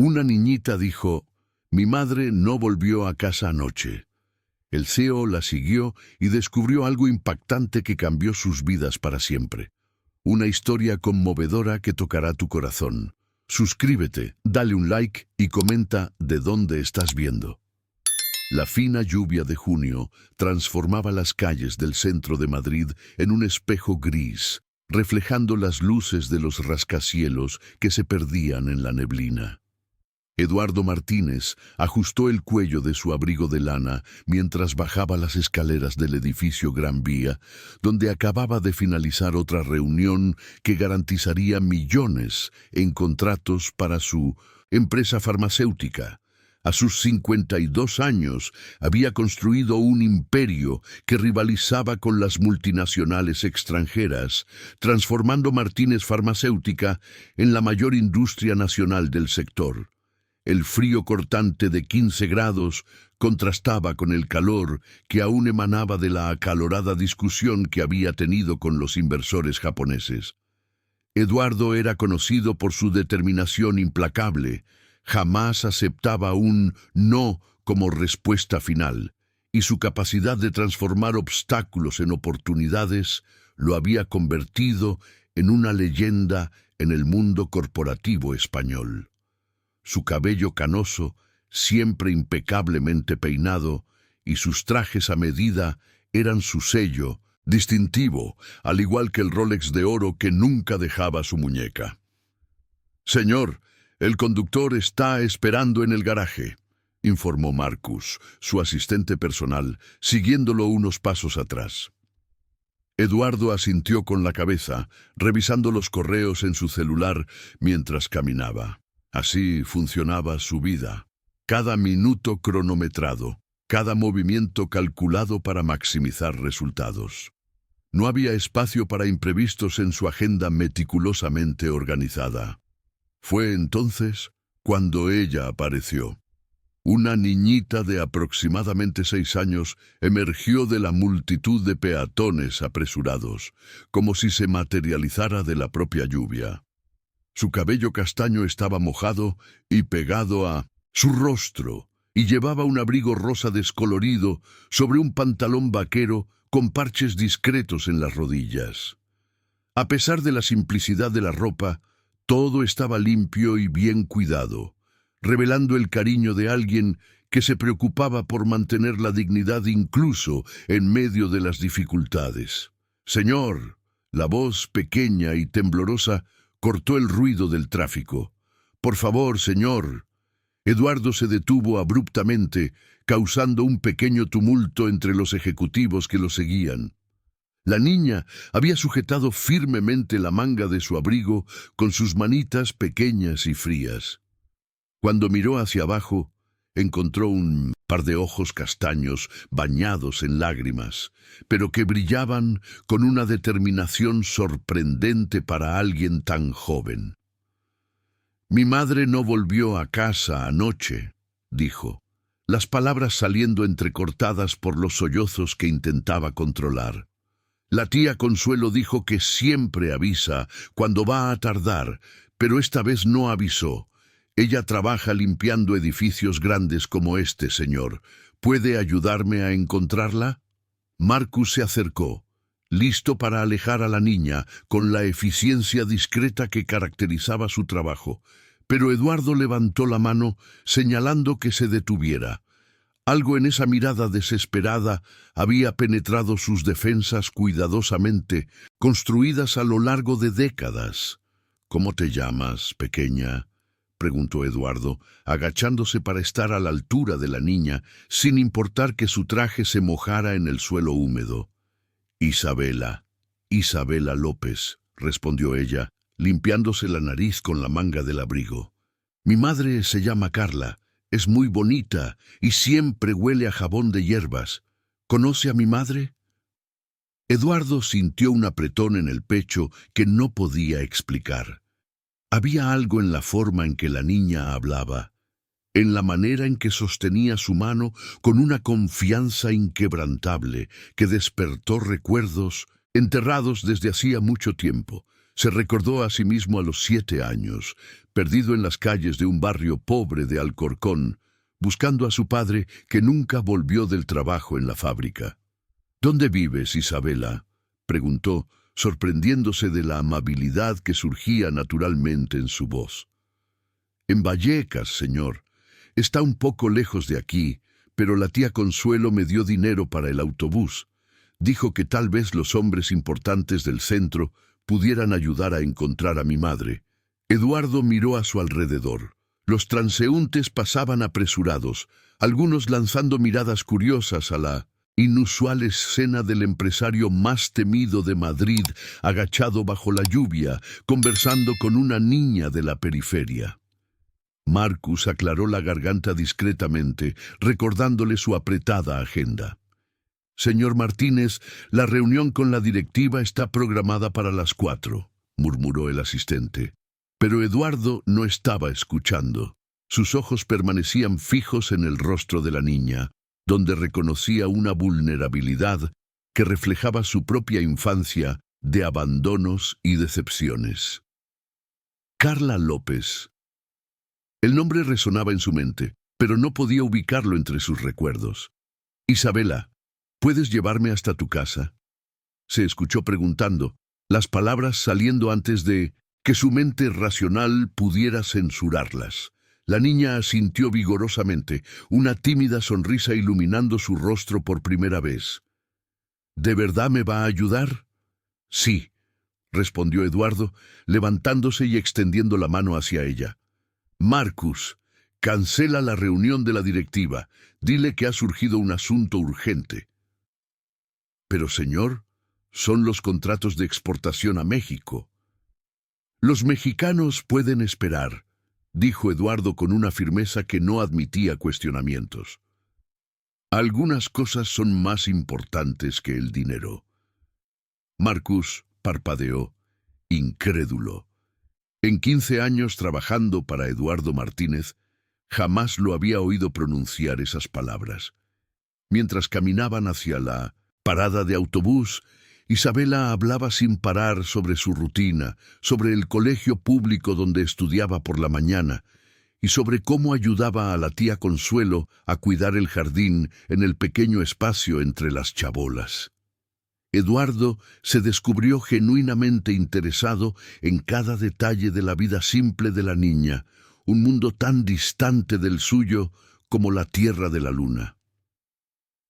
Una niñita dijo: «Mi madre no volvió a casa anoche». El CEO la siguió y descubrió algo impactante que cambió sus vidas para siempre. Una historia conmovedora que tocará tu corazón. Suscríbete, dale un like y comenta de dónde estás viendo. La fina lluvia de junio transformaba las calles del centro de Madrid en un espejo gris, reflejando las luces de los rascacielos que se perdían en la neblina. Eduardo Martínez ajustó el cuello de su abrigo de lana mientras bajaba las escaleras del edificio Gran Vía, donde acababa de finalizar otra reunión que garantizaría millones en contratos para su empresa farmacéutica. A sus 52 años había construido un imperio que rivalizaba con las multinacionales extranjeras, transformando Martínez Farmacéutica en la mayor industria nacional del sector. El frío cortante de 15 grados contrastaba con el calor que aún emanaba de la acalorada discusión que había tenido con los inversores japoneses. Eduardo era conocido por su determinación implacable. Jamás aceptaba un no como respuesta final, y su capacidad de transformar obstáculos en oportunidades lo había convertido en una leyenda en el mundo corporativo español. Su cabello canoso, siempre impecablemente peinado, y sus trajes a medida eran su sello distintivo, al igual que el Rolex de oro que nunca dejaba su muñeca. «Señor, el conductor está esperando en el garaje», informó Marcus, su asistente personal, siguiéndolo unos pasos atrás. Eduardo asintió con la cabeza, revisando los correos en su celular mientras caminaba. Así funcionaba su vida. Cada minuto cronometrado, cada movimiento calculado para maximizar resultados. No había espacio para imprevistos en su agenda meticulosamente organizada. Fue entonces cuando ella apareció. Una niñita de aproximadamente 6 años emergió de la multitud de peatones apresurados, como si se materializara de la propia lluvia. Su cabello castaño estaba mojado y pegado a su rostro, y llevaba un abrigo rosa descolorido sobre un pantalón vaquero con parches discretos en las rodillas. A pesar de la simplicidad de la ropa, todo estaba limpio y bien cuidado, revelando el cariño de alguien que se preocupaba por mantener la dignidad incluso en medio de las dificultades. «Señor», la voz pequeña y temblorosa cortó el ruido del tráfico. «Por favor, señor». Eduardo se detuvo abruptamente, causando un pequeño tumulto entre los ejecutivos que lo seguían. La niña había sujetado firmemente la manga de su abrigo con sus manitas pequeñas y frías. Cuando miró hacia abajo, encontró un par de ojos castaños bañados en lágrimas, pero que brillaban con una determinación sorprendente para alguien tan joven. «Mi madre no volvió a casa anoche», dijo, las palabras saliendo entrecortadas por los sollozos que intentaba controlar. «La tía Consuelo dijo que siempre avisa cuando va a tardar, pero esta vez no avisó. Ella trabaja limpiando edificios grandes como este, señor. ¿Puede ayudarme a encontrarla?» Marcus se acercó, listo para alejar a la niña con la eficiencia discreta que caracterizaba su trabajo, pero Eduardo levantó la mano señalando que se detuviera. Algo en esa mirada desesperada había penetrado sus defensas cuidadosamente, construidas a lo largo de décadas. «¿Cómo te llamas, pequeña?», preguntó Eduardo, agachándose para estar a la altura de la niña, sin importar que su traje se mojara en el suelo húmedo. «Isabela, Isabela López», respondió ella, limpiándose la nariz con la manga del abrigo. «Mi madre se llama Carla, es muy bonita y siempre huele a jabón de hierbas. ¿Conoce a mi madre?» Eduardo sintió un apretón en el pecho que no podía explicar. Había algo en la forma en que la niña hablaba, en la manera en que sostenía su mano con una confianza inquebrantable que despertó recuerdos enterrados desde hacía mucho tiempo. Se recordó a sí mismo a los 7 años, perdido en las calles de un barrio pobre de Alcorcón, buscando a su padre que nunca volvió del trabajo en la fábrica. «¿Dónde vives, Isabela?», preguntó, sorprendiéndose de la amabilidad que surgía naturalmente en su voz. «En Vallecas, señor. Está un poco lejos de aquí, pero la tía Consuelo me dio dinero para el autobús. Dijo que tal vez los hombres importantes del centro pudieran ayudar a encontrar a mi madre». Eduardo miró a su alrededor. Los transeúntes pasaban apresurados, algunos lanzando miradas curiosas a la inusual escena del empresario más temido de Madrid, agachado bajo la lluvia, conversando con una niña de la periferia. Marcus aclaró la garganta discretamente, recordándole su apretada agenda. «Señor Martínez, la reunión con la directiva está programada para las 4», murmuró el asistente. Pero Eduardo no estaba escuchando. Sus ojos permanecían fijos en el rostro de la niña, donde reconocía una vulnerabilidad que reflejaba su propia infancia de abandonos y decepciones. Carla López. El nombre resonaba en su mente, pero no podía ubicarlo entre sus recuerdos. «Isabela, ¿puedes llevarme hasta tu casa?», se escuchó preguntando, las palabras saliendo antes de que su mente racional pudiera censurarlas. La niña asintió vigorosamente, una tímida sonrisa iluminando su rostro por primera vez. «¿De verdad me va a ayudar?». «Sí», respondió Eduardo, levantándose y extendiendo la mano hacia ella. «Marcus, cancela la reunión de la directiva. Dile que ha surgido un asunto urgente». «Pero, señor, son los contratos de exportación a México». «Los mexicanos pueden esperar», dijo Eduardo con una firmeza que no admitía cuestionamientos. «Algunas cosas son más importantes que el dinero». Marcus parpadeó, incrédulo. En 15 años trabajando para Eduardo Martínez, jamás lo había oído pronunciar esas palabras. Mientras caminaban hacia la parada de autobús, Isabela hablaba sin parar sobre su rutina, sobre el colegio público donde estudiaba por la mañana y sobre cómo ayudaba a la tía Consuelo a cuidar el jardín en el pequeño espacio entre las chabolas. Eduardo se descubrió genuinamente interesado en cada detalle de la vida simple de la niña, un mundo tan distante del suyo como la tierra de la luna.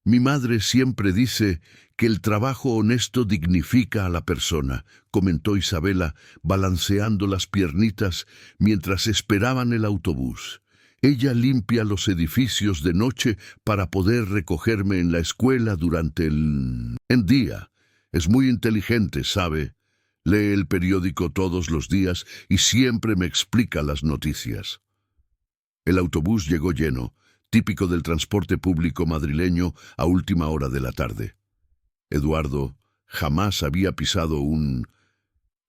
«Mi madre siempre dice que el trabajo honesto dignifica a la persona», comentó Isabela, balanceando las piernitas mientras esperaban el autobús. «Ella limpia los edificios de noche para poder recogerme en la escuela durante el día. Es muy inteligente, ¿sabe? Lee el periódico todos los días y siempre me explica las noticias». El autobús llegó lleno, típico del transporte público madrileño a última hora de la tarde. Eduardo jamás había pisado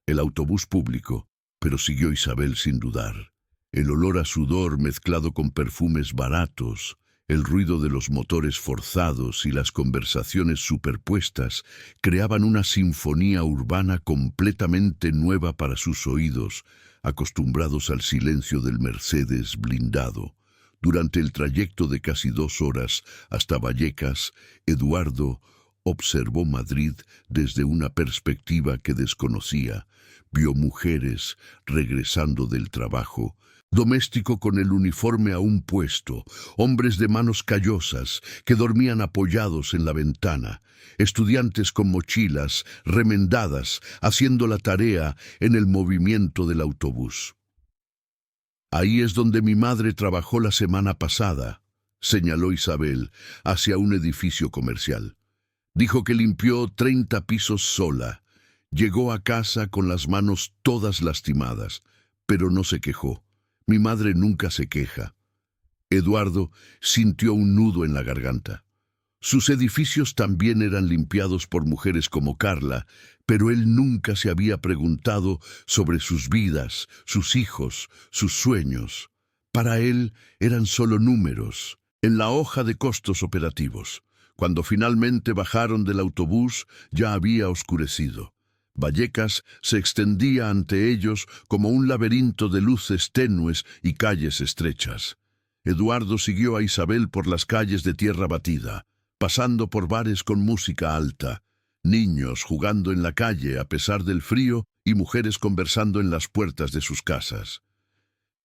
el autobús público, pero siguió Isabel sin dudar. El olor a sudor mezclado con perfumes baratos, el ruido de los motores forzados y las conversaciones superpuestas creaban una sinfonía urbana completamente nueva para sus oídos, acostumbrados al silencio del Mercedes blindado. Durante el trayecto de casi 2 horas hasta Vallecas, Eduardo observó Madrid desde una perspectiva que desconocía. Vio mujeres regresando del trabajo, doméstico con el uniforme aún puesto, hombres de manos callosas que dormían apoyados en la ventana, estudiantes con mochilas remendadas haciendo la tarea en el movimiento del autobús. «Ahí es donde mi madre trabajó la semana pasada», señaló Isabel hacia un edificio comercial. «Dijo que limpió 30 pisos sola. Llegó a casa con las manos todas lastimadas, pero no se quejó. Mi madre nunca se queja». Eduardo sintió un nudo en la garganta. Sus edificios también eran limpiados por mujeres como Carla, pero él nunca se había preguntado sobre sus vidas, sus hijos, sus sueños. Para él eran solo números, en la hoja de costos operativos. Cuando finalmente bajaron del autobús, ya había oscurecido. Vallecas se extendía ante ellos como un laberinto de luces tenues y calles estrechas. Eduardo siguió a Isabel por las calles de tierra batida, pasando por bares con música alta, niños jugando en la calle a pesar del frío y mujeres conversando en las puertas de sus casas.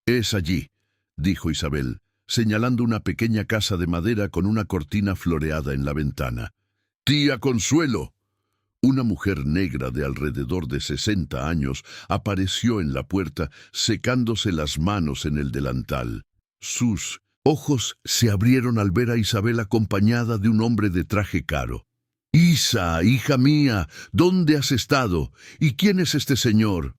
«Es allí», dijo Isabel, señalando una pequeña casa de madera con una cortina floreada en la ventana. «¡Tía Consuelo!». Una mujer negra de alrededor de 60 años apareció en la puerta, secándose las manos en el delantal. Sus ojos se abrieron al ver a Isabel acompañada de un hombre de traje caro. «Isa, hija mía, ¿dónde has estado? ¿Y quién es este señor?»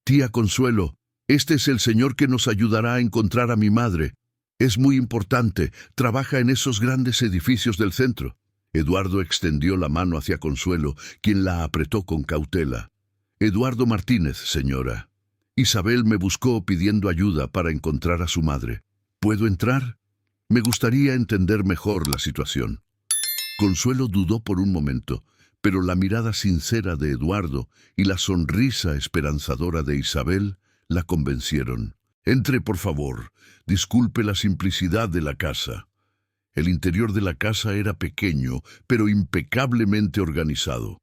«Tía Consuelo, este es el señor que nos ayudará a encontrar a mi madre. Es muy importante, trabaja en esos grandes edificios del centro». Eduardo extendió la mano hacia Consuelo, quien la apretó con cautela. «Eduardo Martínez, señora. Isabel me buscó pidiendo ayuda para encontrar a su madre. ¿Puedo entrar? Me gustaría entender mejor la situación». Consuelo dudó por un momento, pero la mirada sincera de Eduardo y la sonrisa esperanzadora de Isabel la convencieron. «Entre, por favor. Disculpe la simplicidad de la casa». El interior de la casa era pequeño, pero impecablemente organizado.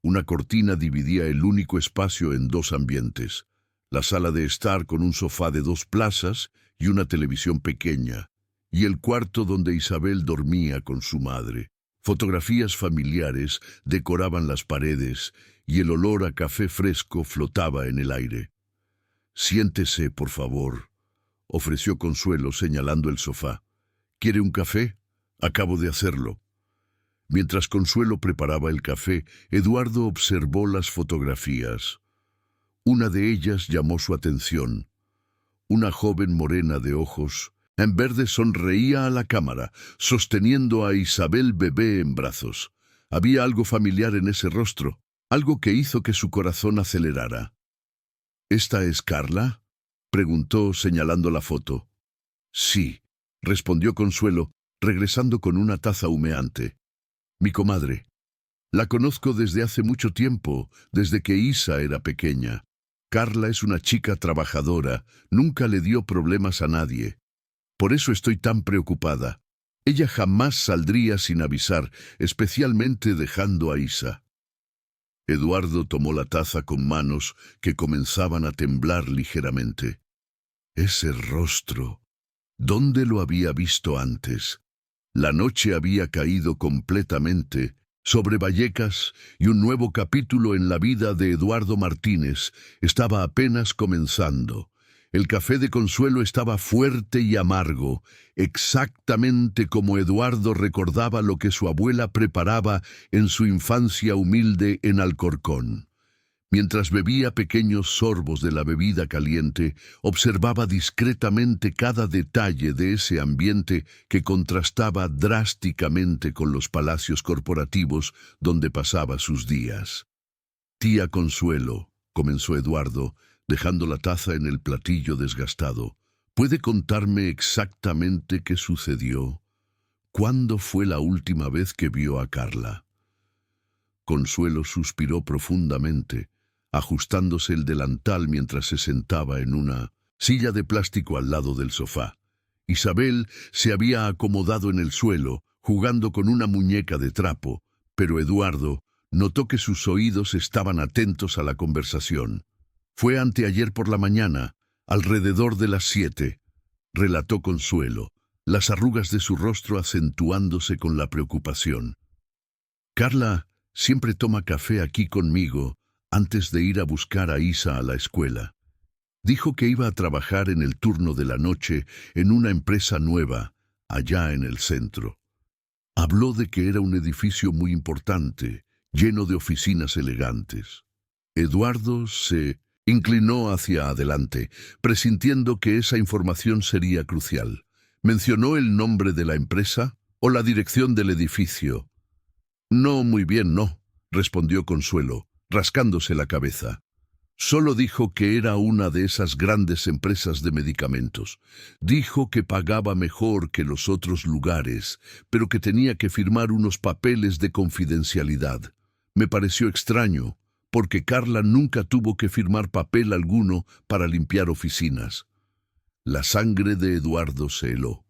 Una cortina dividía el único espacio en dos ambientes: la sala de estar con un sofá de 2 plazas y una televisión pequeña, y el cuarto donde Isabel dormía con su madre. Fotografías familiares decoraban las paredes y el olor a café fresco flotaba en el aire. «Siéntese, por favor», ofreció Consuelo señalando el sofá. «¿Quiere un café? Acabo de hacerlo». Mientras Consuelo preparaba el café, Eduardo observó las fotografías. Una de ellas llamó su atención. Una joven morena de ojos en verde sonreía a la cámara, sosteniendo a Isabel bebé en brazos. Había algo familiar en ese rostro, algo que hizo que su corazón acelerara. «¿Esta es Carla?», preguntó señalando la foto. «Sí», respondió Consuelo, regresando con una taza humeante. «Mi comadre. La conozco desde hace mucho tiempo, desde que Isa era pequeña. Carla es una chica trabajadora, nunca le dio problemas a nadie. Por eso estoy tan preocupada. Ella jamás saldría sin avisar, especialmente dejando a Isa». Eduardo tomó la taza con manos que comenzaban a temblar ligeramente. Ese rostro. ¿Dónde lo había visto antes? La noche había caído completamente sobre Vallecas y un nuevo capítulo en la vida de Eduardo Martínez estaba apenas comenzando. El café de Consuelo estaba fuerte y amargo, exactamente como Eduardo recordaba lo que su abuela preparaba en su infancia humilde en Alcorcón. Mientras bebía pequeños sorbos de la bebida caliente, observaba discretamente cada detalle de ese ambiente que contrastaba drásticamente con los palacios corporativos donde pasaba sus días. «Tía Consuelo», comenzó Eduardo, dejando la taza en el platillo desgastado, «¿puede contarme exactamente qué sucedió? ¿Cuándo fue la última vez que vio a Carla?». Consuelo suspiró profundamente, ajustándose el delantal mientras se sentaba en una silla de plástico al lado del sofá. Isabel se había acomodado en el suelo, jugando con una muñeca de trapo, pero Eduardo notó que sus oídos estaban atentos a la conversación. «Fue anteayer por la mañana, alrededor de las 7», relató Consuelo, las arrugas de su rostro acentuándose con la preocupación. «Carla siempre toma café aquí conmigo antes de ir a buscar a Isa a la escuela. Dijo que iba a trabajar en el turno de la noche en una empresa nueva, allá en el centro. Habló de que era un edificio muy importante, lleno de oficinas elegantes». Eduardo se inclinó hacia adelante, presintiendo que esa información sería crucial. ¿Mencionó el nombre de la empresa o la dirección del edificio? «No, muy bien, no», respondió Consuelo, rascándose la cabeza. «Solo dijo que era una de esas grandes empresas de medicamentos. Dijo que pagaba mejor que los otros lugares, pero que tenía que firmar unos papeles de confidencialidad. Me pareció extraño, porque Carla nunca tuvo que firmar papel alguno para limpiar oficinas. La sangre de Eduardo se heló.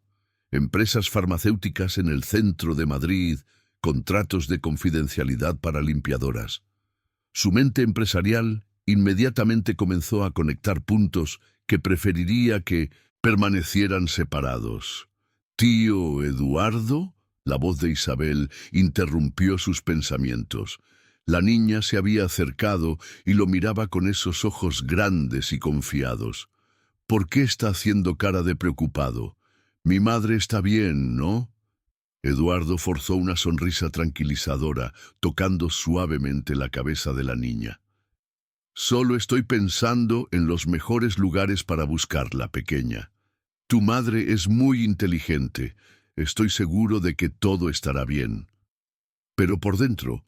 Empresas farmacéuticas en el centro de Madrid, contratos de confidencialidad para limpiadoras. Su mente empresarial inmediatamente comenzó a conectar puntos que preferiría que permanecieran separados. «¿Tío Eduardo?», la voz de Isabel interrumpió sus pensamientos. La niña se había acercado y lo miraba con esos ojos grandes y confiados. «¿Por qué está haciendo cara de preocupado? Mi madre está bien, ¿no?». Eduardo forzó una sonrisa tranquilizadora, tocando suavemente la cabeza de la niña. «Solo estoy pensando en los mejores lugares para buscarla, pequeña. Tu madre es muy inteligente. Estoy seguro de que todo estará bien». Pero por dentro,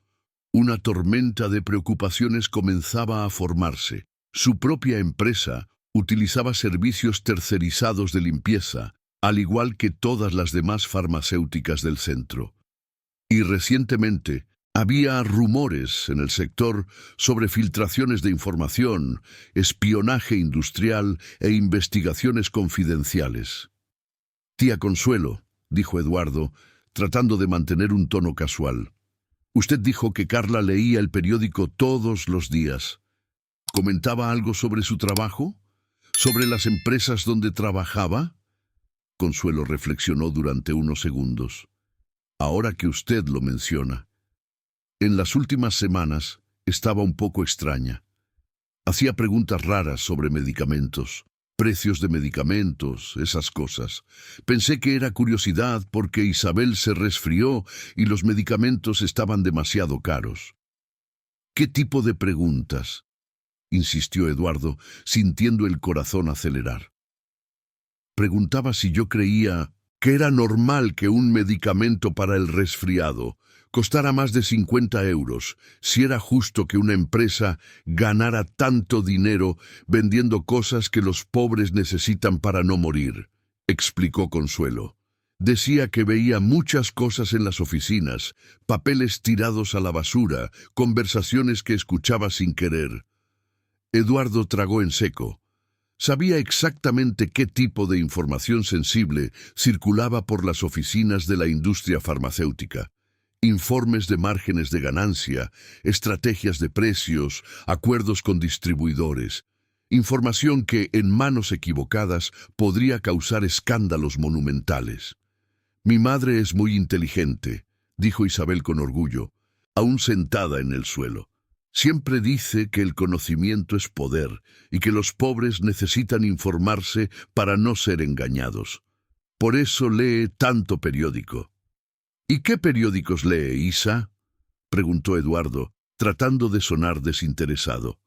una tormenta de preocupaciones comenzaba a formarse. Su propia empresa utilizaba servicios tercerizados de limpieza, al igual que todas las demás farmacéuticas del centro. Y recientemente había rumores en el sector sobre filtraciones de información, espionaje industrial e investigaciones confidenciales. «Tía Consuelo», dijo Eduardo, tratando de mantener un tono casual. «Usted dijo que Carla leía el periódico todos los días. ¿Comentaba algo sobre su trabajo? ¿Sobre las empresas donde trabajaba?». Consuelo reflexionó durante unos segundos. «Ahora que usted lo menciona. En las últimas semanas estaba un poco extraña. Hacía preguntas raras sobre medicamentos, precios de medicamentos, esas cosas. Pensé que era curiosidad porque Isabel se resfrió y los medicamentos estaban demasiado caros». «¿Qué tipo de preguntas?», insistió Eduardo, sintiendo el corazón acelerar. «Preguntaba si yo creía que era normal que un medicamento para el resfriado costara más de 50 euros, si era justo que una empresa ganara tanto dinero vendiendo cosas que los pobres necesitan para no morir», explicó Consuelo. «Decía que veía muchas cosas en las oficinas, papeles tirados a la basura, conversaciones que escuchaba sin querer». Eduardo tragó en seco. Sabía exactamente qué tipo de información sensible circulaba por las oficinas de la industria farmacéutica. Informes de márgenes de ganancia, estrategias de precios, acuerdos con distribuidores. Información que, en manos equivocadas, podría causar escándalos monumentales. «Mi madre es muy inteligente», dijo Isabel con orgullo, aún sentada en el suelo. «Siempre dice que el conocimiento es poder y que los pobres necesitan informarse para no ser engañados. Por eso lee tanto periódico». «¿Y qué periódicos lee, Isa?», preguntó Eduardo, tratando de sonar desinteresado.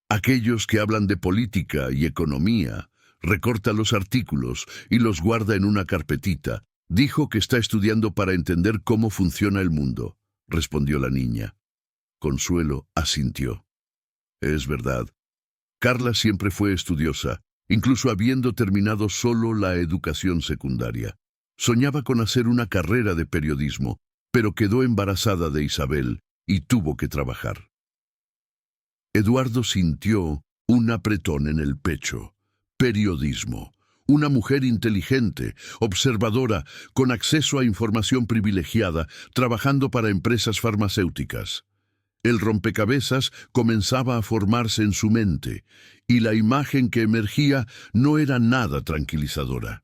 «Aquellos que hablan de política y economía. Recorta los artículos y los guarda en una carpetita. Dijo que está estudiando para entender cómo funciona el mundo», respondió la niña. Consuelo asintió. «Es verdad. Carla siempre fue estudiosa, incluso habiendo terminado solo la educación secundaria. Soñaba con hacer una carrera de periodismo, pero quedó embarazada de Isabel y tuvo que trabajar». Eduardo sintió un apretón en el pecho. Periodismo. Una mujer inteligente, observadora, con acceso a información privilegiada, trabajando para empresas farmacéuticas. El rompecabezas comenzaba a formarse en su mente, y la imagen que emergía no era nada tranquilizadora.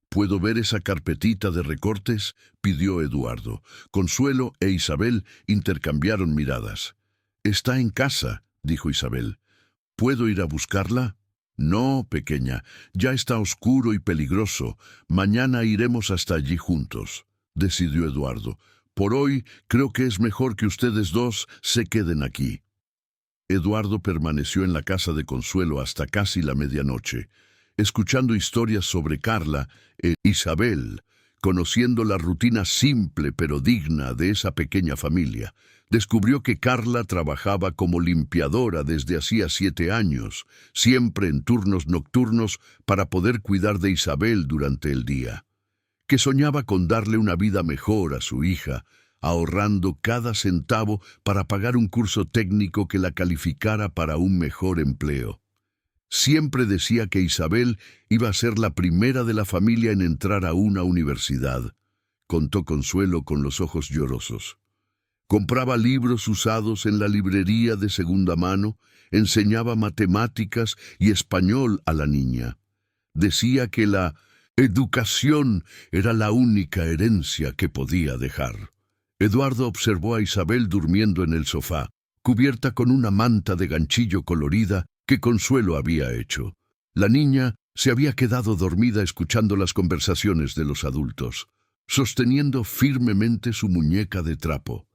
«¿Puedo ver esa carpetita de recortes?», pidió Eduardo. Consuelo e Isabel intercambiaron miradas. «Está en casa», dijo Isabel. «¿Puedo ir a buscarla?». «No, pequeña, ya está oscuro y peligroso. Mañana iremos hasta allí juntos», decidió Eduardo. «Por hoy creo que es mejor que ustedes dos se queden aquí». Eduardo permaneció en la casa de Consuelo hasta casi la medianoche, escuchando historias sobre Carla e Isabel, conociendo la rutina simple pero digna de esa pequeña familia. Descubrió que Carla trabajaba como limpiadora desde hacía 7 años, siempre en turnos nocturnos para poder cuidar de Isabel durante el día. Que soñaba con darle una vida mejor a su hija, ahorrando cada centavo para pagar un curso técnico que la calificara para un mejor empleo. Siempre decía que Isabel iba a ser la primera de la familia en entrar a una universidad, contó Consuelo con los ojos llorosos. Compraba libros usados en la librería de segunda mano, enseñaba matemáticas y español a la niña. Decía que la educación era la única herencia que podía dejar. Eduardo observó a Isabel durmiendo en el sofá, cubierta con una manta de ganchillo colorida que Consuelo había hecho. La niña se había quedado dormida escuchando las conversaciones de los adultos, sosteniendo firmemente su muñeca de trapo.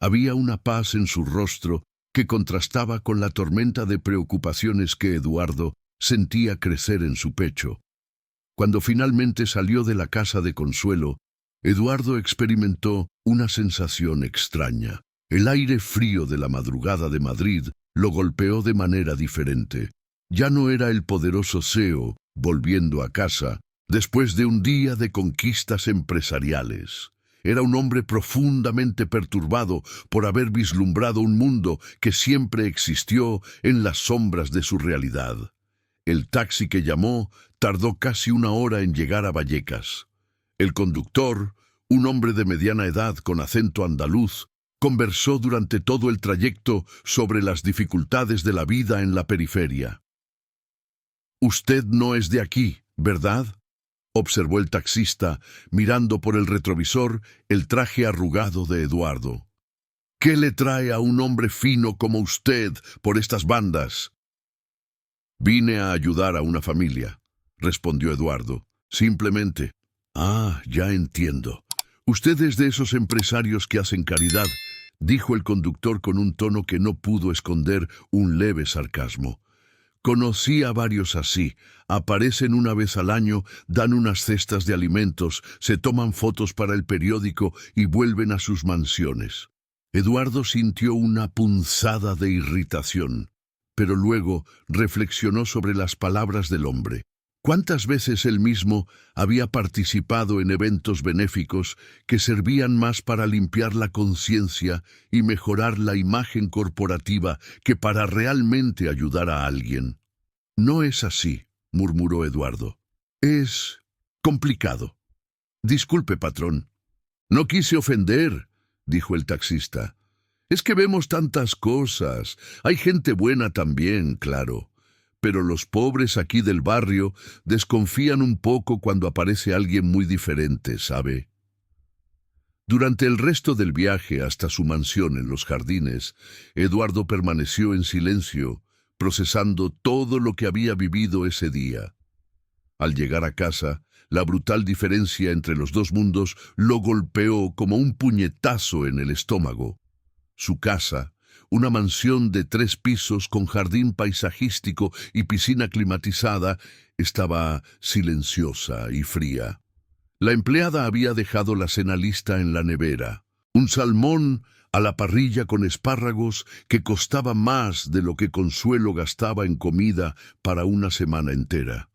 Había una paz en su rostro que contrastaba con la tormenta de preocupaciones que Eduardo sentía crecer en su pecho. Cuando finalmente salió de la casa de Consuelo, Eduardo experimentó una sensación extraña. El aire frío de la madrugada de Madrid lo golpeó de manera diferente. Ya no era el poderoso CEO volviendo a casa después de un día de conquistas empresariales. Era un hombre profundamente perturbado por haber vislumbrado un mundo que siempre existió en las sombras de su realidad. El taxi que llamó tardó casi una hora en llegar a Vallecas. El conductor, un hombre de mediana edad con acento andaluz, conversó durante todo el trayecto sobre las dificultades de la vida en la periferia. «Usted no es de aquí, ¿verdad?», observó el taxista, mirando por el retrovisor el traje arrugado de Eduardo. «¿Qué le trae a un hombre fino como usted por estas bandas?» «Vine a ayudar a una familia», respondió Eduardo. «Simplemente». «Ah, ya entiendo. Usted es de esos empresarios que hacen caridad», dijo el conductor con un tono que no pudo esconder un leve sarcasmo. «Conocí a varios así. Aparecen una vez al año, dan unas cestas de alimentos, se toman fotos para el periódico y vuelven a sus mansiones». Eduardo sintió una punzada de irritación, pero luego reflexionó sobre las palabras del hombre. ¿Cuántas veces él mismo había participado en eventos benéficos que servían más para limpiar la conciencia y mejorar la imagen corporativa que para realmente ayudar a alguien? «No es así», murmuró Eduardo. «Es complicado». «Disculpe, patrón». «No quise ofender», dijo el taxista. «Es que vemos tantas cosas. Hay gente buena también, claro. Pero los pobres aquí del barrio desconfían un poco cuando aparece alguien muy diferente, ¿sabe?». Durante el resto del viaje hasta su mansión en los jardines, Eduardo permaneció en silencio, procesando todo lo que había vivido ese día. Al llegar a casa, la brutal diferencia entre los dos mundos lo golpeó como un puñetazo en el estómago. Su casa, una mansión de 3 pisos con jardín paisajístico y piscina climatizada, estaba silenciosa y fría. La empleada había dejado la cena lista en la nevera. Un salmón a la parrilla con espárragos que costaba más de lo que Consuelo gastaba en comida para una semana entera.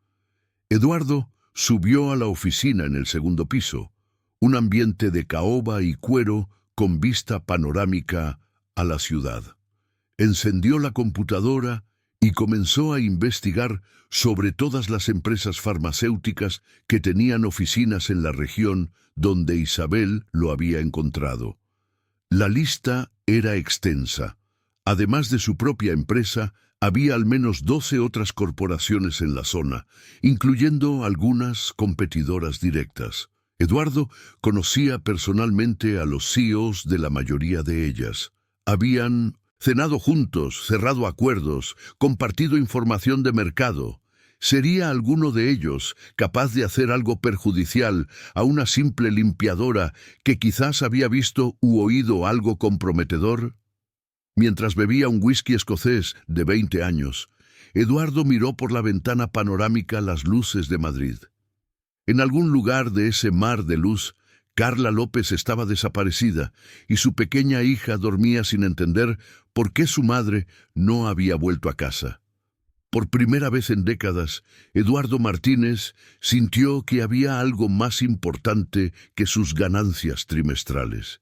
Eduardo subió a la oficina en el segundo piso, un ambiente de caoba y cuero con vista panorámica a la ciudad. Encendió la computadora y comenzó a investigar sobre todas las empresas farmacéuticas que tenían oficinas en la región donde Isabel lo había encontrado. La lista era extensa. Además de su propia empresa, había al menos 12 otras corporaciones en la zona, incluyendo algunas competidoras directas. Eduardo conocía personalmente a los CEOs de la mayoría de ellas. Habían cenado juntos, cerrado acuerdos, compartido información de mercado. ¿Sería alguno de ellos capaz de hacer algo perjudicial a una simple limpiadora que quizás había visto u oído algo comprometedor? Mientras bebía un whisky escocés de 20 años, Eduardo miró por la ventana panorámica las luces de Madrid. En algún lugar de ese mar de luz, Carla López estaba desaparecida y su pequeña hija dormía sin entender por qué su madre no había vuelto a casa. Por primera vez en décadas, Eduardo Martínez sintió que había algo más importante que sus ganancias trimestrales.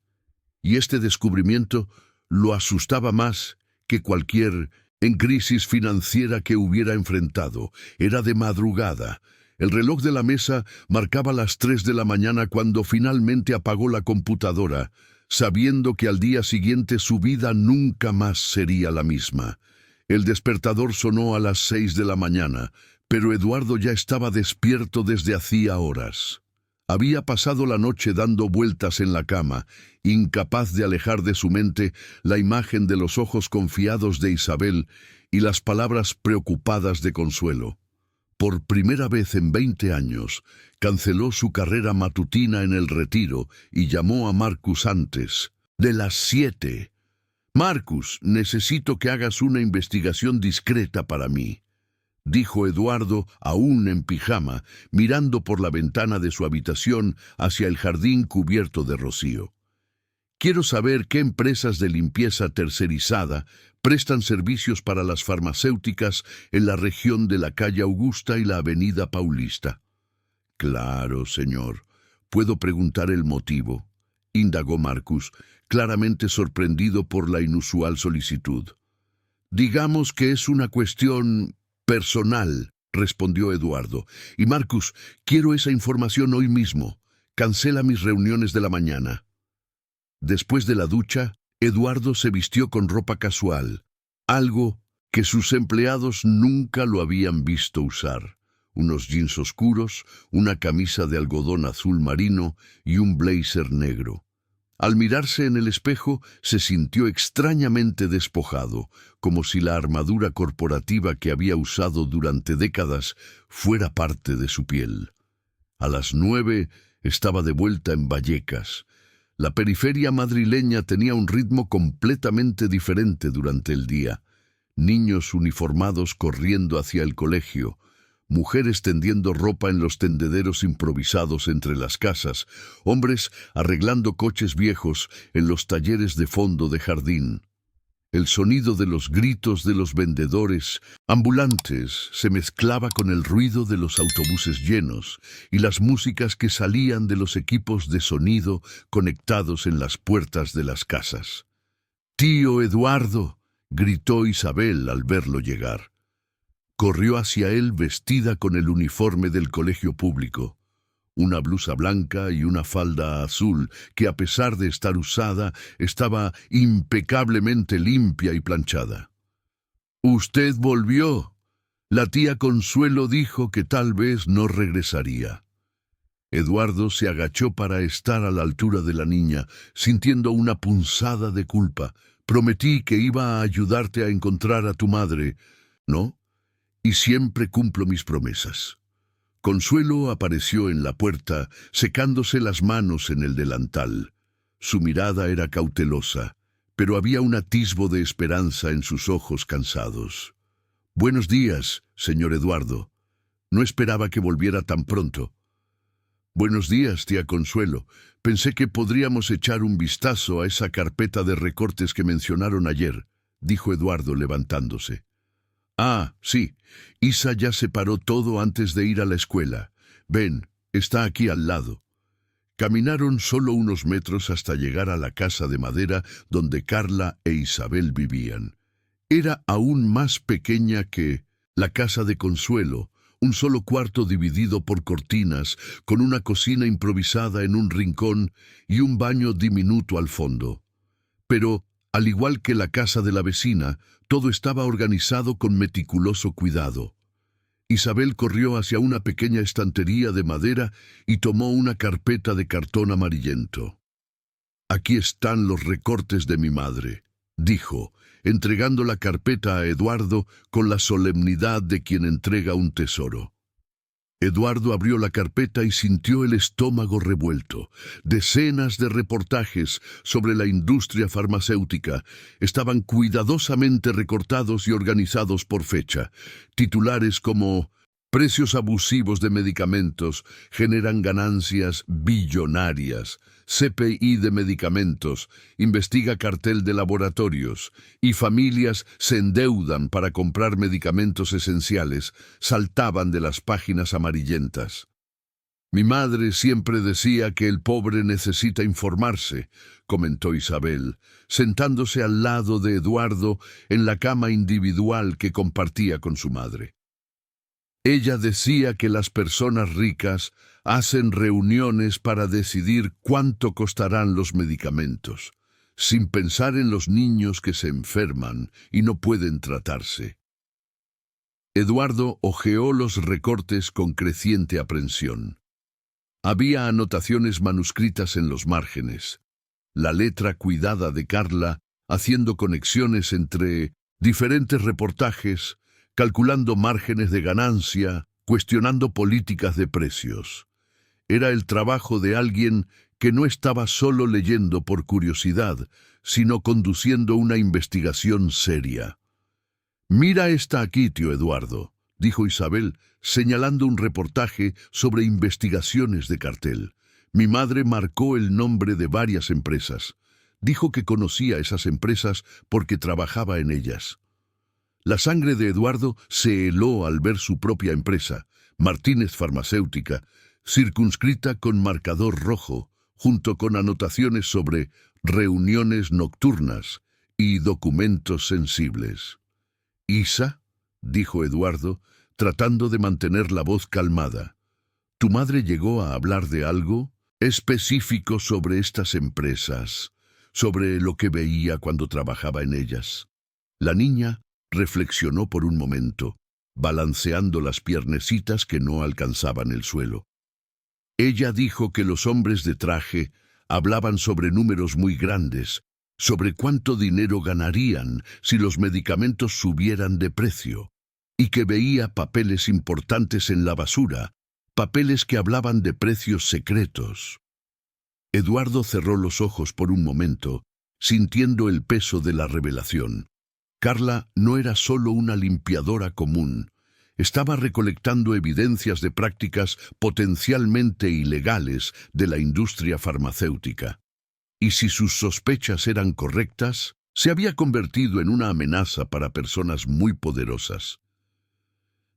Y este descubrimiento lo asustaba más que cualquier en crisis financiera que hubiera enfrentado. Era de madrugada. El reloj de la mesa marcaba las 3 de la mañana cuando finalmente apagó la computadora, sabiendo que al día siguiente su vida nunca más sería la misma. El despertador sonó a las 6 de la mañana, pero Eduardo ya estaba despierto desde hacía horas. Había pasado la noche dando vueltas en la cama, incapaz de alejar de su mente la imagen de los ojos confiados de Isabel y las palabras preocupadas de Consuelo. Por primera vez en 20 años, canceló su carrera matutina en el Retiro y llamó a Marcus antes de las 7. «Marcus, necesito que hagas una investigación discreta para mí», dijo Eduardo, aún en pijama, mirando por la ventana de su habitación hacia el jardín cubierto de rocío. «Quiero saber qué empresas de limpieza tercerizada prestan servicios para las farmacéuticas en la región de la calle Augusta y la avenida Paulista». «Claro, señor. ¿Puedo preguntar el motivo?», indagó Marcus, claramente sorprendido por la inusual solicitud. «Digamos que es una cuestión personal», respondió Eduardo. «Y Marcus, quiero esa información hoy mismo. Cancela mis reuniones de la mañana». Después de la ducha, Eduardo se vistió con ropa casual, algo que sus empleados nunca lo habían visto usar. Unos jeans oscuros, una camisa de algodón azul marino y un blazer negro. Al mirarse en el espejo, se sintió extrañamente despojado, como si la armadura corporativa que había usado durante décadas fuera parte de su piel. A las 9 estaba de vuelta en Vallecas. La periferia madrileña tenía un ritmo completamente diferente durante el día. Niños uniformados corriendo hacia el colegio, mujeres tendiendo ropa en los tendederos improvisados entre las casas, hombres arreglando coches viejos en los talleres de fondo de jardín. El sonido de los gritos de los vendedores ambulantes se mezclaba con el ruido de los autobuses llenos y las músicas que salían de los equipos de sonido conectados en las puertas de las casas. «¡Tío Eduardo!», gritó Isabel al verlo llegar. Corrió hacia él vestida con el uniforme del colegio público, una blusa blanca y una falda azul que, a pesar de estar usada, estaba impecablemente limpia y planchada. «Usted volvió. La tía Consuelo dijo que tal vez no regresaría». Eduardo se agachó para estar a la altura de la niña, sintiendo una punzada de culpa. «Prometí que iba a ayudarte a encontrar a tu madre, ¿no? Y siempre cumplo mis promesas». Consuelo apareció en la puerta, secándose las manos en el delantal. Su mirada era cautelosa, pero había un atisbo de esperanza en sus ojos cansados. «Buenos días, señor Eduardo. No esperaba que volviera tan pronto». «Buenos días, tía Consuelo. Pensé que podríamos echar un vistazo a esa carpeta de recortes que mencionaron ayer», dijo Eduardo levantándose. «Ah, sí. Isa ya separó todo antes de ir a la escuela. Ven, está aquí al lado». Caminaron solo unos metros hasta llegar a la casa de madera donde Carla e Isabel vivían. Era aún más pequeña que la casa de Consuelo, un solo cuarto dividido por cortinas, con una cocina improvisada en un rincón y un baño diminuto al fondo. Pero, al igual que la casa de la vecina, todo estaba organizado con meticuloso cuidado. Isabel corrió hacia una pequeña estantería de madera y tomó una carpeta de cartón amarillento. «Aquí están los recortes de mi madre», dijo, entregando la carpeta a Eduardo con la solemnidad de quien entrega un tesoro. Eduardo abrió la carpeta y sintió el estómago revuelto. Decenas de reportajes sobre la industria farmacéutica estaban cuidadosamente recortados y organizados por fecha. Titulares como «Precios abusivos de medicamentos generan ganancias billonarias», «CPI de medicamentos, investiga cartel de laboratorios» y «Familias se endeudan para comprar medicamentos esenciales» saltaban de las páginas amarillentas. Mi madre siempre decía que el pobre necesita informarse, comentó Isabel, sentándose al lado de Eduardo en la cama individual que compartía con su madre. Ella decía que las personas ricas hacen reuniones para decidir cuánto costarán los medicamentos, sin pensar en los niños que se enferman y no pueden tratarse. Eduardo hojeó los recortes con creciente aprensión. Había anotaciones manuscritas en los márgenes, la letra cuidada de Carla haciendo conexiones entre diferentes reportajes, calculando márgenes de ganancia, cuestionando políticas de precios. Era el trabajo de alguien que no estaba solo leyendo por curiosidad, sino conduciendo una investigación seria. «Mira esta aquí, tío Eduardo», dijo Isabel, señalando un reportaje sobre investigaciones de cartel. Mi madre marcó el nombre de varias empresas. Dijo que conocía esas empresas porque trabajaba en ellas. La sangre de Eduardo se heló al ver su propia empresa, Martínez Farmacéutica, circunscrita con marcador rojo, junto con anotaciones sobre reuniones nocturnas y documentos sensibles. «Isa», dijo Eduardo, tratando de mantener la voz calmada. «¿Tu madre llegó a hablar de algo específico sobre estas empresas, sobre lo que veía cuando trabajaba en ellas?» La niña reflexionó por un momento, balanceando las piernecitas que no alcanzaban el suelo. Ella dijo que los hombres de traje hablaban sobre números muy grandes, sobre cuánto dinero ganarían si los medicamentos subieran de precio, y que veía papeles importantes en la basura, papeles que hablaban de precios secretos. Eduardo cerró los ojos por un momento, sintiendo el peso de la revelación. Carla no era solo una limpiadora común, estaba recolectando evidencias de prácticas potencialmente ilegales de la industria farmacéutica. Y si sus sospechas eran correctas, se había convertido en una amenaza para personas muy poderosas.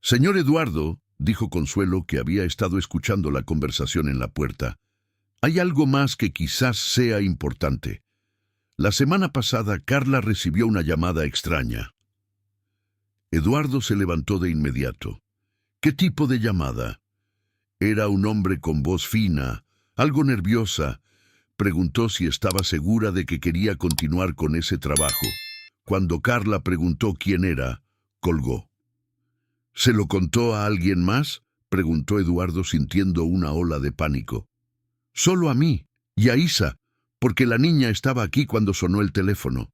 «Señor Eduardo», dijo Consuelo, que había estado escuchando la conversación en la puerta, «hay algo más que quizás sea importante. La semana pasada Carla recibió una llamada extraña». Eduardo se levantó de inmediato. «¿Qué tipo de llamada?» Era un hombre con voz fina, algo nerviosa. Preguntó si estaba segura de que quería continuar con ese trabajo. Cuando Carla preguntó quién era, colgó. «¿Se lo contó a alguien más?», preguntó Eduardo sintiendo una ola de pánico. «Solo a mí y a Isa, porque la niña estaba aquí cuando sonó el teléfono»,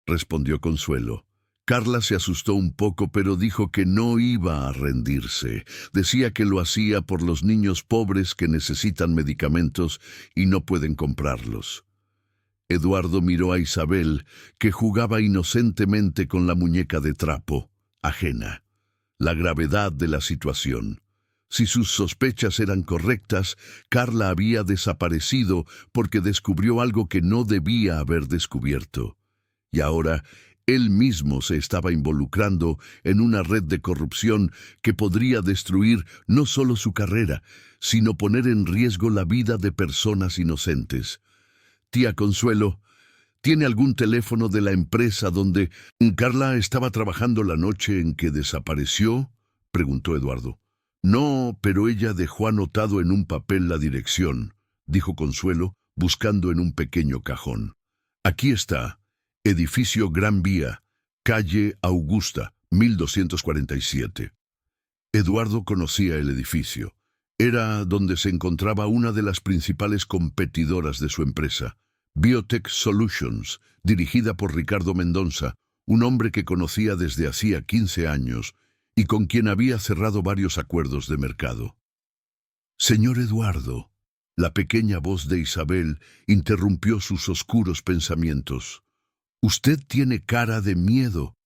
respondió Consuelo. Carla se asustó un poco, pero dijo que no iba a rendirse. Decía que lo hacía por los niños pobres que necesitan medicamentos y no pueden comprarlos. Eduardo miró a Isabel, que jugaba inocentemente con la muñeca de trapo, ajena. La gravedad de la situación. Si sus sospechas eran correctas, Carla había desaparecido porque descubrió algo que no debía haber descubierto. Y ahora él mismo se estaba involucrando en una red de corrupción que podría destruir no solo su carrera, sino poner en riesgo la vida de personas inocentes. «Tía Consuelo, ¿tiene algún teléfono de la empresa donde Carla estaba trabajando la noche en que desapareció?», preguntó Eduardo. «No, pero ella dejó anotado en un papel la dirección», dijo Consuelo, buscando en un pequeño cajón. «Aquí está. Edificio Gran Vía, calle Augusta, 1247. Eduardo conocía el edificio. Era donde se encontraba una de las principales competidoras de su empresa, Biotech Solutions, dirigida por Ricardo Mendonça, un hombre que conocía desde hacía 15 años y con quien había cerrado varios acuerdos de mercado. «Señor Eduardo», la pequeña voz de Isabel interrumpió sus oscuros pensamientos. «Usted tiene cara de miedo.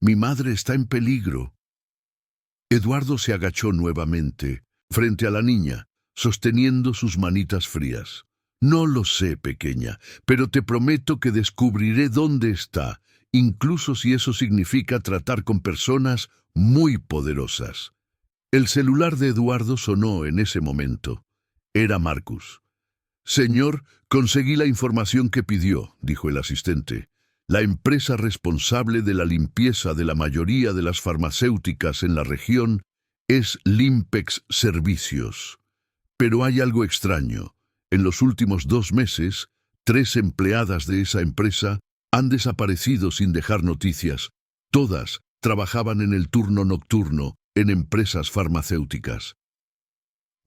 Mi madre está en peligro». Eduardo se agachó nuevamente, frente a la niña, sosteniendo sus manitas frías. «No lo sé, pequeña, pero te prometo que descubriré dónde está, incluso si eso significa tratar con personas muy poderosas». El celular de Eduardo sonó en ese momento. Era Marcus. «Señor, conseguí la información que pidió», dijo el asistente. «La empresa responsable de la limpieza de la mayoría de las farmacéuticas en la región es Limpex Servicios. Pero hay algo extraño. En los últimos 2 meses, 3 empleadas de esa empresa han desaparecido sin dejar noticias. Todas trabajaban en el turno nocturno en empresas farmacéuticas».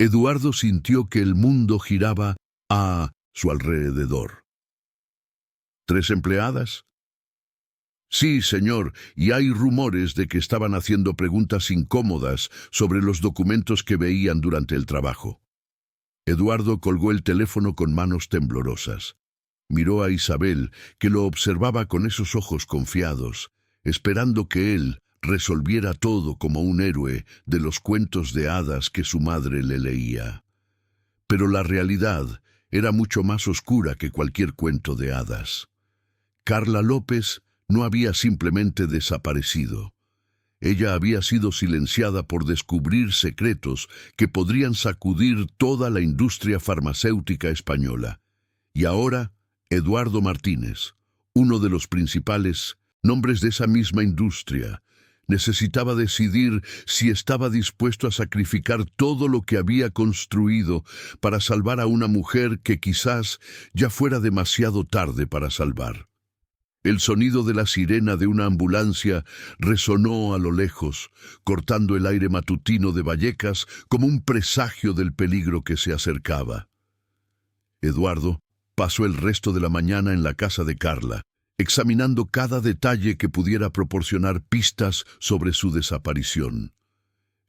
Eduardo sintió que el mundo giraba a su alrededor. ¿3 empleadas? Sí, señor, y hay rumores de que estaban haciendo preguntas incómodas sobre los documentos que veían durante el trabajo. Eduardo colgó el teléfono con manos temblorosas. Miró a Isabel, que lo observaba con esos ojos confiados, esperando que él resolviera todo como un héroe de los cuentos de hadas que su madre le leía. Pero la realidad era mucho más oscura que cualquier cuento de hadas. Carla López no había simplemente desaparecido. Ella había sido silenciada por descubrir secretos que podrían sacudir toda la industria farmacéutica española. Y ahora, Eduardo Martínez, uno de los principales nombres de esa misma industria, necesitaba decidir si estaba dispuesto a sacrificar todo lo que había construido para salvar a una mujer que quizás ya fuera demasiado tarde para salvar. El sonido de la sirena de una ambulancia resonó a lo lejos, cortando el aire matutino de Vallecas como un presagio del peligro que se acercaba. Eduardo pasó el resto de la mañana en la casa de Carla, examinando cada detalle que pudiera proporcionar pistas sobre su desaparición.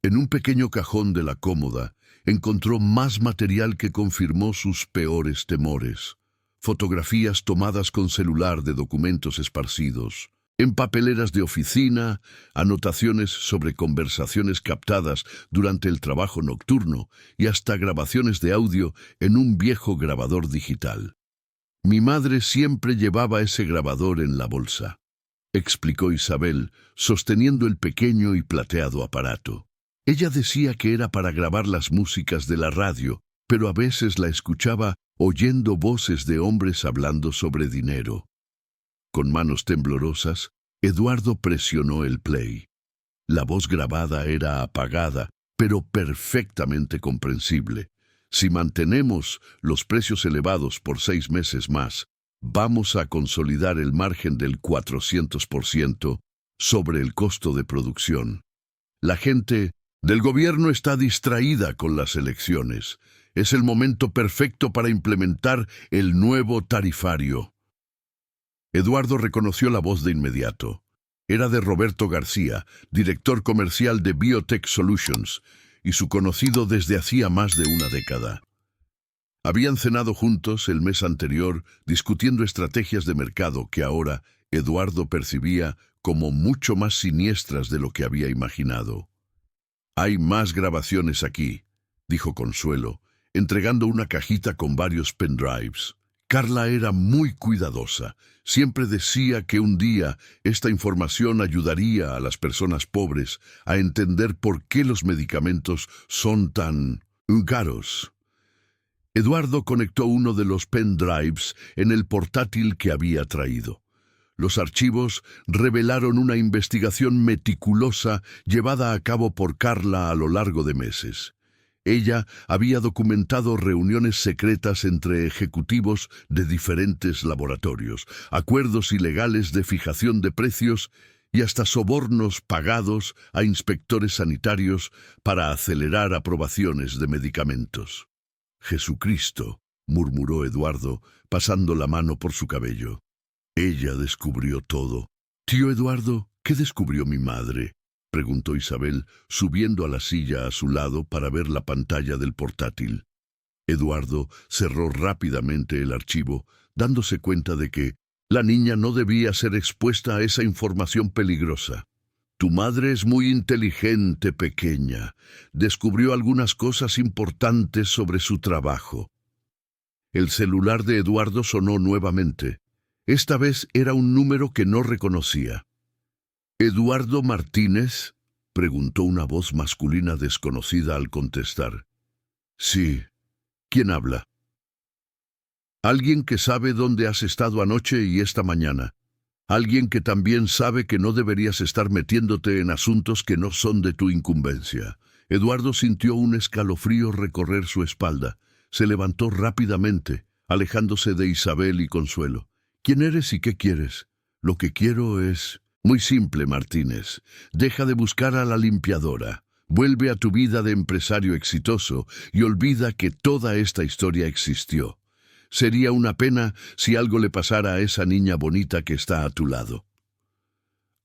En un pequeño cajón de la cómoda encontró más material que confirmó sus peores temores. Fotografías tomadas con celular de documentos esparcidos, en papeleras de oficina, anotaciones sobre conversaciones captadas durante el trabajo nocturno y hasta grabaciones de audio en un viejo grabador digital. «Mi madre siempre llevaba ese grabador en la bolsa», explicó Isabel, sosteniendo el pequeño y plateado aparato. Ella decía que era para grabar las músicas de la radio, pero a veces la escuchaba oyendo voces de hombres hablando sobre dinero. Con manos temblorosas, Eduardo presionó el play. La voz grabada era apagada, pero perfectamente comprensible. «Si mantenemos los precios elevados por 6 meses más, vamos a consolidar el margen del 400% sobre el costo de producción. La gente del gobierno está distraída con las elecciones. Es el momento perfecto para implementar el nuevo tarifario». Eduardo reconoció la voz de inmediato. Era de Roberto García, director comercial de Biotech Solutions, y su conocido desde hacía más de una década. Habían cenado juntos el mes anterior discutiendo estrategias de mercado que ahora Eduardo percibía como mucho más siniestras de lo que había imaginado. «Hay más grabaciones aquí», dijo Consuelo, entregando una cajita con varios pendrives. Carla era muy cuidadosa. Siempre decía que un día esta información ayudaría a las personas pobres a entender por qué los medicamentos son tan caros. Eduardo conectó uno de los pendrives en el portátil que había traído. Los archivos revelaron una investigación meticulosa llevada a cabo por Carla a lo largo de meses. Ella había documentado reuniones secretas entre ejecutivos de diferentes laboratorios, acuerdos ilegales de fijación de precios y hasta sobornos pagados a inspectores sanitarios para acelerar aprobaciones de medicamentos. «Jesucristo», murmuró Eduardo, pasando la mano por su cabello. «Ella descubrió todo». «Tío Eduardo, ¿qué descubrió mi madre?», preguntó Isabel, subiendo a la silla a su lado para ver la pantalla del portátil. Eduardo cerró rápidamente el archivo, dándose cuenta de que la niña no debía ser expuesta a esa información peligrosa. «Tu madre es muy inteligente, pequeña. Descubrió algunas cosas importantes sobre su trabajo». El celular de Eduardo sonó nuevamente. Esta vez era un número que no reconocía. «¿Eduardo Martínez?», preguntó una voz masculina desconocida al contestar. «Sí, ¿Quién habla? Alguien que sabe dónde has estado anoche y esta mañana. Alguien que también sabe que no deberías estar metiéndote en asuntos que no son de tu incumbencia. Eduardo sintió un escalofrío recorrer su espalda. Se levantó rápidamente, alejándose de Isabel y Consuelo. ¿Quién eres y qué quieres? Lo que quiero es... Muy simple, Martínez. Deja de buscar a la limpiadora. Vuelve a tu vida de empresario exitoso y olvida que toda esta historia existió. Sería una pena si algo le pasara a esa niña bonita que está a tu lado.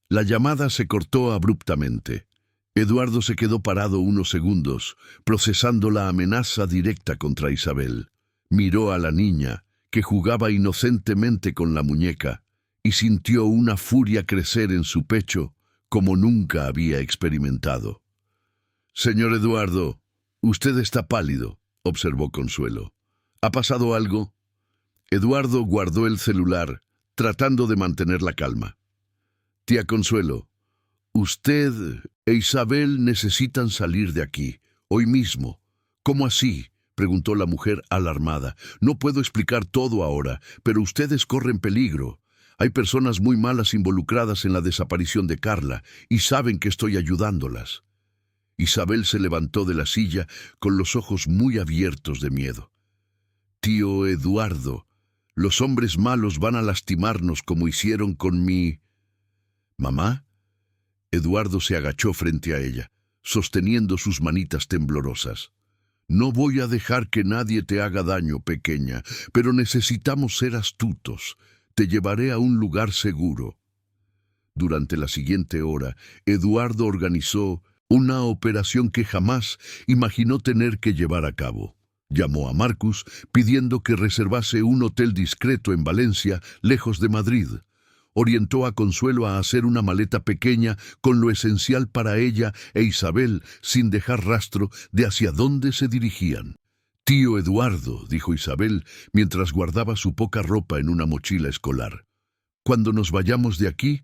La llamada se cortó abruptamente. Eduardo se quedó parado unos segundos, procesando la amenaza directa contra Isabel. Miró a la niña, que jugaba inocentemente con la muñeca, y sintió una furia crecer en su pecho como nunca había experimentado. «Señor Eduardo, usted está pálido», observó Consuelo. «¿Ha pasado algo?» Eduardo guardó el celular, tratando de mantener la calma. «Tía Consuelo, usted e Isabel necesitan salir de aquí, hoy mismo». «¿Cómo así?», preguntó la mujer alarmada. «No puedo explicar todo ahora, pero ustedes corren peligro. Hay personas muy malas involucradas en la desaparición de Carla, y saben que estoy ayudándolas». Isabel se levantó de la silla con los ojos muy abiertos de miedo. «Tío Eduardo, los hombres malos van a lastimarnos como hicieron con mi... ¿Mamá?» Eduardo se agachó frente a ella, sosteniendo sus manitas temblorosas. «No voy a dejar que nadie te haga daño, pequeña, pero necesitamos ser astutos. Te llevaré a un lugar seguro». Durante la siguiente hora, Eduardo organizó una operación que jamás imaginó tener que llevar a cabo. Llamó a Marcus pidiendo que reservase un hotel discreto en Valencia, lejos de Madrid. Orientó a Consuelo a hacer una maleta pequeña con lo esencial para ella e Isabel, sin dejar rastro de hacia dónde se dirigían. «Tío Eduardo», dijo Isabel, mientras guardaba su poca ropa en una mochila escolar. «Cuando nos vayamos de aquí,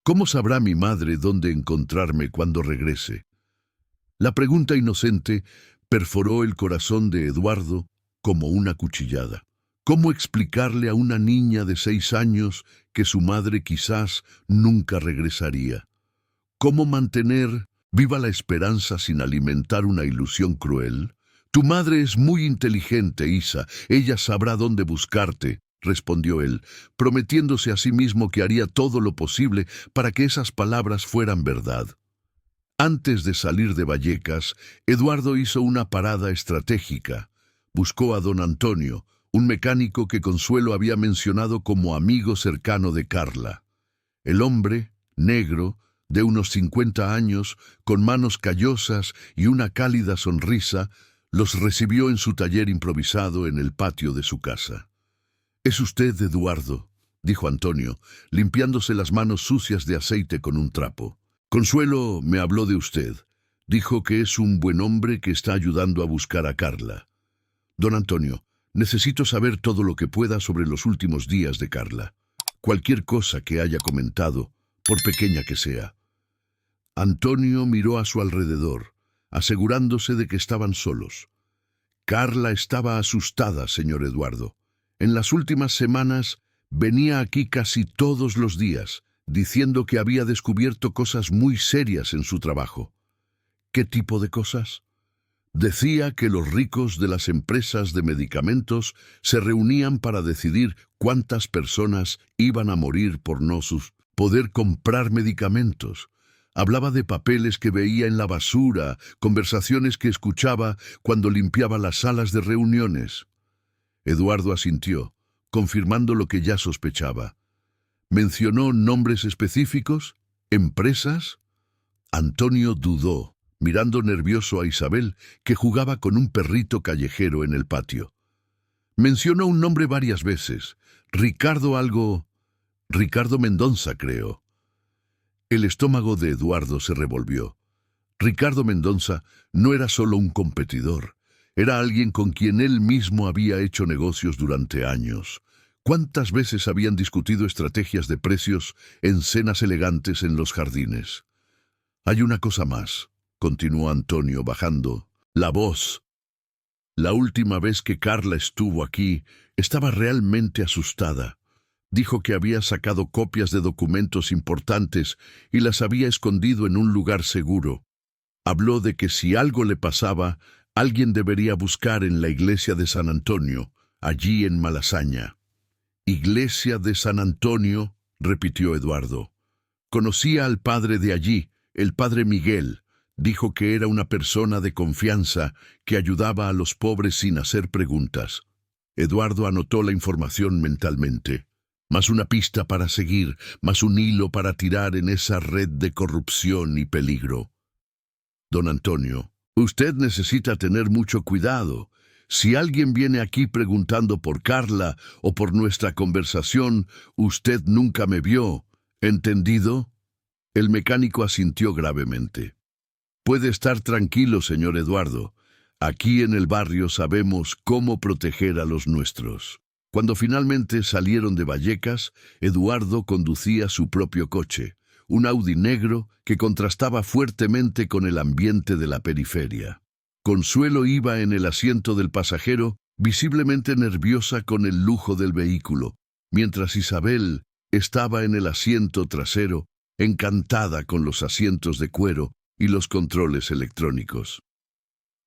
¿cómo sabrá mi madre dónde encontrarme cuando regrese?» La pregunta inocente perforó el corazón de Eduardo como una cuchillada. ¿Cómo explicarle a una niña de 6 años que su madre quizás nunca regresaría? ¿Cómo mantener viva la esperanza sin alimentar una ilusión cruel? «Tu madre es muy inteligente, Isa. Ella sabrá dónde buscarte», respondió él, prometiéndose a sí mismo que haría todo lo posible para que esas palabras fueran verdad. Antes de salir de Vallecas, Eduardo hizo una parada estratégica. Buscó a don Antonio, un mecánico que Consuelo había mencionado como amigo cercano de Carla. El hombre, negro, de unos 50 años, con manos callosas y una cálida sonrisa, los recibió en su taller improvisado en el patio de su casa. «Es usted, Eduardo», dijo Antonio, limpiándose las manos sucias de aceite con un trapo. «Consuelo me habló de usted. Dijo que es un buen hombre que está ayudando a buscar a Carla». «Don Antonio, necesito saber todo lo que pueda sobre los últimos días de Carla. Cualquier cosa que haya comentado, por pequeña que sea». Antonio miró a su alrededor, asegurándose de que estaban solos. «Carla estaba asustada, señor Eduardo. En las últimas semanas venía aquí casi todos los días, diciendo que había descubierto cosas muy serias en su trabajo». «¿Qué tipo de cosas?» «Decía que los ricos de las empresas de medicamentos se reunían para decidir cuántas personas iban a morir por no poder comprar medicamentos. Hablaba de papeles que veía en la basura, conversaciones que escuchaba cuando limpiaba las salas de reuniones». Eduardo asintió, confirmando lo que ya sospechaba. «¿Mencionó nombres específicos? ¿Empresas?» Antonio dudó, mirando nervioso a Isabel, que jugaba con un perrito callejero en el patio. «Mencionó un nombre varias veces. Ricardo algo... Ricardo Mendonza, creo». El estómago de Eduardo se revolvió. Ricardo Mendonza no era solo un competidor, era alguien con quien él mismo había hecho negocios durante años. ¿Cuántas veces habían discutido estrategias de precios en cenas elegantes en los jardines? «Hay una cosa más», continuó Antonio bajando la voz. La última vez que Carla estuvo aquí, estaba realmente asustada. Dijo que había sacado copias de documentos importantes y las había escondido en un lugar seguro. Habló de que si algo le pasaba, alguien debería buscar en la iglesia de San Antonio, allí en Malasaña. «Iglesia de San Antonio», repitió Eduardo. «Conocía al padre de allí, el padre Miguel. Dijo que era una persona de confianza que ayudaba a los pobres sin hacer preguntas». Eduardo anotó la información mentalmente. Más una pista para seguir, más un hilo para tirar en esa red de corrupción y peligro. «Don Antonio, usted necesita tener mucho cuidado. Si alguien viene aquí preguntando por Carla o por nuestra conversación, usted nunca me vio. ¿Entendido?» El mecánico asintió gravemente. «Puede estar tranquilo, señor Eduardo. Aquí en el barrio sabemos cómo proteger a los nuestros». Cuando finalmente salieron de Vallecas, Eduardo conducía su propio coche, un Audi negro que contrastaba fuertemente con el ambiente de la periferia. Consuelo iba en el asiento del pasajero, visiblemente nerviosa con el lujo del vehículo, mientras Isabel estaba en el asiento trasero, encantada con los asientos de cuero y los controles electrónicos.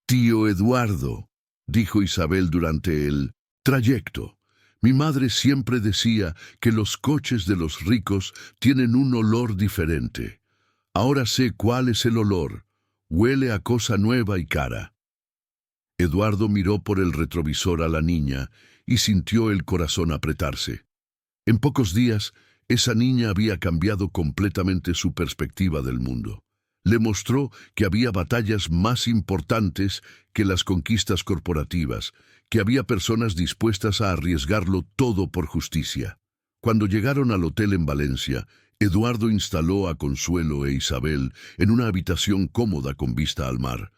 «Tío Eduardo», dijo Isabel durante el trayecto, «mi madre siempre decía que los coches de los ricos tienen un olor diferente. Ahora sé cuál es el olor. Huele a cosa nueva y cara». Eduardo miró por el retrovisor a la niña y sintió el corazón apretarse. En pocos días, esa niña había cambiado completamente su perspectiva del mundo. Le mostró que había batallas más importantes que las conquistas corporativas, que había personas dispuestas a arriesgarlo todo por justicia. Cuando llegaron al hotel en Valencia, Eduardo instaló a Consuelo e Isabel en una habitación cómoda con vista al mar.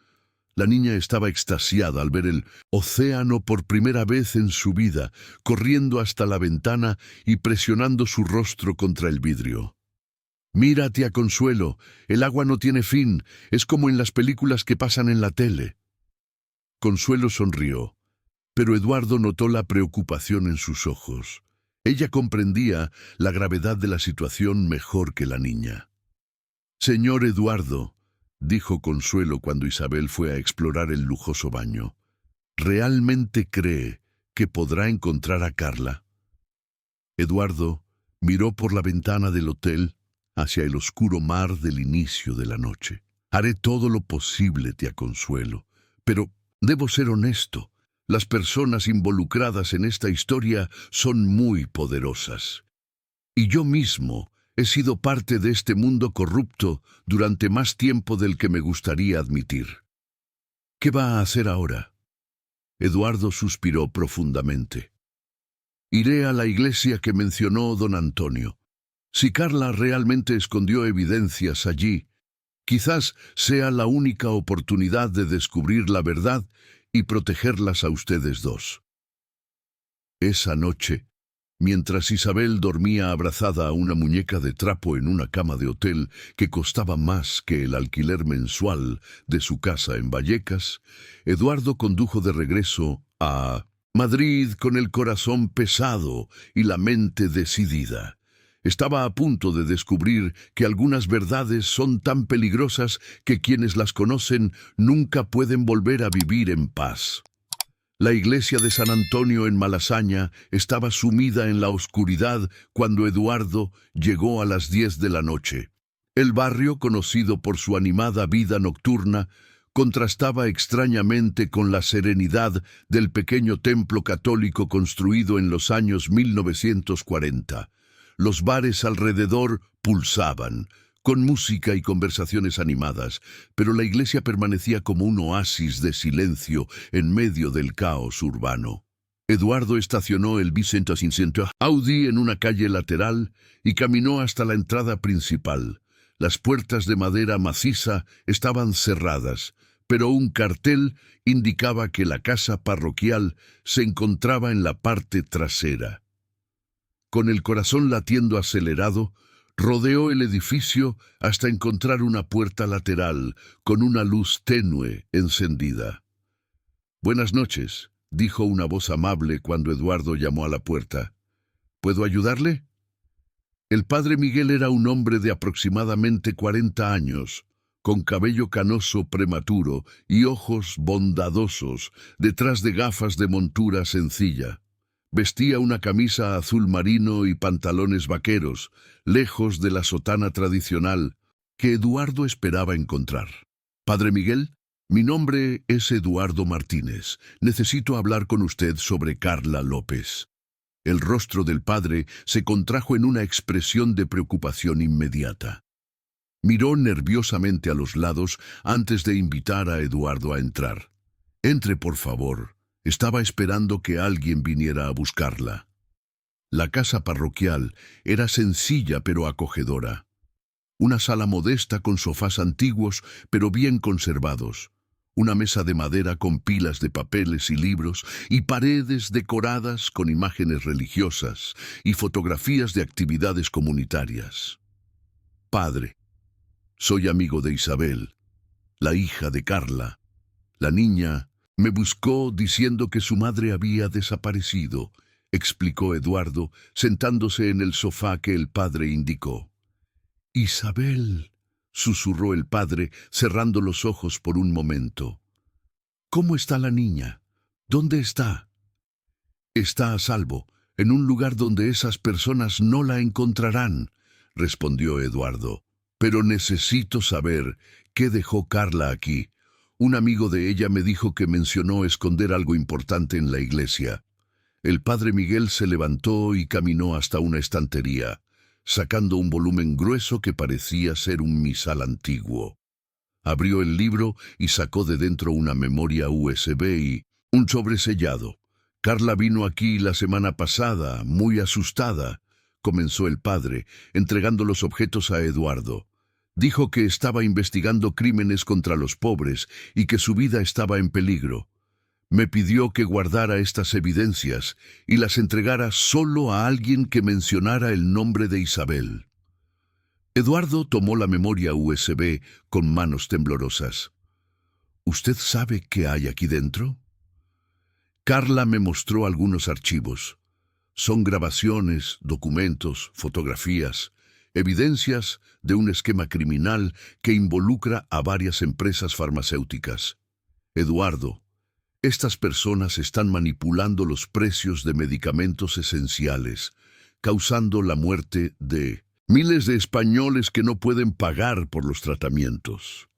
La niña estaba extasiada al ver el océano por primera vez en su vida, corriendo hasta la ventana y presionando su rostro contra el vidrio. «Mira, tía Consuelo, el agua no tiene fin, es como en las películas que pasan en la tele». Consuelo sonrió, pero Eduardo notó la preocupación en sus ojos. Ella comprendía la gravedad de la situación mejor que la niña. «Señor Eduardo», dijo Consuelo cuando Isabel fue a explorar el lujoso baño, «¿realmente cree que podrá encontrar a Carla?» Eduardo miró por la ventana del hotel hacia el oscuro mar del inicio de la noche. «Haré todo lo posible, tía Consuelo, pero debo ser honesto. Las personas involucradas en esta historia son muy poderosas. Y yo mismo he sido parte de este mundo corrupto durante más tiempo del que me gustaría admitir». «¿Qué va a hacer ahora?» Eduardo suspiró profundamente. «Iré a la iglesia que mencionó don Antonio. Si Carla realmente escondió evidencias allí, quizás sea la única oportunidad de descubrir la verdad y protegerlas a ustedes dos». Esa noche, mientras Isabel dormía abrazada a una muñeca de trapo en una cama de hotel que costaba más que el alquiler mensual de su casa en Vallecas, Eduardo condujo de regreso a Madrid con el corazón pesado y la mente decidida. Estaba a punto de descubrir que algunas verdades son tan peligrosas que quienes las conocen nunca pueden volver a vivir en paz. La iglesia de San Antonio en Malasaña estaba sumida en la oscuridad cuando Eduardo llegó a las 10 de la noche. El barrio, conocido por su animada vida nocturna, contrastaba extrañamente con la serenidad del pequeño templo católico construido en los años 1940. Los bares alrededor pulsaban, con música y conversaciones animadas, pero la iglesia permanecía como un oasis de silencio en medio del caos urbano. Eduardo estacionó el V150 Audi en una calle lateral y caminó hasta la entrada principal. Las puertas de madera maciza estaban cerradas, pero un cartel indicaba que la casa parroquial se encontraba en la parte trasera. Con el corazón latiendo acelerado, rodeó el edificio hasta encontrar una puerta lateral con una luz tenue encendida. Buenas noches, dijo una voz amable cuando Eduardo llamó a la puerta. ¿Puedo ayudarle? El padre Miguel era un hombre de aproximadamente 40 años, con cabello canoso prematuro y ojos bondadosos, detrás de gafas de montura sencilla. Vestía una camisa azul marino y pantalones vaqueros, lejos de la sotana tradicional que Eduardo esperaba encontrar. Padre Miguel, mi nombre es Eduardo Martínez. Necesito hablar con usted sobre Carla López. El rostro del padre se contrajo en una expresión de preocupación inmediata. Miró nerviosamente a los lados antes de invitar a Eduardo a entrar. Entre, por favor. Estaba esperando que alguien viniera a buscarla. La casa parroquial era sencilla pero acogedora. Una sala modesta con sofás antiguos pero bien conservados. Una mesa de madera con pilas de papeles y libros y paredes decoradas con imágenes religiosas y fotografías de actividades comunitarias. Padre, soy amigo de Isabel, la hija de Carla. La niña me buscó diciendo que su madre había desaparecido, explicó Eduardo, sentándose en el sofá que el padre indicó. Isabel, susurró el padre, cerrando los ojos por un momento. ¿Cómo está la niña? ¿Dónde está? Está a salvo, en un lugar donde esas personas no la encontrarán, respondió Eduardo. Pero necesito saber qué dejó Carla aquí. Un amigo de ella me dijo que mencionó esconder algo importante en la iglesia. El padre Miguel se levantó y caminó hasta una estantería, sacando un volumen grueso que parecía ser un misal antiguo. Abrió el libro y sacó de dentro una memoria USB y un sobresellado. Carla vino aquí la semana pasada, muy asustada, comenzó el padre, entregando los objetos a Eduardo. Dijo que estaba investigando crímenes contra los pobres y que su vida estaba en peligro. Me pidió que guardara estas evidencias y las entregara solo a alguien que mencionara el nombre de Isabel. Eduardo tomó la memoria USB con manos temblorosas. ¿Usted sabe qué hay aquí dentro? Carla me mostró algunos archivos. Son grabaciones, documentos, fotografías, evidencias de un esquema criminal que involucra a varias empresas farmacéuticas. Eduardo, estas personas están manipulando los precios de medicamentos esenciales, causando la muerte de miles de españoles que no pueden pagar por los tratamientos.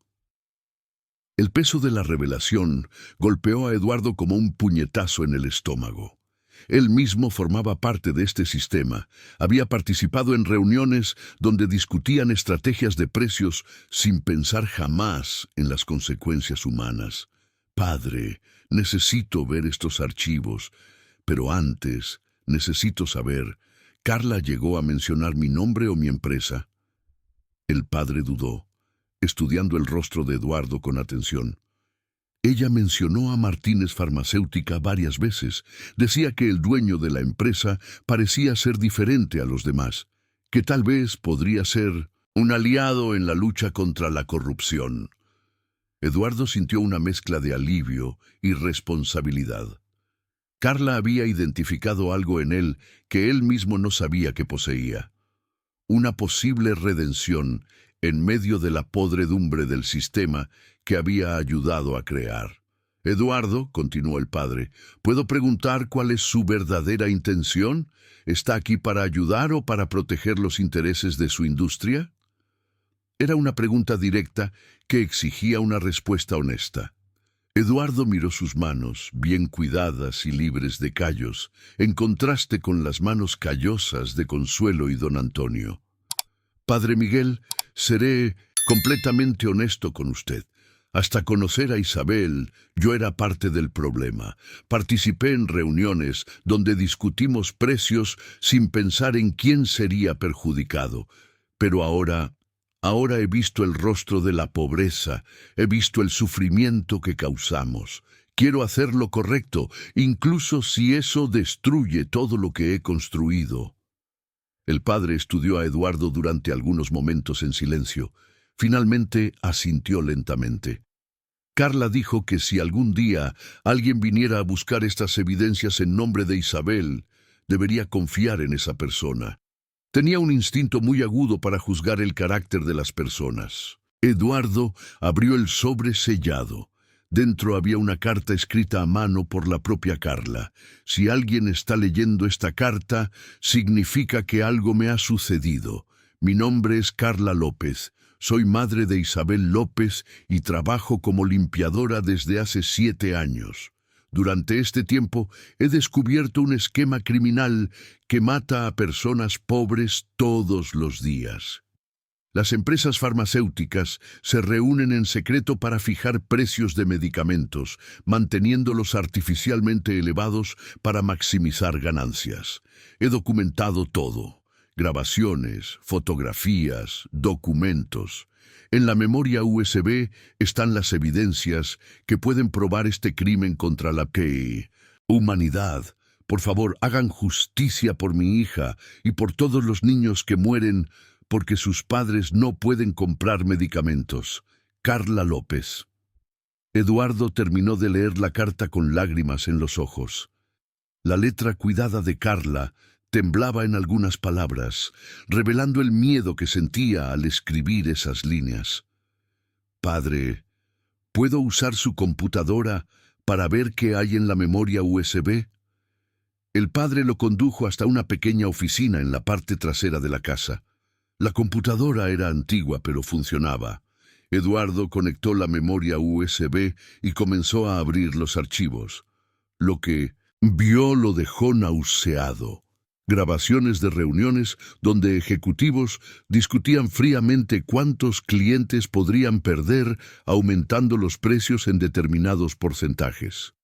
El peso de la revelación golpeó a Eduardo como un puñetazo en el estómago. Él mismo formaba parte de este sistema. Había participado en reuniones donde discutían estrategias de precios sin pensar jamás en las consecuencias humanas. Padre, necesito ver estos archivos, pero antes necesito saber, ¿Carla llegó a mencionar mi nombre o mi empresa? El padre dudó, estudiando el rostro de Eduardo con atención. Ella mencionó a Martínez Farmacéutica varias veces. Decía que el dueño de la empresa parecía ser diferente a los demás, que tal vez podría ser un aliado en la lucha contra la corrupción. Eduardo sintió una mezcla de alivio y responsabilidad. Carla había identificado algo en él que él mismo no sabía que poseía. Una posible redención en medio de la podredumbre del sistema que había ayudado a crear. Eduardo, continuó el padre, ¿puedo preguntar cuál es su verdadera intención? ¿Está aquí para ayudar o para proteger los intereses de su industria? Era una pregunta directa que exigía una respuesta honesta. Eduardo miró sus manos, bien cuidadas y libres de callos, en contraste con las manos callosas de Consuelo y don Antonio. Padre Miguel, seré completamente honesto con usted. Hasta conocer a Isabel, yo era parte del problema. Participé en reuniones donde discutimos precios sin pensar en quién sería perjudicado. Pero ahora he visto el rostro de la pobreza, he visto el sufrimiento que causamos. Quiero hacer lo correcto, incluso si eso destruye todo lo que he construido. El padre estudió a Eduardo durante algunos momentos en silencio. Finalmente asintió lentamente. Carla dijo que si algún día alguien viniera a buscar estas evidencias en nombre de Isabel, debería confiar en esa persona. Tenía un instinto muy agudo para juzgar el carácter de las personas. Eduardo abrió el sobre sellado. Dentro había una carta escrita a mano por la propia Carla. Si alguien está leyendo esta carta, significa que algo me ha sucedido. Mi nombre es Carla López. Soy madre de Isabel López y trabajo como limpiadora desde hace 7 años. Durante este tiempo he descubierto un esquema criminal que mata a personas pobres todos los días. Las empresas farmacéuticas se reúnen en secreto para fijar precios de medicamentos, manteniéndolos artificialmente elevados para maximizar ganancias. He documentado todo: grabaciones, fotografías, documentos. En la memoria USB están las evidencias que pueden probar este crimen contra la humanidad. Por favor, hagan justicia por mi hija y por todos los niños que mueren porque sus padres no pueden comprar medicamentos. Carla López. Eduardo terminó de leer la carta con lágrimas en los ojos. La letra cuidada de Carla temblaba en algunas palabras, revelando el miedo que sentía al escribir esas líneas. Padre, ¿puedo usar su computadora para ver qué hay en la memoria USB? El padre lo condujo hasta una pequeña oficina en la parte trasera de la casa. La computadora era antigua, pero funcionaba. Eduardo conectó la memoria USB y comenzó a abrir los archivos. Lo que vio lo dejó nauseado. Grabaciones de reuniones donde ejecutivos discutían fríamente cuántos clientes podrían perder aumentando los precios en determinados porcentajes.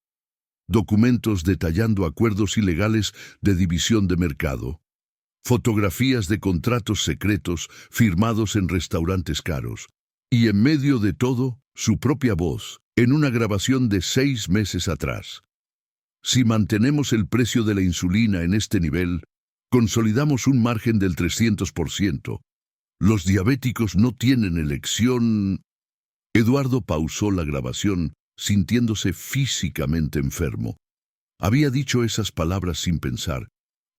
Documentos detallando acuerdos ilegales de división de mercado. Fotografías de contratos secretos firmados en restaurantes caros. Y en medio de todo, su propia voz, en una grabación de 6 meses atrás. Si mantenemos el precio de la insulina en este nivel, consolidamos un margen del 300%. Los diabéticos no tienen elección. Eduardo pausó la grabación, sintiéndose físicamente enfermo. Había dicho esas palabras sin pensar,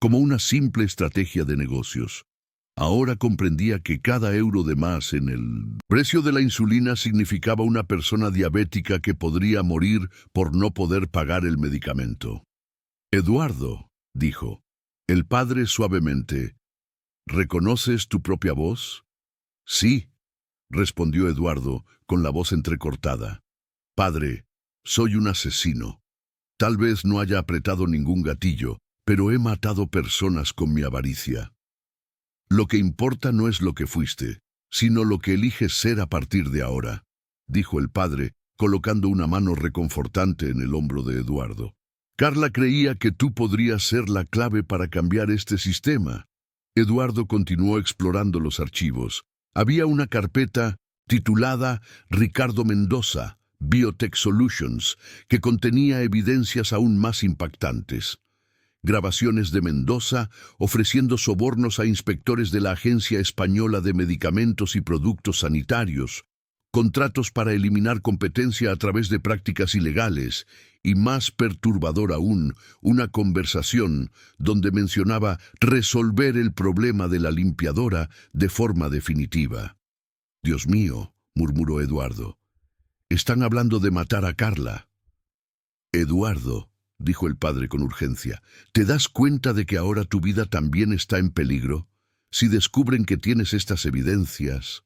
como una simple estrategia de negocios. Ahora comprendía que cada euro de más en el precio de la insulina significaba una persona diabética que podría morir por no poder pagar el medicamento. Eduardo, dijo el padre suavemente, ¿reconoces tu propia voz? Sí, respondió Eduardo con la voz entrecortada. Padre, soy un asesino. Tal vez no haya apretado ningún gatillo, pero he matado personas con mi avaricia. Lo que importa no es lo que fuiste, sino lo que eliges ser a partir de ahora, dijo el padre, colocando una mano reconfortante en el hombro de Eduardo. Carla creía que tú podrías ser la clave para cambiar este sistema. Eduardo continuó explorando los archivos. Había una carpeta titulada Ricardo Mendoza, Biotech Solutions, que contenía evidencias aún más impactantes. Grabaciones de Mendoza ofreciendo sobornos a inspectores de la Agencia Española de Medicamentos y Productos Sanitarios, contratos para eliminar competencia a través de prácticas ilegales, y más perturbador aún, una conversación donde mencionaba resolver el problema de la limpiadora de forma definitiva. Dios mío, murmuró Eduardo, están hablando de matar a Carla. Eduardo, dijo el padre con urgencia, ¿te das cuenta de que ahora tu vida también está en peligro? Si descubren que tienes estas evidencias.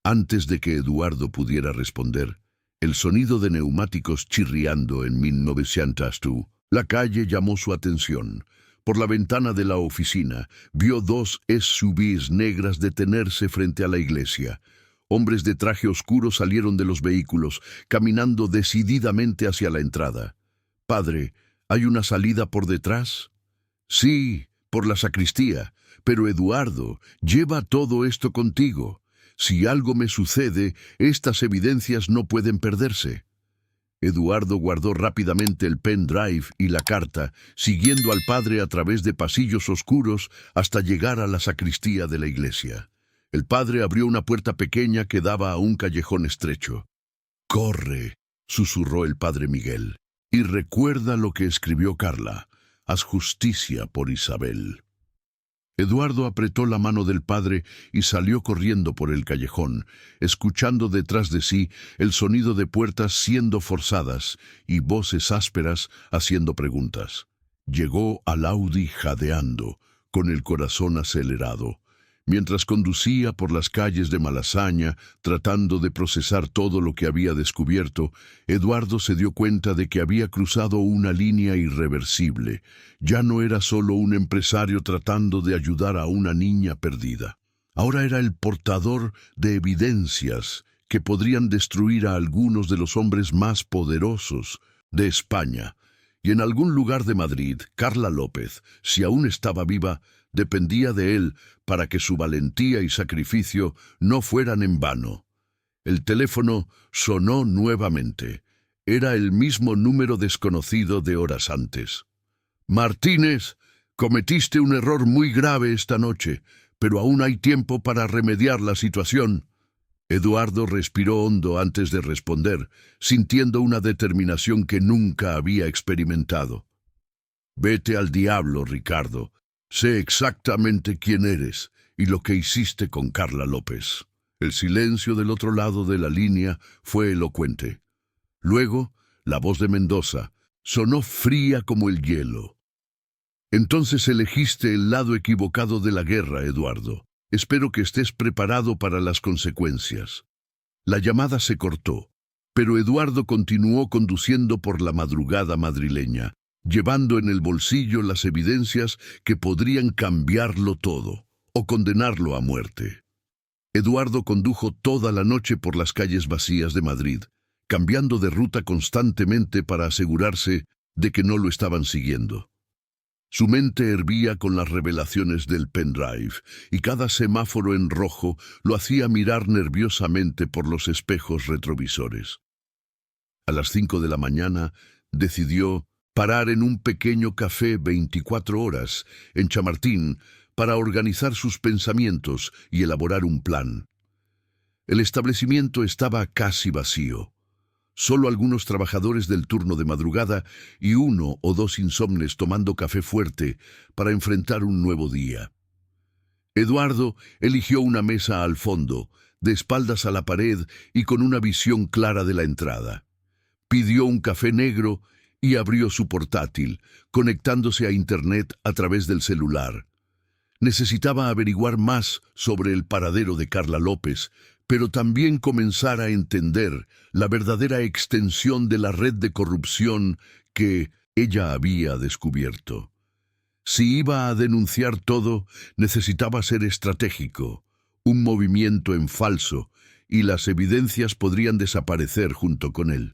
Antes de que Eduardo pudiera responder, el sonido de neumáticos chirriando en 1902, la calle llamó su atención. Por la ventana de la oficina, vio 2 SUVs negras detenerse frente a la iglesia. Hombres de traje oscuro salieron de los vehículos, caminando decididamente hacia la entrada. Padre, ¿hay una salida por detrás? Sí, por la sacristía, pero Eduardo, lleva todo esto contigo. Si algo me sucede, estas evidencias no pueden perderse. Eduardo guardó rápidamente el pendrive y la carta, siguiendo al padre a través de pasillos oscuros hasta llegar a la sacristía de la iglesia. El padre abrió una puerta pequeña que daba a un callejón estrecho. Corre, susurró el padre Miguel, y recuerda lo que escribió Carla. Haz justicia por Isabel. Eduardo apretó la mano del padre y salió corriendo por el callejón, escuchando detrás de sí el sonido de puertas siendo forzadas y voces ásperas haciendo preguntas. Llegó al Audi jadeando, con el corazón acelerado. Mientras conducía por las calles de Malasaña, tratando de procesar todo lo que había descubierto, Eduardo se dio cuenta de que había cruzado una línea irreversible. Ya no era solo un empresario tratando de ayudar a una niña perdida. Ahora era el portador de evidencias que podrían destruir a algunos de los hombres más poderosos de España. Y en algún lugar de Madrid, Carla López, si aún estaba viva, dependía de él para que su valentía y sacrificio no fueran en vano. El teléfono sonó nuevamente. Era el mismo número desconocido de horas antes. Martínez, cometiste un error muy grave esta noche, pero aún hay tiempo para remediar la situación. Eduardo respiró hondo antes de responder, sintiendo una determinación que nunca había experimentado. Vete al diablo, Ricardo. Sé exactamente quién eres y lo que hiciste con Carla López. El silencio del otro lado de la línea fue elocuente. Luego, la voz de Mendoza sonó fría como el hielo. Entonces elegiste el lado equivocado de la guerra, Eduardo. Espero que estés preparado para las consecuencias. La llamada se cortó, pero Eduardo continuó conduciendo por la madrugada madrileña, llevando en el bolsillo las evidencias que podrían cambiarlo todo, o condenarlo a muerte. Eduardo condujo toda la noche por las calles vacías de Madrid, cambiando de ruta constantemente para asegurarse de que no lo estaban siguiendo. Su mente hervía con las revelaciones del pendrive, y cada semáforo en rojo lo hacía mirar nerviosamente por los espejos retrovisores. A las 5 de la mañana decidió parar en un pequeño café 24 horas en Chamartín para organizar sus pensamientos y elaborar un plan. El establecimiento estaba casi vacío. Solo algunos trabajadores del turno de madrugada y 1 o 2 insomnes tomando café fuerte para enfrentar un nuevo día. Eduardo eligió una mesa al fondo, de espaldas a la pared y con una visión clara de la entrada. Pidió un café negro y abrió su portátil, conectándose a Internet a través del celular. Necesitaba averiguar más sobre el paradero de Carla López, pero también comenzar a entender la verdadera extensión de la red de corrupción que ella había descubierto. Si iba a denunciar todo, necesitaba ser estratégico, un movimiento en falso, y las evidencias podrían desaparecer junto con él.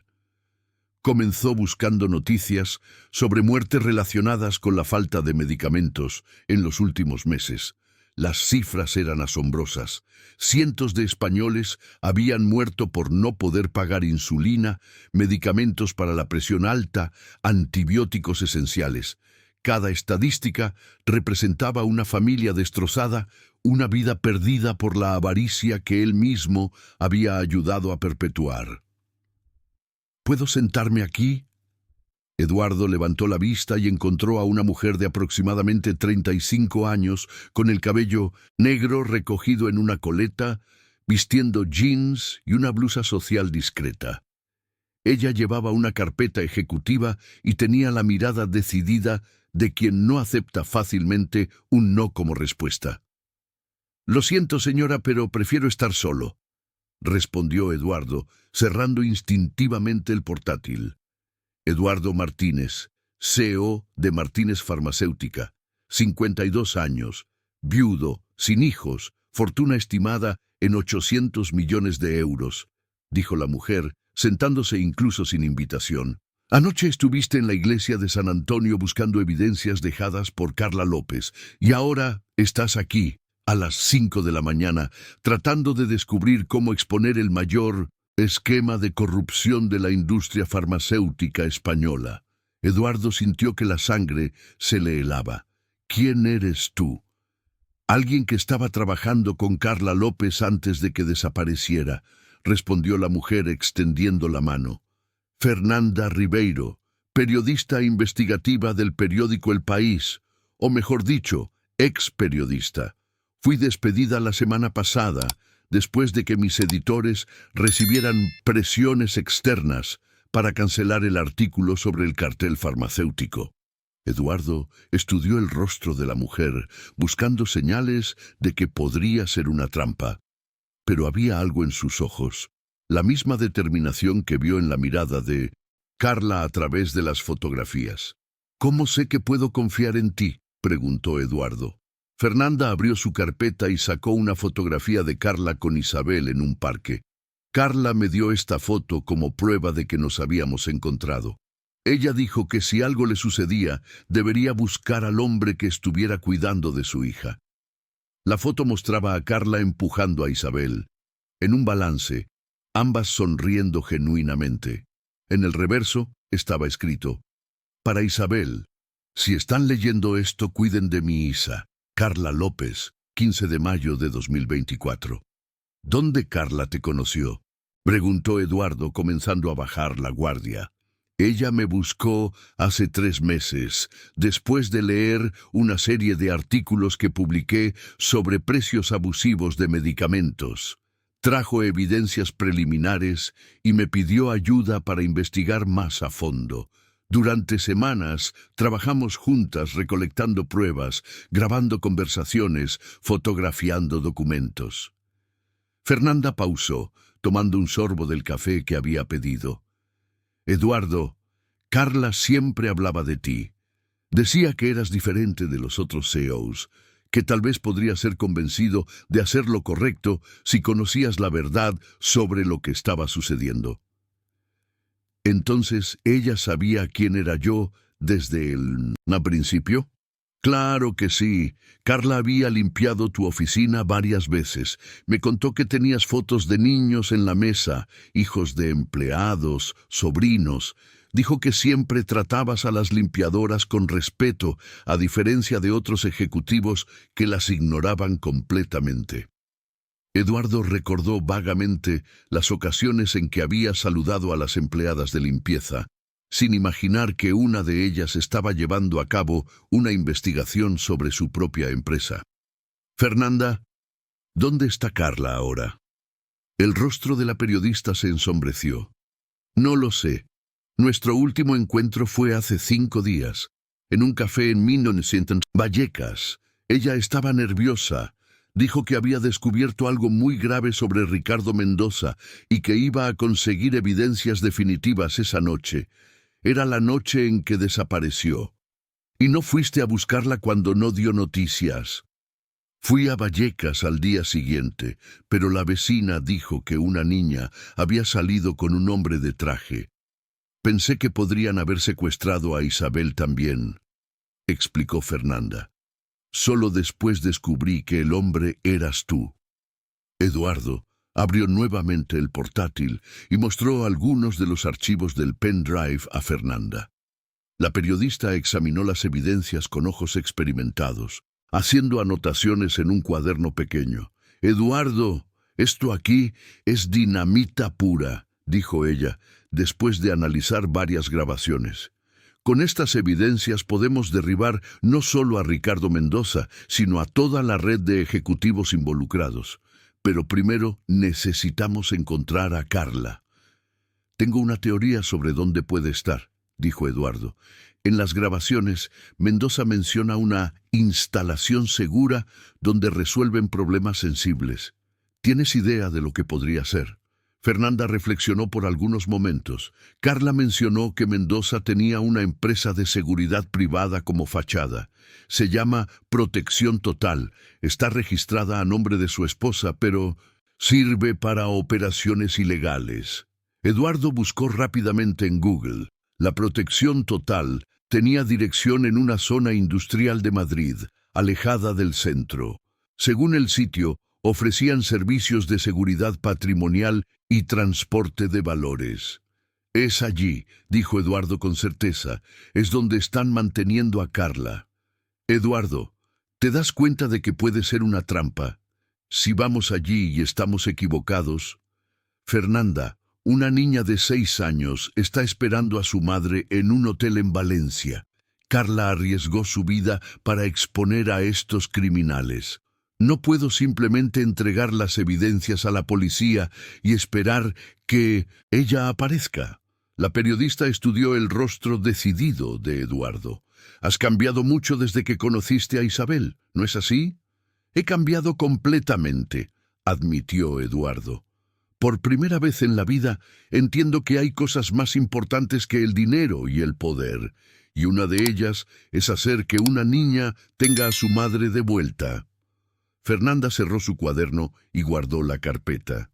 Comenzó buscando noticias sobre muertes relacionadas con la falta de medicamentos en los últimos meses. Las cifras eran asombrosas. Cientos de españoles habían muerto por no poder pagar insulina, medicamentos para la presión alta, antibióticos esenciales. Cada estadística representaba una familia destrozada, una vida perdida por la avaricia que él mismo había ayudado a perpetuar. ¿Puedo sentarme aquí? Eduardo levantó la vista y encontró a una mujer de aproximadamente 35 años, con el cabello negro recogido en una coleta, vistiendo jeans y una blusa social discreta. Ella llevaba una carpeta ejecutiva y tenía la mirada decidida de quien no acepta fácilmente un no como respuesta. «Lo siento, señora, pero prefiero estar solo», respondió Eduardo, cerrando instintivamente el portátil. Eduardo Martínez, CEO de Martínez Farmacéutica, 52 años, viudo, sin hijos, fortuna estimada en 800 millones de euros, dijo la mujer, sentándose incluso sin invitación. Anoche estuviste en la iglesia de San Antonio buscando evidencias dejadas por Carla López, y ahora estás aquí, a las 5 de la mañana, tratando de descubrir cómo exponer el mayor esquema de corrupción de la industria farmacéutica española. Eduardo sintió que la sangre se le helaba. ¿Quién eres tú? Alguien que estaba trabajando con Carla López antes de que desapareciera. respondió la mujer extendiendo la mano. Fernanda Ribeiro, periodista investigativa del periódico El País, o mejor dicho, ex periodista. Fui despedida la semana pasada, después de que mis editores recibieran presiones externas para cancelar el artículo sobre el cartel farmacéutico. Eduardo estudió el rostro de la mujer, buscando señales de que podría ser una trampa. Pero había algo en sus ojos, la misma determinación que vio en la mirada de Carla a través de las fotografías. ¿Cómo sé que puedo confiar en ti?, preguntó Eduardo. Fernanda abrió su carpeta y sacó una fotografía de Carla con Isabel en un parque. Carla me dio esta foto como prueba de que nos habíamos encontrado. Ella dijo que si algo le sucedía, debería buscar al hombre que estuviera cuidando de su hija. La foto mostraba a Carla empujando a Isabel. En un balance, ambas sonriendo genuinamente. En el reverso estaba escrito: para Isabel, si están leyendo esto, cuiden de mi Isa. Carla López, 15 de mayo de 2024. ¿Dónde Carla te conoció?, preguntó Eduardo, comenzando a bajar la guardia. Ella me buscó hace 3 meses, después de leer una serie de artículos que publiqué sobre precios abusivos de medicamentos. Trajo evidencias preliminares y me pidió ayuda para investigar más a fondo. Durante semanas trabajamos juntas recolectando pruebas, grabando conversaciones, fotografiando documentos. Fernanda pausó, tomando un sorbo del café que había pedido. Eduardo, Carla siempre hablaba de ti. Decía que eras diferente de los otros CEOs, que tal vez podrías ser convencido de hacer lo correcto si conocías la verdad sobre lo que estaba sucediendo. Entonces, ¿ella sabía quién era yo desde el principio? Claro que sí. Carla había limpiado tu oficina varias veces. Me contó que tenías fotos de niños en la mesa, hijos de empleados, sobrinos. Dijo que siempre tratabas a las limpiadoras con respeto, a diferencia de otros ejecutivos que las ignoraban completamente. Eduardo recordó vagamente las ocasiones en que había saludado a las empleadas de limpieza, sin imaginar que una de ellas estaba llevando a cabo una investigación sobre su propia empresa. Fernanda, ¿dónde está Carla ahora? El rostro de la periodista se ensombreció. No lo sé. Nuestro último encuentro fue hace 5 días, en un café en 1900 Vallecas. Ella estaba nerviosa. Dijo que había descubierto algo muy grave sobre Ricardo Mendoza y que iba a conseguir evidencias definitivas esa noche. Era la noche en que desapareció. ¿Y no fuiste a buscarla cuando no dio noticias? Fui a Vallecas al día siguiente, pero la vecina dijo que una niña había salido con un hombre de traje. Pensé que podrían haber secuestrado a Isabel también, explicó Fernanda. Solo después descubrí que el hombre eras tú. Eduardo abrió nuevamente el portátil y mostró algunos de los archivos del pendrive a Fernanda. La periodista examinó las evidencias con ojos experimentados, haciendo anotaciones en un cuaderno pequeño. Eduardo, esto aquí es dinamita pura, dijo ella, después de analizar varias grabaciones. Con estas evidencias podemos derribar no solo a Ricardo Mendoza, sino a toda la red de ejecutivos involucrados. Pero primero necesitamos encontrar a Carla. Tengo una teoría sobre dónde puede estar, dijo Eduardo. En las grabaciones, Mendoza menciona una instalación segura donde resuelven problemas sensibles. ¿Tienes idea de lo que podría ser? Fernanda reflexionó por algunos momentos. Carla mencionó que Mendoza tenía una empresa de seguridad privada como fachada. Se llama Protección Total. Está registrada a nombre de su esposa, pero sirve para operaciones ilegales. Eduardo buscó rápidamente en Google. La Protección Total tenía dirección en una zona industrial de Madrid, alejada del centro. Según el sitio, ofrecían servicios de seguridad patrimonial y transporte de valores. Es allí, dijo Eduardo con certeza, es donde están manteniendo a Carla. Eduardo, ¿te das cuenta de que puede ser una trampa? Si vamos allí y estamos equivocados. Fernanda, una niña de 6 años, está esperando a su madre en un hotel en Valencia. Carla arriesgó su vida para exponer a estos criminales. No puedo simplemente entregar las evidencias a la policía y esperar que ella aparezca. La periodista estudió el rostro decidido de Eduardo. Has cambiado mucho desde que conociste a Isabel, ¿no es así? He cambiado completamente, admitió Eduardo. Por primera vez en la vida entiendo que hay cosas más importantes que el dinero y el poder, y una de ellas es hacer que una niña tenga a su madre de vuelta. Fernanda cerró su cuaderno y guardó la carpeta.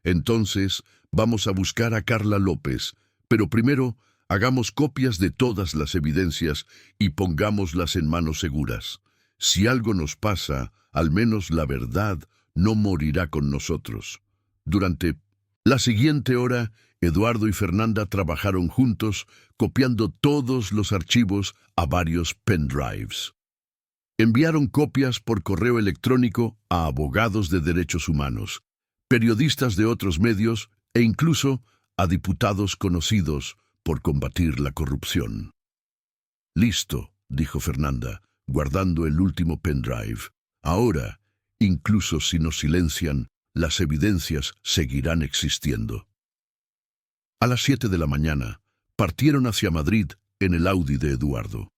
Entonces, vamos a buscar a Carla López, pero primero hagamos copias de todas las evidencias y pongámoslas en manos seguras. Si algo nos pasa, al menos la verdad no morirá con nosotros. Durante la siguiente hora, Eduardo y Fernanda trabajaron juntos, copiando todos los archivos a varios pendrives. Enviaron copias por correo electrónico a abogados de derechos humanos, periodistas de otros medios e incluso a diputados conocidos por combatir la corrupción. Listo, dijo Fernanda, guardando el último pendrive. Ahora, incluso si nos silencian, las evidencias seguirán existiendo. A las 7 de la mañana, partieron hacia Madrid en el Audi de Eduardo.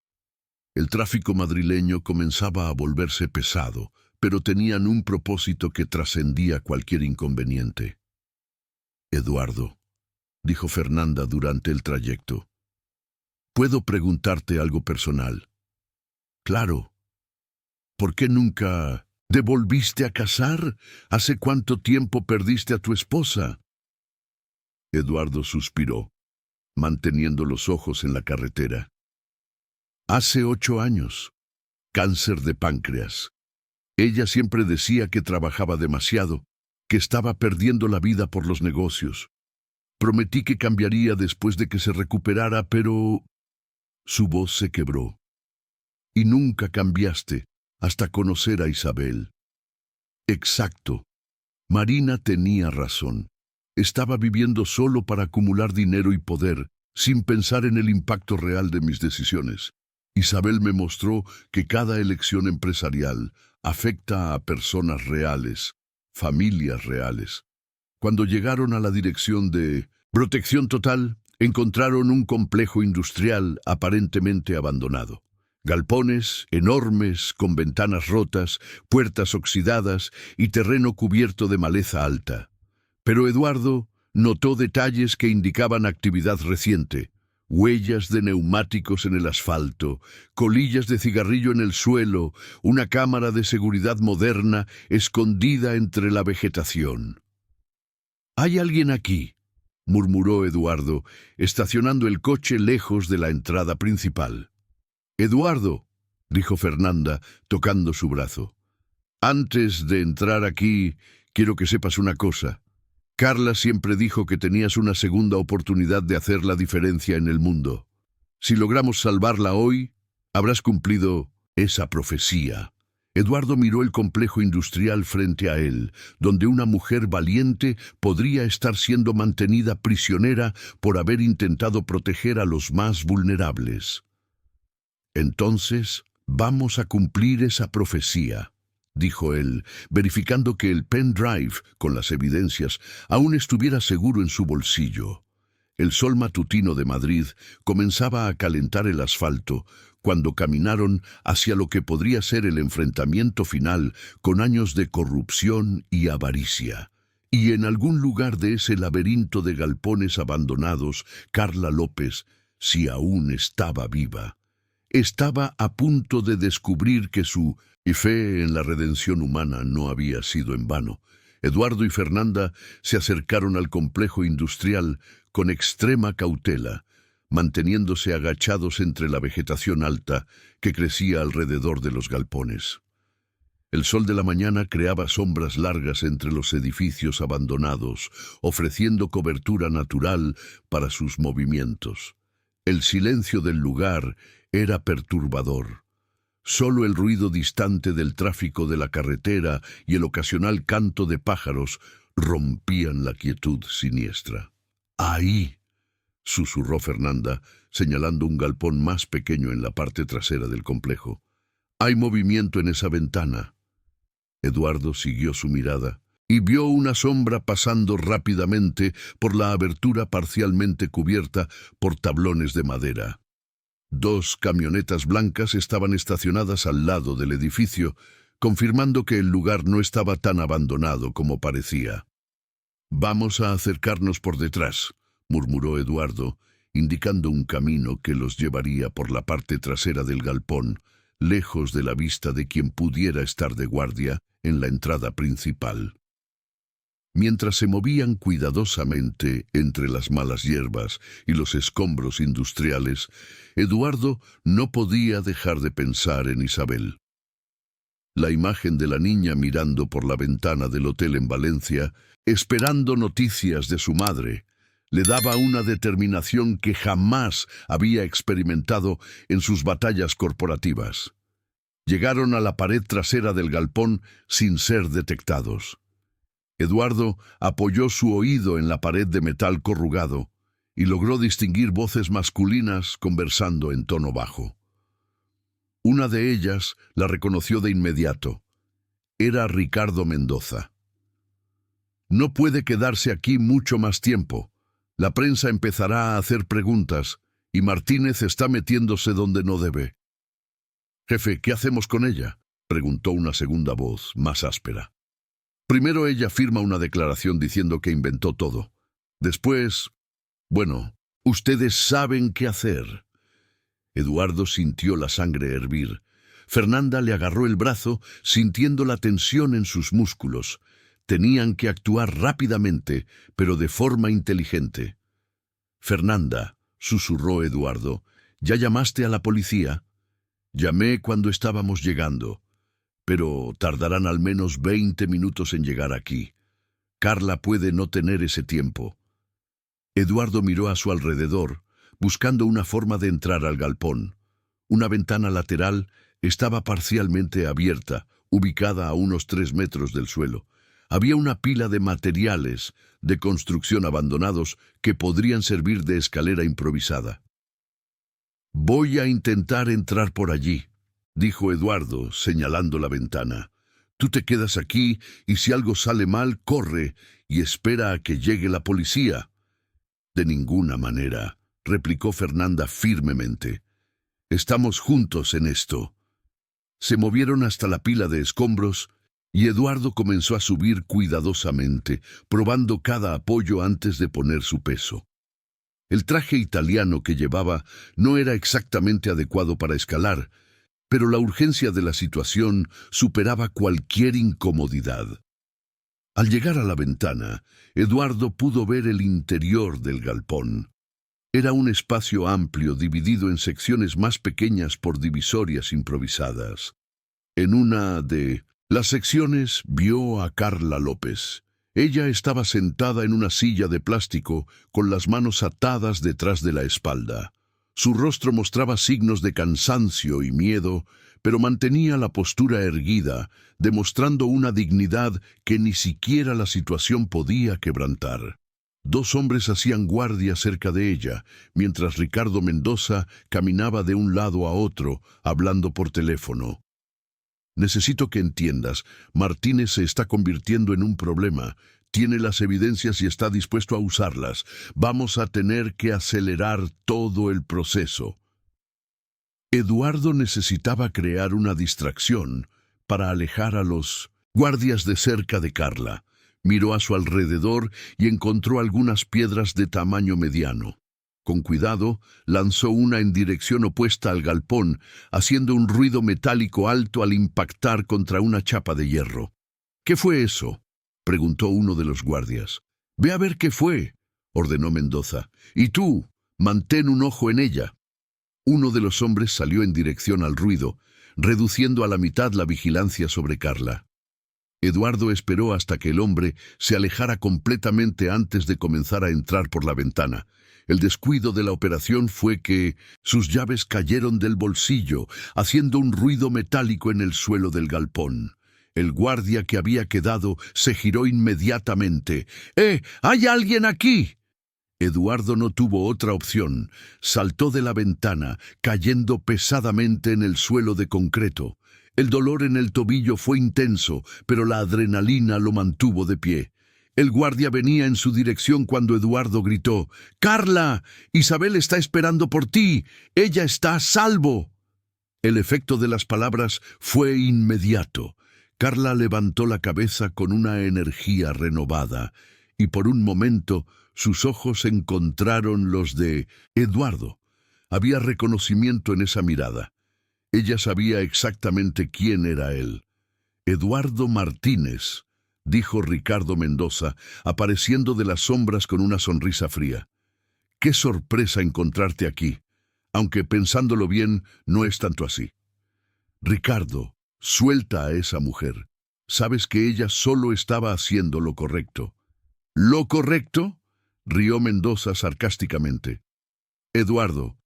El tráfico madrileño comenzaba a volverse pesado, pero tenían un propósito que trascendía cualquier inconveniente. Eduardo, dijo Fernanda durante el trayecto, ¿puedo preguntarte algo personal? Claro. ¿Por qué nunca te volviste a casar? ¿Hace cuánto tiempo perdiste a tu esposa? Eduardo suspiró, manteniendo los ojos en la carretera. Hace 8 años. Cáncer de páncreas. Ella siempre decía que trabajaba demasiado, que estaba perdiendo la vida por los negocios. Prometí que cambiaría después de que se recuperara, pero su voz se quebró. Y nunca cambiaste hasta conocer a Isabel. Exacto. Marina tenía razón. Estaba viviendo solo para acumular dinero y poder, sin pensar en el impacto real de mis decisiones. Isabel me mostró que cada elección empresarial afecta a personas reales, familias reales. Cuando llegaron a la dirección de Protección Total, encontraron un complejo industrial aparentemente abandonado. Galpones enormes con ventanas rotas, puertas oxidadas y terreno cubierto de maleza alta. Pero Eduardo notó detalles que indicaban actividad reciente. Huellas de neumáticos en el asfalto, colillas de cigarrillo en el suelo, una cámara de seguridad moderna escondida entre la vegetación. «Hay alguien aquí», murmuró Eduardo, estacionando el coche lejos de la entrada principal. «Eduardo», dijo Fernanda, tocando su brazo. «Antes de entrar aquí, quiero que sepas una cosa. Carla siempre dijo que tenías una segunda oportunidad de hacer la diferencia en el mundo. Si logramos salvarla hoy, habrás cumplido esa profecía». Eduardo miró el complejo industrial frente a él, donde una mujer valiente podría estar siendo mantenida prisionera por haber intentado proteger a los más vulnerables. «Entonces, vamos a cumplir esa profecía», dijo él, verificando que el pendrive con las evidencias aún estuviera seguro en su bolsillo. El sol matutino de Madrid comenzaba a calentar el asfalto cuando caminaron hacia lo que podría ser el enfrentamiento final con años de corrupción y avaricia. Y en algún lugar de ese laberinto de galpones abandonados, Carla López, si aún estaba viva, estaba a punto de descubrir que su fe en la redención humana no había sido en vano. Eduardo y Fernanda se acercaron al complejo industrial con extrema cautela, manteniéndose agachados entre la vegetación alta que crecía alrededor de los galpones. El sol de la mañana creaba sombras largas entre los edificios abandonados, ofreciendo cobertura natural para sus movimientos. El silencio del lugar era perturbador. Solo el ruido distante del tráfico de la carretera y el ocasional canto de pájaros rompían la quietud siniestra. «Ahí», susurró Fernanda, señalando un galpón más pequeño en la parte trasera del complejo. «Hay movimiento en esa ventana». Eduardo siguió su mirada y vio una sombra pasando rápidamente por la abertura parcialmente cubierta por tablones de madera. 2 camionetas blancas estaban estacionadas al lado del edificio, confirmando que el lugar no estaba tan abandonado como parecía. «Vamos a acercarnos por detrás», murmuró Eduardo, indicando un camino que los llevaría por la parte trasera del galpón, lejos de la vista de quien pudiera estar de guardia en la entrada principal. Mientras se movían cuidadosamente entre las malas hierbas y los escombros industriales, Eduardo no podía dejar de pensar en Isabel. La imagen de la niña mirando por la ventana del hotel en Valencia, esperando noticias de su madre, le daba una determinación que jamás había experimentado en sus batallas corporativas. Llegaron a la pared trasera del galpón sin ser detectados. Eduardo apoyó su oído en la pared de metal corrugado y logró distinguir voces masculinas conversando en tono bajo. Una de ellas la reconoció de inmediato. Era Ricardo Mendoza. «No puede quedarse aquí mucho más tiempo. La prensa empezará a hacer preguntas y Martínez está metiéndose donde no debe». «Jefe, ¿qué hacemos con ella?», preguntó una segunda voz, más áspera. «Primero ella firma una declaración diciendo que inventó todo. Después, bueno, ustedes saben qué hacer». Eduardo sintió la sangre hervir. Fernanda le agarró el brazo, sintiendo la tensión en sus músculos. Tenían que actuar rápidamente, pero de forma inteligente. «Fernanda», susurró Eduardo, «¿ya llamaste a la policía?» «Llamé cuando estábamos llegando, pero tardarán al menos 20 minutos en llegar aquí. Carla puede no tener ese tiempo». Eduardo miró a su alrededor, buscando una forma de entrar al galpón. Una ventana lateral estaba parcialmente abierta, ubicada a unos 3 metros del suelo. Había una pila de materiales de construcción abandonados que podrían servir de escalera improvisada. «Voy a intentar entrar por allí», dijo Eduardo, señalando la ventana. «Tú te quedas aquí y si algo sale mal, corre y espera a que llegue la policía». «De ninguna manera», replicó Fernanda firmemente. «Estamos juntos en esto». Se movieron hasta la pila de escombros y Eduardo comenzó a subir cuidadosamente, probando cada apoyo antes de poner su peso. El traje italiano que llevaba no era exactamente adecuado para escalar, pero la urgencia de la situación superaba cualquier incomodidad. Al llegar a la ventana, Eduardo pudo ver el interior del galpón. Era un espacio amplio dividido en secciones más pequeñas por divisorias improvisadas. En una de las secciones vio a Carla López. Ella estaba sentada en una silla de plástico con las manos atadas detrás de la espalda. Su rostro mostraba signos de cansancio y miedo, pero mantenía la postura erguida, demostrando una dignidad que ni siquiera la situación podía quebrantar. 2 hombres hacían guardia cerca de ella, mientras Ricardo Mendoza caminaba de un lado a otro, hablando por teléfono. «Necesito que entiendas, Martínez se está convirtiendo en un problema. Tiene las evidencias y está dispuesto a usarlas. Vamos a tener que acelerar todo el proceso». Eduardo necesitaba crear una distracción para alejar a los guardias de cerca de Carla. Miró a su alrededor y encontró algunas piedras de tamaño mediano. Con cuidado, lanzó una en dirección opuesta al galpón, haciendo un ruido metálico alto al impactar contra una chapa de hierro. «¿Qué fue eso?», preguntó uno de los guardias. «Ve a ver qué fue», ordenó Mendoza. «Y tú, mantén un ojo en ella». Uno de los hombres salió en dirección al ruido, reduciendo a la mitad la vigilancia sobre Carla. Eduardo esperó hasta que el hombre se alejara completamente antes de comenzar a entrar por la ventana. El descuido de la operación fue que sus llaves cayeron del bolsillo, haciendo un ruido metálico en el suelo del galpón. El guardia que había quedado se giró inmediatamente. ¡Hay alguien aquí! Eduardo no tuvo otra opción. Saltó de la ventana, cayendo pesadamente en el suelo de concreto. El dolor en el tobillo fue intenso, pero la adrenalina lo mantuvo de pie. El guardia venía en su dirección cuando Eduardo gritó: «¡Carla! Isabel está esperando por ti. Ella está a salvo». El efecto de las palabras fue inmediato. Carla levantó la cabeza con una energía renovada, y por un momento sus ojos encontraron los de Eduardo. Había reconocimiento en esa mirada. Ella sabía exactamente quién era él. «Eduardo Martínez», dijo Ricardo Mendoza, apareciendo de las sombras con una sonrisa fría. «Qué sorpresa encontrarte aquí, aunque pensándolo bien, no es tanto así». «Ricardo, suelta a esa mujer. Sabes que ella solo estaba haciendo lo correcto». «¿Lo correcto?», rió Mendoza sarcásticamente. «Eduardo,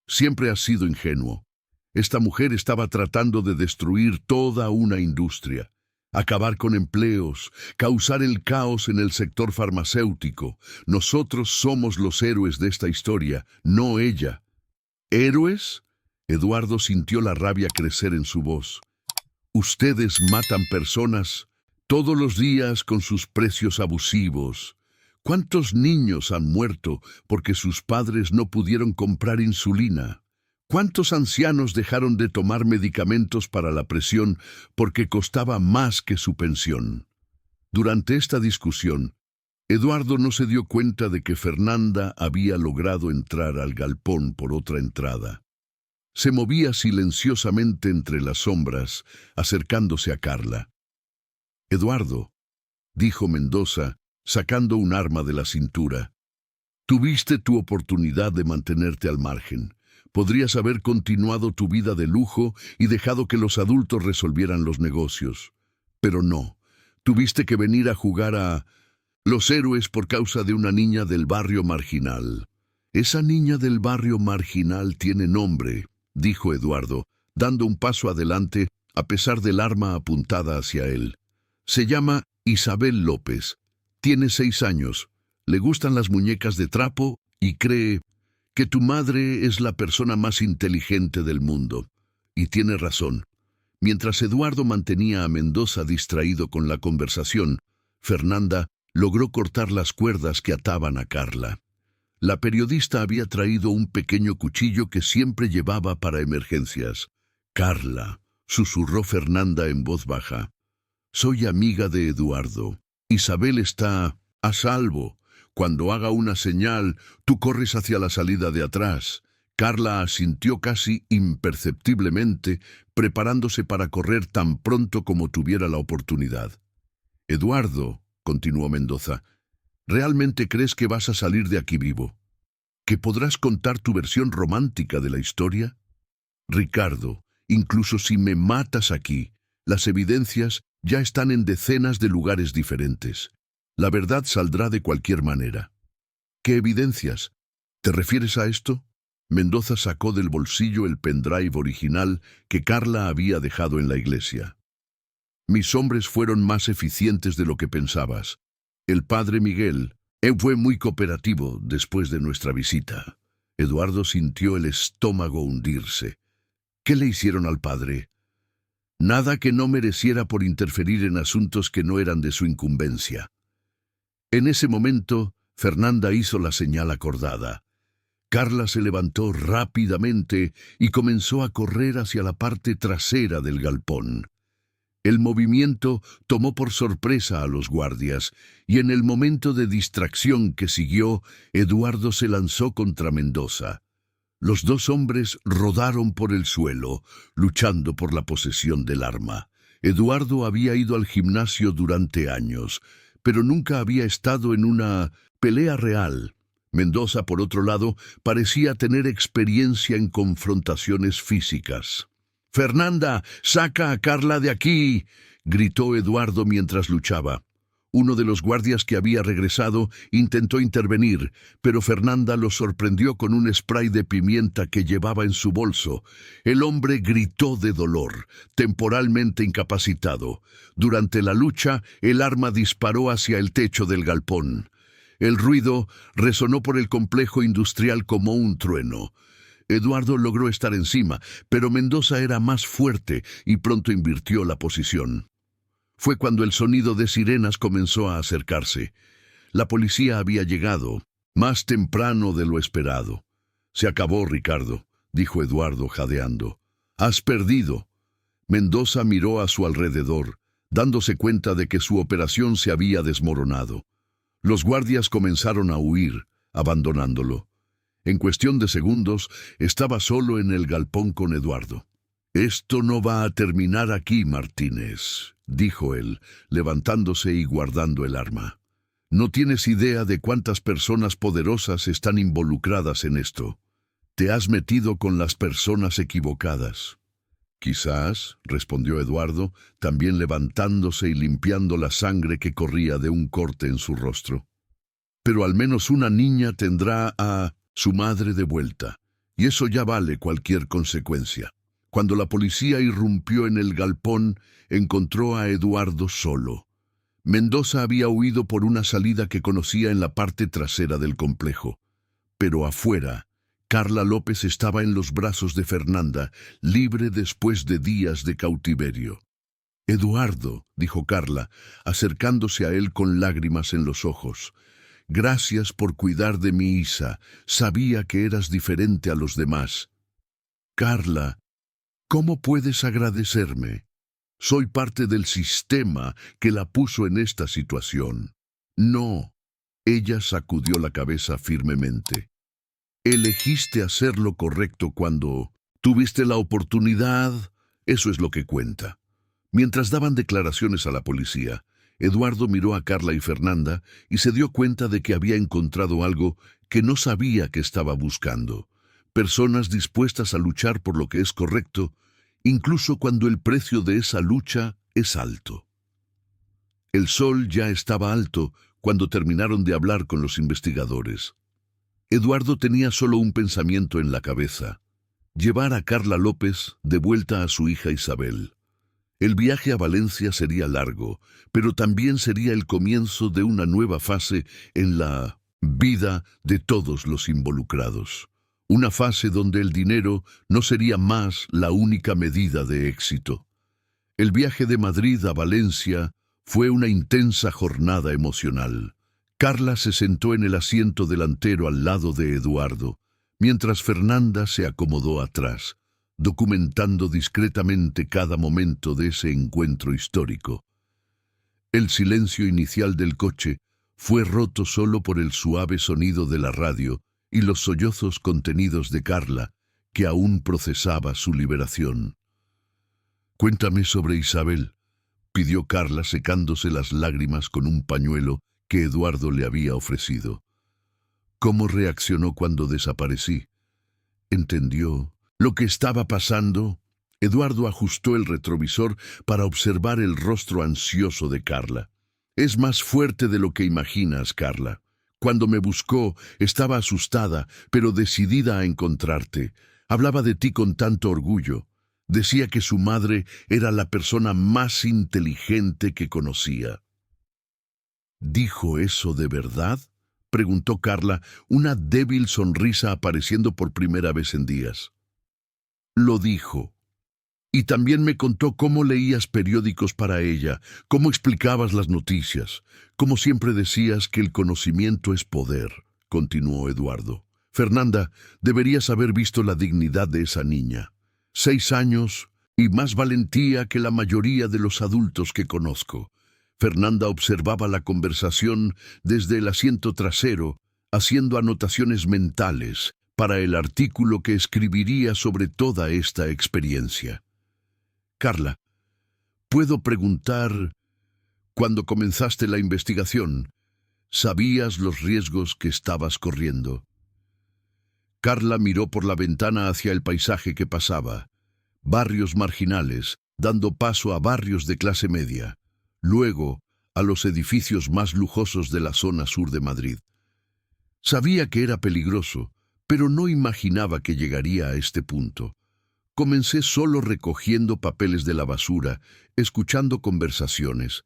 siempre has sido ingenuo. Esta mujer estaba tratando de destruir toda una industria, acabar con empleos, causar el caos en el sector farmacéutico. Nosotros somos los héroes de esta historia, no ella». «¿Héroes?», Eduardo sintió la rabia crecer en su voz. «Ustedes matan personas todos los días con sus precios abusivos. ¿Cuántos niños han muerto porque sus padres no pudieron comprar insulina? ¿Cuántos ancianos dejaron de tomar medicamentos para la presión porque costaba más que su pensión?». Durante esta discusión, Eduardo no se dio cuenta de que Fernanda había logrado entrar al galpón por otra entrada. Se movía silenciosamente entre las sombras, acercándose a Carla. «Eduardo», dijo Mendoza, sacando un arma de la cintura, «tuviste tu oportunidad de mantenerte al margen. Podrías haber continuado tu vida de lujo y dejado que los adultos resolvieran los negocios. Pero no, tuviste que venir a jugar a los héroes por causa de una niña del barrio marginal». «Esa niña del barrio marginal tiene nombre», dijo Eduardo, dando un paso adelante a pesar del arma apuntada hacia él. «Se llama Isabel López. Tiene 6 años. Le gustan las muñecas de trapo y cree que tu madre es la persona más inteligente del mundo». Y tiene razón. Mientras Eduardo mantenía a Mendoza distraído con la conversación, Fernanda logró cortar las cuerdas que ataban a Carla. La periodista había traído un pequeño cuchillo que siempre llevaba para emergencias. «Carla», susurró Fernanda en voz baja, «soy amiga de Eduardo. Isabel está a salvo. Cuando haga una señal, tú corres hacia la salida de atrás». Carla asintió casi imperceptiblemente, preparándose para correr tan pronto como tuviera la oportunidad. «Eduardo», continuó Mendoza, «¿realmente crees que vas a salir de aquí vivo? ¿Que podrás contar tu versión romántica de la historia? Ricardo, incluso si me matas aquí, las evidencias ya están en decenas de lugares diferentes. La verdad saldrá de cualquier manera». «¿Qué evidencias? ¿Te refieres a esto?». Mendoza sacó del bolsillo el pendrive original que Carla había dejado en la iglesia. «Mis hombres fueron más eficientes de lo que pensabas. El padre Miguel fue muy cooperativo después de nuestra visita». Eduardo sintió el estómago hundirse. «¿Qué le hicieron al padre?». «Nada que no mereciera por interferir en asuntos que no eran de su incumbencia». En ese momento, Fernanda hizo la señal acordada. Carla se levantó rápidamente y comenzó a correr hacia la parte trasera del galpón. El movimiento tomó por sorpresa a los guardias, y en el momento de distracción que siguió, Eduardo se lanzó contra Mendoza. Los dos hombres rodaron por el suelo, luchando por la posesión del arma. Eduardo había ido al gimnasio durante años, pero nunca había estado en una pelea real. Mendoza, por otro lado, parecía tener experiencia en confrontaciones físicas. «Fernanda, saca a Carla de aquí», gritó Eduardo mientras luchaba. Uno de los guardias que había regresado intentó intervenir, pero Fernanda lo sorprendió con un spray de pimienta que llevaba en su bolso. El hombre gritó de dolor, temporalmente incapacitado. Durante la lucha, el arma disparó hacia el techo del galpón. El ruido resonó por el complejo industrial como un trueno. Eduardo logró estar encima, pero Mendoza era más fuerte y pronto invirtió la posición. Fue cuando el sonido de sirenas comenzó a acercarse. La policía había llegado, más temprano de lo esperado. «Se acabó, Ricardo», dijo Eduardo jadeando. «Has perdido». Mendoza miró a su alrededor, dándose cuenta de que su operación se había desmoronado. Los guardias comenzaron a huir, abandonándolo. En cuestión de segundos, estaba solo en el galpón con Eduardo. «Esto no va a terminar aquí, Martínez», dijo él, levantándose y guardando el arma. «No tienes idea de cuántas personas poderosas están involucradas en esto. Te has metido con las personas equivocadas». «Quizás», respondió Eduardo, también levantándose y limpiando la sangre que corría de un corte en su rostro. «Pero al menos una niña tendrá a su madre de vuelta, y eso ya vale cualquier consecuencia». Cuando la policía irrumpió en el galpón, encontró a Eduardo solo. Mendoza había huido por una salida que conocía en la parte trasera del complejo. Pero afuera, Carla López estaba en los brazos de Fernanda, libre después de días de cautiverio. «Eduardo», dijo Carla, acercándose a él con lágrimas en los ojos, «gracias por cuidar de mi Isa. Sabía que eras diferente a los demás». «Carla, ¿cómo puedes agradecerme? Soy parte del sistema que la puso en esta situación». «No», ella sacudió la cabeza firmemente. «Elegiste hacer lo correcto cuando tuviste la oportunidad, eso es lo que cuenta». Mientras daban declaraciones a la policía, Eduardo miró a Carla y Fernanda y se dio cuenta de que había encontrado algo que no sabía que estaba buscando. Personas dispuestas a luchar por lo que es correcto, incluso cuando el precio de esa lucha es alto. El sol ya estaba alto cuando terminaron de hablar con los investigadores. Eduardo tenía solo un pensamiento en la cabeza: llevar a Carla López de vuelta a su hija Isabel. El viaje a Valencia sería largo, pero también sería el comienzo de una nueva fase en la vida de todos los involucrados. Una fase donde el dinero no sería más la única medida de éxito. El viaje de Madrid a Valencia fue una intensa jornada emocional. Carla se sentó en el asiento delantero al lado de Eduardo, mientras Fernanda se acomodó atrás, documentando discretamente cada momento de ese encuentro histórico. El silencio inicial del coche fue roto solo por el suave sonido de la radio y los sollozos contenidos de Carla, que aún procesaba su liberación. «Cuéntame sobre Isabel», pidió Carla secándose las lágrimas con un pañuelo que Eduardo le había ofrecido. «¿Cómo reaccionó cuando desaparecí? ¿Entendió lo que estaba pasando?» Eduardo ajustó el retrovisor para observar el rostro ansioso de Carla. «Es más fuerte de lo que imaginas, Carla. Cuando me buscó, estaba asustada, pero decidida a encontrarte. Hablaba de ti con tanto orgullo. Decía que su madre era la persona más inteligente que conocía». «¿Dijo eso de verdad?», preguntó Carla, una débil sonrisa apareciendo por primera vez en días. «Lo dijo. Y también me contó cómo leías periódicos para ella, cómo explicabas las noticias, cómo siempre decías que el conocimiento es poder», continuó Eduardo. «Fernanda, deberías haber visto la dignidad de esa niña. 6 años y más valentía que la mayoría de los adultos que conozco». Fernanda observaba la conversación desde el asiento trasero, haciendo anotaciones mentales para el artículo que escribiría sobre toda esta experiencia. «Carla, ¿puedo preguntar, cuando comenzaste la investigación, sabías los riesgos que estabas corriendo?» Carla miró por la ventana hacia el paisaje que pasaba, barrios marginales, dando paso a barrios de clase media, luego a los edificios más lujosos de la zona sur de Madrid. Sabía que era peligroso, pero no imaginaba que llegaría a este punto. Comencé solo recogiendo papeles de la basura, escuchando conversaciones.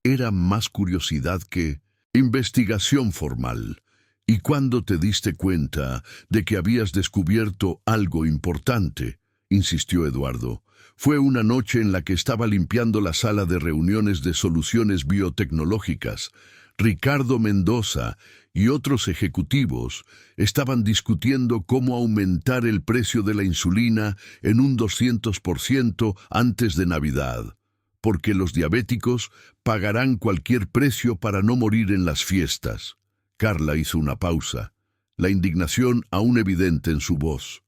Era más curiosidad que investigación formal. ¿Y cuándo te diste cuenta de que habías descubierto algo importante?, insistió Eduardo. Fue una noche en la que estaba limpiando la sala de reuniones de soluciones biotecnológicas. Ricardo Mendoza y otros ejecutivos estaban discutiendo cómo aumentar el precio de la insulina en un 200% antes de Navidad, porque los diabéticos pagarán cualquier precio para no morir en las fiestas. Carla hizo una pausa, la indignación aún evidente en su voz.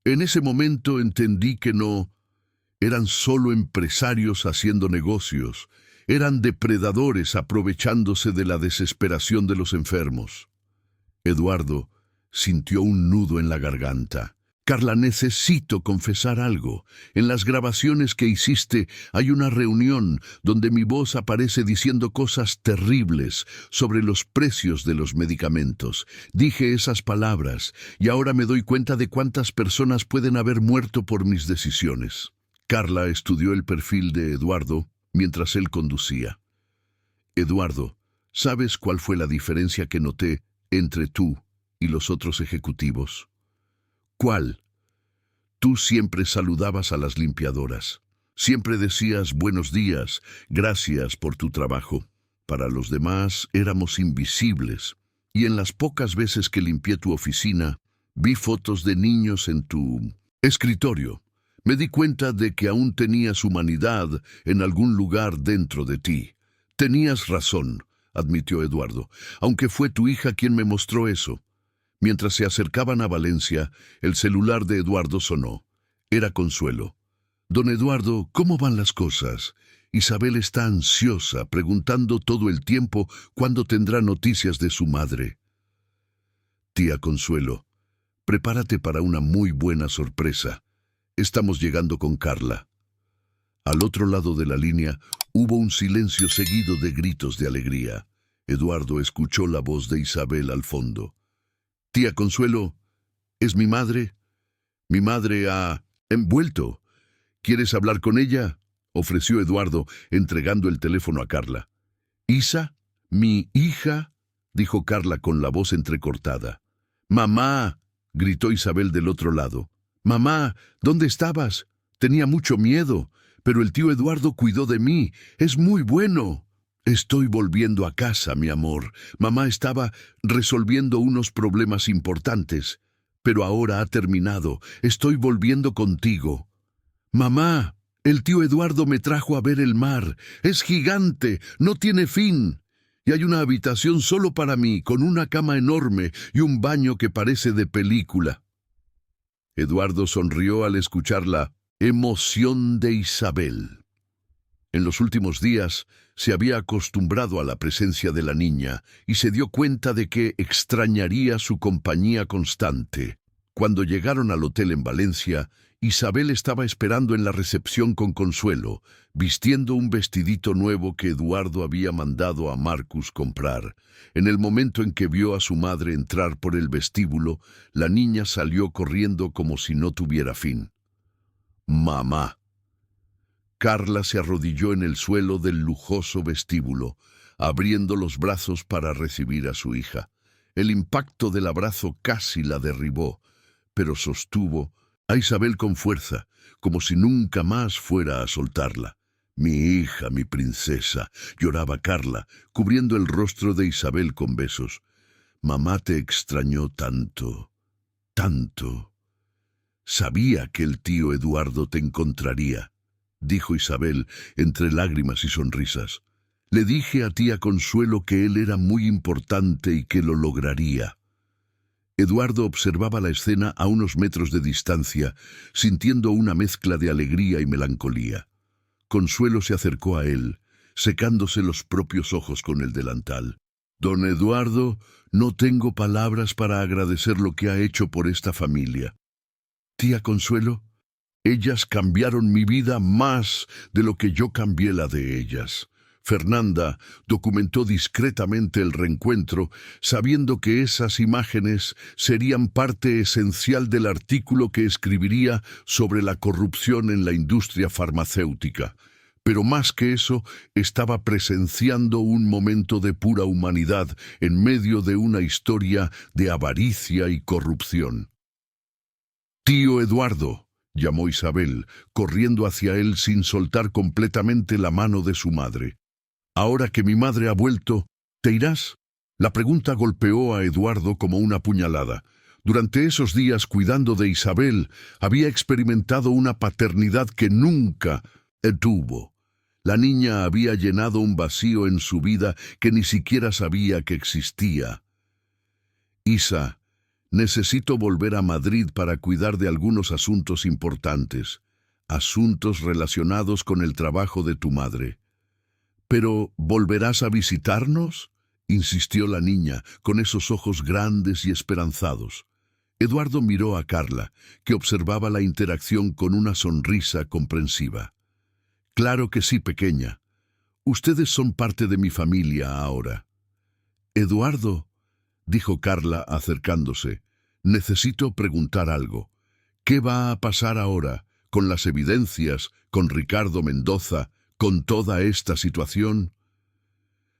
En ese momento entendí que no eran solo empresarios haciendo negocios, eran depredadores aprovechándose de la desesperación de los enfermos. Eduardo sintió un nudo en la garganta. Carla, necesito confesar algo. En las grabaciones que hiciste hay una reunión donde mi voz aparece diciendo cosas terribles sobre los precios de los medicamentos. Dije esas palabras y ahora me doy cuenta de cuántas personas pueden haber muerto por mis decisiones. Carla estudió el perfil de Eduardo mientras él conducía. Eduardo, ¿sabes cuál fue la diferencia que noté entre tú y los otros ejecutivos? ¿Cuál? Tú siempre saludabas a las limpiadoras. Siempre decías buenos días, gracias por tu trabajo. Para los demás éramos invisibles. Y en las pocas veces que limpié tu oficina, vi fotos de niños en tu escritorio. Me di cuenta de que aún tenías humanidad en algún lugar dentro de ti. Tenías razón, admitió Eduardo, aunque fue tu hija quien me mostró eso. Mientras se acercaban a Valencia, el celular de Eduardo sonó. Era Consuelo. Don Eduardo, ¿cómo van las cosas? Isabel está ansiosa, preguntando todo el tiempo cuándo tendrá noticias de su madre. Tía Consuelo, prepárate para una muy buena sorpresa. Estamos llegando con Carla. Al otro lado de la línea hubo un silencio seguido de gritos de alegría. Eduardo escuchó la voz de Isabel al fondo. Tía Consuelo, ¿es mi madre? Mi madre ha envuelto. ¿Quieres hablar con ella?, ofreció Eduardo, entregando el teléfono a Carla. ¿Isa? ¿Mi hija?, dijo Carla con la voz entrecortada. ¡Mamá!, gritó Isabel del otro lado. «Mamá, ¿dónde estabas? Tenía mucho miedo, pero el tío Eduardo cuidó de mí. Es muy bueno». «Estoy volviendo a casa, mi amor. Mamá estaba resolviendo unos problemas importantes, pero ahora ha terminado. Estoy volviendo contigo». «Mamá, el tío Eduardo me trajo a ver el mar. Es gigante, no tiene fin. Y hay una habitación solo para mí, con una cama enorme y un baño que parece de película». Eduardo sonrió al escuchar la emoción de Isabel. En los últimos días se había acostumbrado a la presencia de la niña y se dio cuenta de que extrañaría su compañía constante. Cuando llegaron al hotel en Valencia, Isabel estaba esperando en la recepción con Consuelo, vistiendo un vestidito nuevo que Eduardo había mandado a Marcus comprar. En el momento en que vio a su madre entrar por el vestíbulo, la niña salió corriendo como si no tuviera fin. «Mamá». Carla se arrodilló en el suelo del lujoso vestíbulo, abriendo los brazos para recibir a su hija. El impacto del abrazo casi la derribó, pero sostuvo a Isabel con fuerza, como si nunca más fuera a soltarla. «Mi hija, mi princesa», lloraba Carla, cubriendo el rostro de Isabel con besos. «Mamá te extrañó tanto, tanto. Sabía que el tío Eduardo te encontraría», dijo Isabel entre lágrimas y sonrisas. «Le dije a tía Consuelo que él era muy importante y que lo lograría». Eduardo observaba la escena a unos metros de distancia, sintiendo una mezcla de alegría y melancolía. Consuelo se acercó a él, secándose los propios ojos con el delantal. «Don Eduardo, no tengo palabras para agradecer lo que ha hecho por esta familia». «Tía Consuelo, ellas cambiaron mi vida más de lo que yo cambié la de ellas. Fernanda documentó discretamente el reencuentro, sabiendo que esas imágenes serían parte esencial del artículo que escribiría sobre la corrupción en la industria farmacéutica. Pero más que eso, estaba presenciando un momento de pura humanidad en medio de una historia de avaricia y corrupción. «Tío Eduardo», llamó Isabel, corriendo hacia él sin soltar completamente la mano de su madre. «Ahora que mi madre ha vuelto, ¿te irás?». La pregunta golpeó a Eduardo como una puñalada. Durante esos días, cuidando de Isabel, había experimentado una paternidad que nunca tuvo. La niña había llenado un vacío en su vida que ni siquiera sabía que existía. «Isa, necesito volver a Madrid para cuidar de algunos asuntos importantes, asuntos relacionados con el trabajo de tu madre». «¿Pero volverás a visitarnos?», insistió la niña, con esos ojos grandes y esperanzados. Eduardo miró a Carla, que observaba la interacción con una sonrisa comprensiva. «Claro que sí, pequeña. Ustedes son parte de mi familia ahora». «Eduardo», dijo Carla acercándose, «necesito preguntar algo. ¿Qué va a pasar ahora, con las evidencias, con Ricardo Mendoza, con toda esta situación?»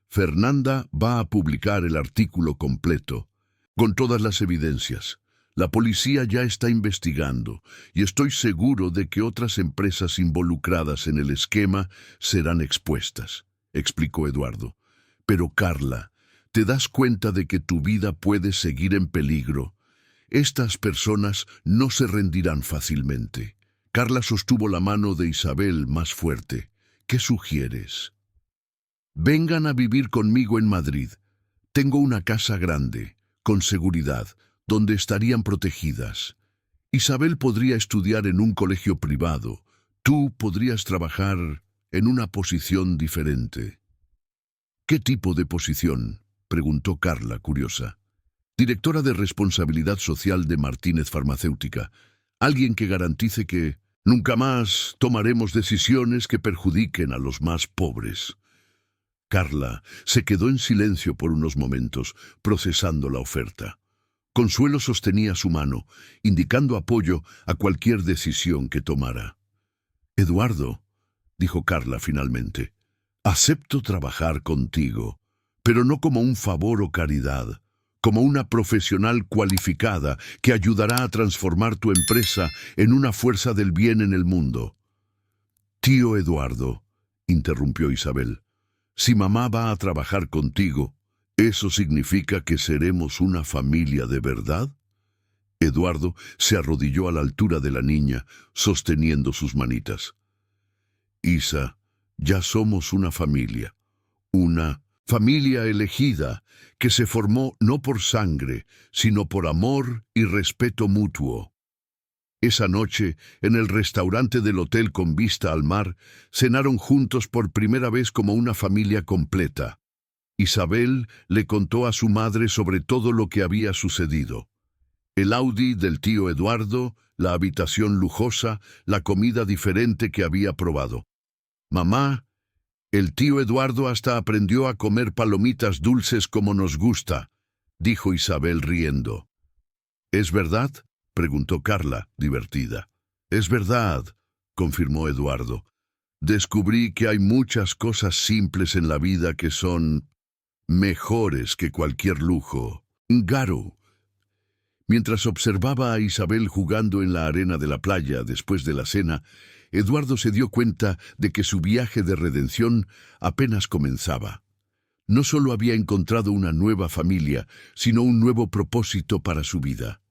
«Fernanda va a publicar el artículo completo, con todas las evidencias. La policía ya está investigando y estoy seguro de que otras empresas involucradas en el esquema serán expuestas», explicó Eduardo. «Pero Carla, ¿te das cuenta de que tu vida puede seguir en peligro? Estas personas no se rendirán fácilmente». Carla sostuvo la mano de Isabel más fuerte. «¿Qué sugieres?». «Vengan a vivir conmigo en Madrid. Tengo una casa grande, con seguridad, donde estarían protegidas. Isabel podría estudiar en un colegio privado. Tú podrías trabajar en una posición diferente». «¿Qué tipo de posición?», preguntó Carla, curiosa. «Directora de responsabilidad social de Martínez Farmacéutica. Alguien que garantice que nunca más tomaremos decisiones que perjudiquen a los más pobres». Carla se quedó en silencio por unos momentos, procesando la oferta. Consuelo sostenía su mano, indicando apoyo a cualquier decisión que tomara. «Eduardo», dijo Carla finalmente, «acepto trabajar contigo, pero no como un favor o caridad, como una profesional cualificada que ayudará a transformar tu empresa en una fuerza del bien en el mundo». «Tío Eduardo», interrumpió Isabel, «si mamá va a trabajar contigo, ¿eso significa que seremos una familia de verdad?». Eduardo se arrodilló a la altura de la niña, sosteniendo sus manitas. «Isa, ya somos una familia elegida, que se formó no por sangre, sino por amor y respeto mutuo». Esa noche, en el restaurante del hotel con vista al mar, cenaron juntos por primera vez como una familia completa. Isabel le contó a su madre sobre todo lo que había sucedido. El Audi del tío Eduardo, la habitación lujosa, la comida diferente que había probado. «Mamá, el tío Eduardo hasta aprendió a comer palomitas dulces como nos gusta», dijo Isabel riendo. «¿Es verdad?», preguntó Carla, divertida. «Es verdad», confirmó Eduardo. «Descubrí que hay muchas cosas simples en la vida que son mejores que cualquier lujo. Garu». Mientras observaba a Isabel jugando en la arena de la playa después de la cena, Eduardo se dio cuenta de que su viaje de redención apenas comenzaba. No solo había encontrado una nueva familia, sino un nuevo propósito para su vida.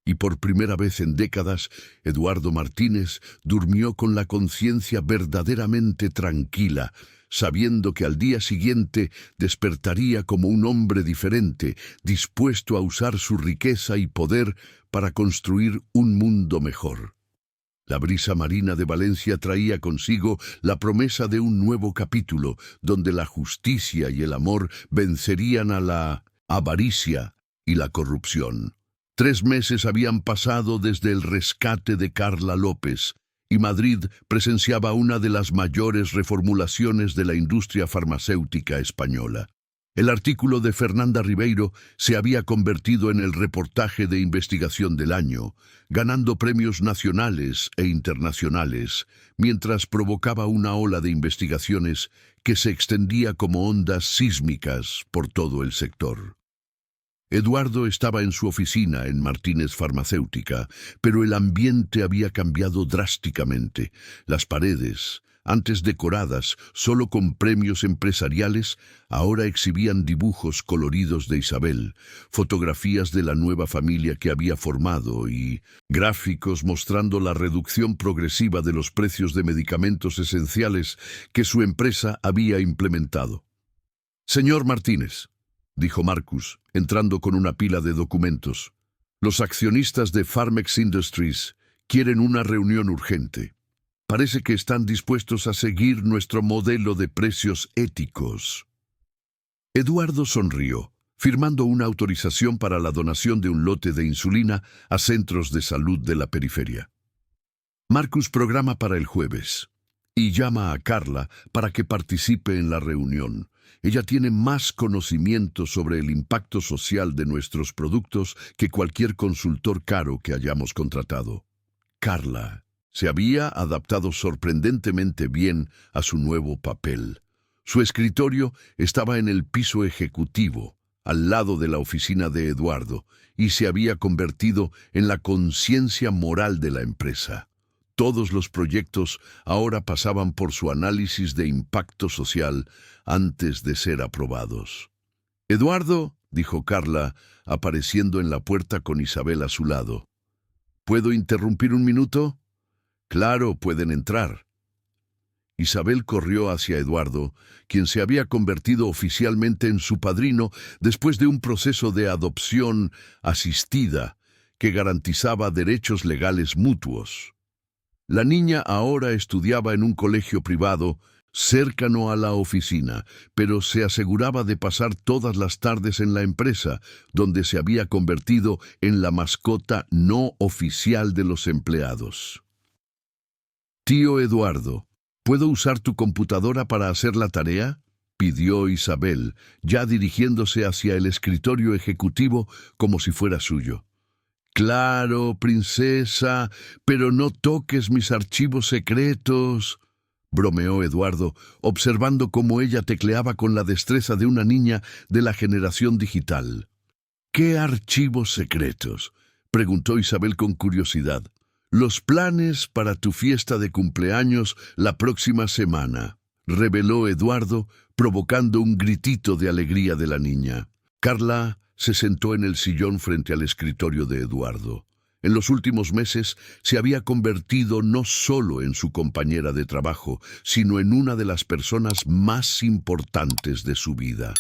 Y por primera vez en décadas, Eduardo Martínez durmió con la conciencia verdaderamente tranquila, sabiendo que al día siguiente despertaría como un hombre diferente, dispuesto a usar su riqueza y poder para construir un mundo mejor. La brisa marina de Valencia traía consigo la promesa de un nuevo capítulo, donde la justicia y el amor vencerían a la avaricia y la corrupción. 3 meses habían pasado desde el rescate de Carla López, y Madrid presenciaba una de las mayores reformulaciones de la industria farmacéutica española. El artículo de Fernanda Ribeiro se había convertido en el reportaje de investigación del año, ganando premios nacionales e internacionales, mientras provocaba una ola de investigaciones que se extendía como ondas sísmicas por todo el sector. Eduardo estaba en su oficina en Martínez Farmacéutica, pero el ambiente había cambiado drásticamente. Las paredes, antes decoradas solo con premios empresariales, ahora exhibían dibujos coloridos de Isabel, fotografías de la nueva familia que había formado y gráficos mostrando la reducción progresiva de los precios de medicamentos esenciales que su empresa había implementado. «Señor Martínez», dijo Marcus, entrando con una pila de documentos, «los accionistas de Pharmex Industries quieren una reunión urgente. Parece que están dispuestos a seguir nuestro modelo de precios éticos». Eduardo sonrió, firmando una autorización para la donación de un lote de insulina a centros de salud de la periferia. Marcus programa para el jueves y llama a Carla para que participe en la reunión. Ella tiene más conocimiento sobre el impacto social de nuestros productos que cualquier consultor caro que hayamos contratado. Carla se había adaptado sorprendentemente bien a su nuevo papel. Su escritorio estaba en el piso ejecutivo, al lado de la oficina de Eduardo, y se había convertido en la conciencia moral de la empresa. Todos los proyectos ahora pasaban por su análisis de impacto social antes de ser aprobados. «Eduardo», dijo Carla, apareciendo en la puerta con Isabel a su lado. «¿Puedo interrumpir un minuto?» «Claro, pueden entrar». Isabel corrió hacia Eduardo, quien se había convertido oficialmente en su padrino después de un proceso de adopción asistida que garantizaba derechos legales mutuos. La niña ahora estudiaba en un colegio privado cercano a la oficina, pero se aseguraba de pasar todas las tardes en la empresa, donde se había convertido en la mascota no oficial de los empleados. «Tío Eduardo, ¿puedo usar tu computadora para hacer la tarea?», pidió Isabel, ya dirigiéndose hacia el escritorio ejecutivo como si fuera suyo. «Claro, princesa, pero no toques mis archivos secretos», bromeó Eduardo, observando cómo ella tecleaba con la destreza de una niña de la generación digital. «¿Qué archivos secretos?», preguntó Isabel con curiosidad. «Los planes para tu fiesta de cumpleaños la próxima semana», reveló Eduardo, provocando un gritito de alegría de la niña. Carla se sentó en el sillón frente al escritorio de Eduardo. En los últimos meses se había convertido no solo en su compañera de trabajo, sino en una de las personas más importantes de su vida.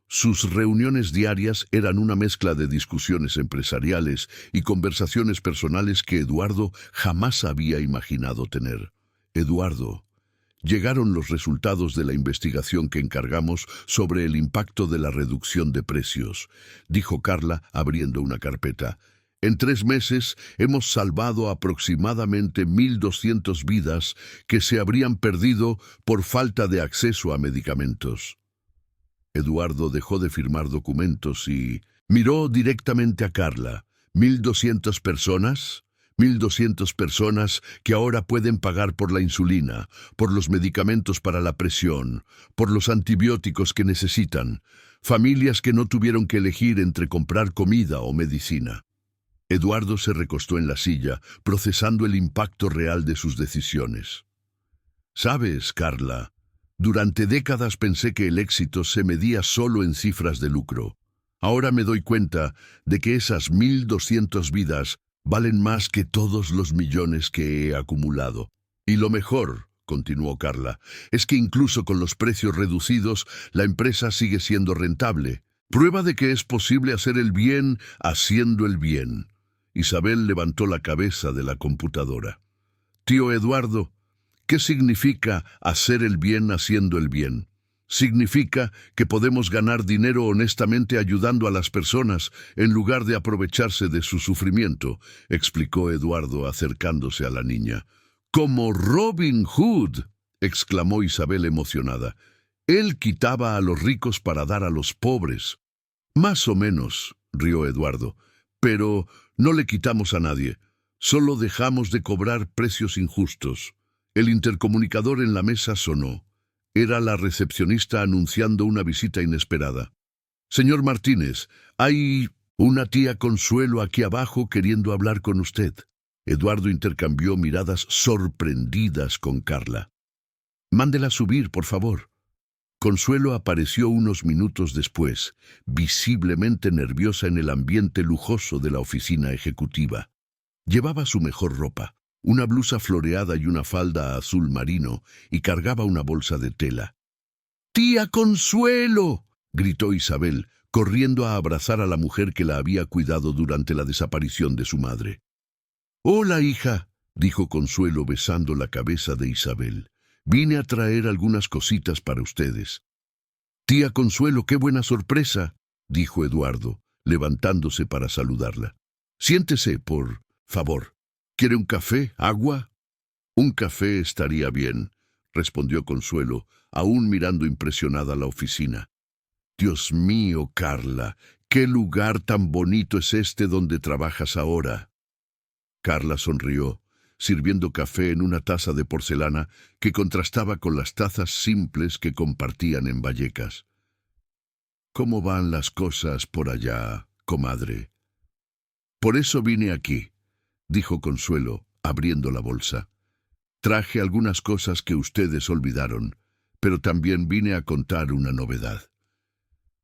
Sus reuniones diarias eran una mezcla de discusiones empresariales y conversaciones personales que Eduardo jamás había imaginado tener. «Eduardo, llegaron los resultados de la investigación que encargamos sobre el impacto de la reducción de precios», dijo Carla, abriendo una carpeta. «En 3 meses hemos salvado aproximadamente 1.200 vidas que se habrían perdido por falta de acceso a medicamentos». Eduardo dejó de firmar documentos y miró directamente a Carla. «¿1.200 personas?» 1.200 personas que ahora pueden pagar por la insulina, por los medicamentos para la presión, por los antibióticos que necesitan, familias que no tuvieron que elegir entre comprar comida o medicina». Eduardo se recostó en la silla, procesando el impacto real de sus decisiones. «Sabes, Carla, durante décadas pensé que el éxito se medía solo en cifras de lucro. Ahora me doy cuenta de que esas 1.200 vidas valen más que todos los millones que he acumulado. Y lo mejor», continuó Carla, «es que incluso con los precios reducidos, la empresa sigue siendo rentable. Prueba de que es posible hacer el bien haciendo el bien». Isabel levantó la cabeza de la computadora. «Tío Eduardo, ¿qué significa hacer el bien haciendo el bien?». Significa que podemos ganar dinero honestamente ayudando a las personas en lugar de aprovecharse de su sufrimiento, explicó Eduardo acercándose a la niña. Como Robin Hood, exclamó Isabel emocionada. Él quitaba a los ricos para dar a los pobres. Más o menos, rió Eduardo, pero no le quitamos a nadie. Solo dejamos de cobrar precios injustos. El intercomunicador en la mesa sonó. Era la recepcionista anunciando una visita inesperada. Señor Martínez, hay una tía Consuelo aquí abajo queriendo hablar con usted. Eduardo intercambió miradas sorprendidas con Carla. Mándela subir, por favor. Consuelo apareció unos minutos después, visiblemente nerviosa en el ambiente lujoso de la oficina ejecutiva. Llevaba su mejor ropa, una blusa floreada y una falda azul marino, y cargaba una bolsa de tela. ¡Tía Consuelo!, gritó Isabel, corriendo a abrazar a la mujer que la había cuidado durante la desaparición de su madre. «Hola, hija», dijo Consuelo besando la cabeza de Isabel. «Vine a traer algunas cositas para ustedes». «Tía Consuelo, qué buena sorpresa», dijo Eduardo, levantándose para saludarla. «Siéntese, por favor. ¿Quiere un café? ¿Agua?» «Un café estaría bien», respondió Consuelo, aún mirando impresionada la oficina. «Dios mío, Carla, qué lugar tan bonito es este donde trabajas ahora». Carla sonrió, sirviendo café en una taza de porcelana que contrastaba con las tazas simples que compartían en Vallecas. «¿Cómo van las cosas por allá, comadre?» «Por eso vine aquí», dijo Consuelo, abriendo la bolsa. «Traje algunas cosas que ustedes olvidaron, pero también vine a contar una novedad».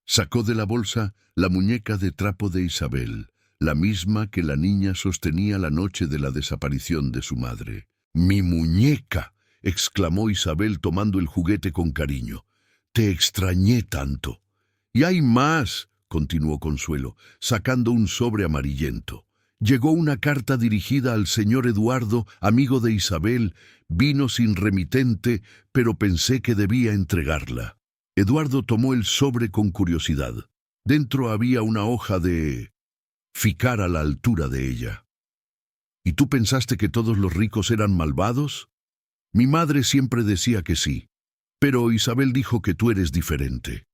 Sacó de la bolsa la muñeca de trapo de Isabel, la misma que la niña sostenía la noche de la desaparición de su madre. «¡Mi muñeca!», exclamó Isabel tomando el juguete con cariño. «Te extrañé tanto». «Y hay más», continuó Consuelo, sacando un sobre amarillento. «Llegó una carta dirigida al señor Eduardo, amigo de Isabel. Vino sin remitente, pero pensé que debía entregarla». Eduardo tomó el sobre con curiosidad. Dentro había una hoja de ficar a la altura de ella. «¿Y tú pensaste que todos los ricos eran malvados?» «Mi madre siempre decía que sí, pero Isabel dijo que tú eres diferente».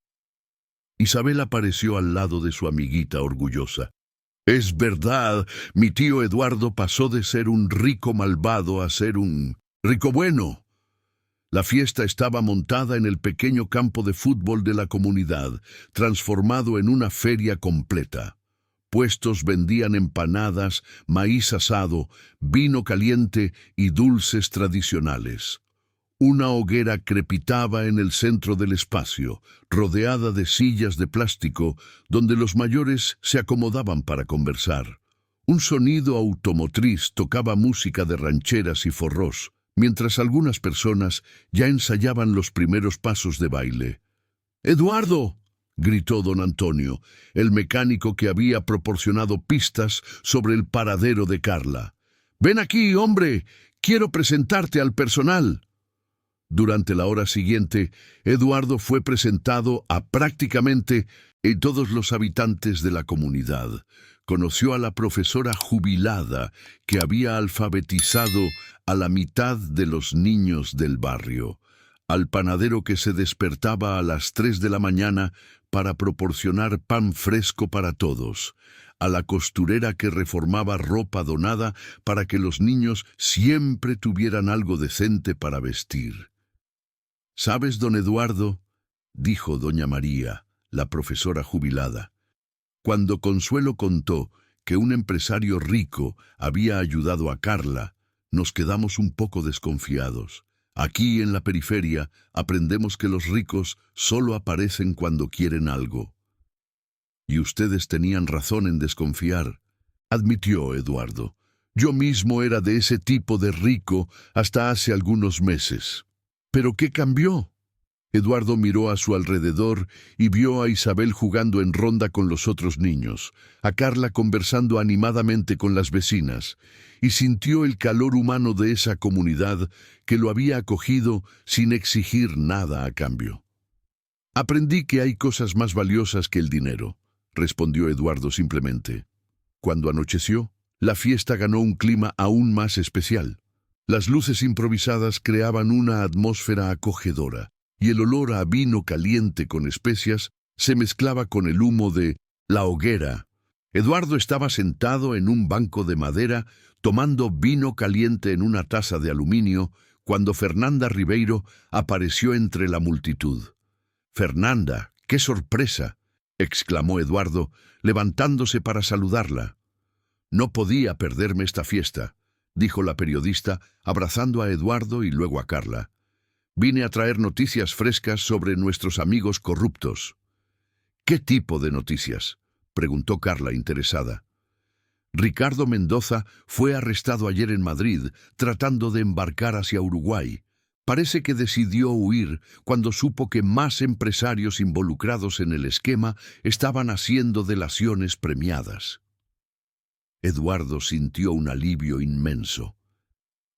Isabel apareció al lado de su amiguita orgullosa. «Es verdad, mi tío Eduardo pasó de ser un rico malvado a ser un rico bueno». La fiesta estaba montada en el pequeño campo de fútbol de la comunidad, transformado en una feria completa. Puestos vendían empanadas, maíz asado, vino caliente y dulces tradicionales. Una hoguera crepitaba en el centro del espacio, rodeada de sillas de plástico, donde los mayores se acomodaban para conversar. Un sonido automotriz tocaba música de rancheras y forrós, mientras algunas personas ya ensayaban los primeros pasos de baile. «¡Eduardo!», gritó don Antonio, el mecánico que había proporcionado pistas sobre el paradero de Carla. «¡Ven aquí, hombre! Quiero presentarte al personal». Durante la hora siguiente, Eduardo fue presentado a prácticamente todos los habitantes de la comunidad. Conoció a la profesora jubilada que había alfabetizado a la mitad de los niños del barrio, al panadero que se despertaba a las 3 de la mañana para proporcionar pan fresco para todos, a la costurera que reformaba ropa donada para que los niños siempre tuvieran algo decente para vestir. «¿Sabes, don Eduardo?», dijo doña María, la profesora jubilada, cuando Consuelo contó que un empresario rico había ayudado a Carla, nos quedamos un poco desconfiados. Aquí en la periferia aprendemos que los ricos solo aparecen cuando quieren algo. Y ustedes tenían razón en desconfiar, admitió Eduardo. Yo mismo era de ese tipo de rico hasta hace algunos meses. ¿Pero qué cambió? Eduardo miró a su alrededor y vio a Isabel jugando en ronda con los otros niños, a Carla conversando animadamente con las vecinas, y sintió el calor humano de esa comunidad que lo había acogido sin exigir nada a cambio. Aprendí que hay cosas más valiosas que el dinero, respondió Eduardo simplemente. Cuando anocheció, la fiesta ganó un clima aún más especial. Las luces improvisadas creaban una atmósfera acogedora, y el olor a vino caliente con especias se mezclaba con el humo de la hoguera. Eduardo estaba sentado en un banco de madera, tomando vino caliente en una taza de aluminio, cuando Fernanda Ribeiro apareció entre la multitud. «Fernanda, qué sorpresa», exclamó Eduardo, levantándose para saludarla. «No podía perderme esta fiesta», dijo la periodista, abrazando a Eduardo y luego a Carla. «Vine a traer noticias frescas sobre nuestros amigos corruptos». «¿Qué tipo de noticias?», preguntó Carla, interesada. «Ricardo Mendoza fue arrestado ayer en Madrid, tratando de embarcar hacia Uruguay. Parece que decidió huir cuando supo que más empresarios involucrados en el esquema estaban haciendo delaciones premiadas». Eduardo sintió un alivio inmenso.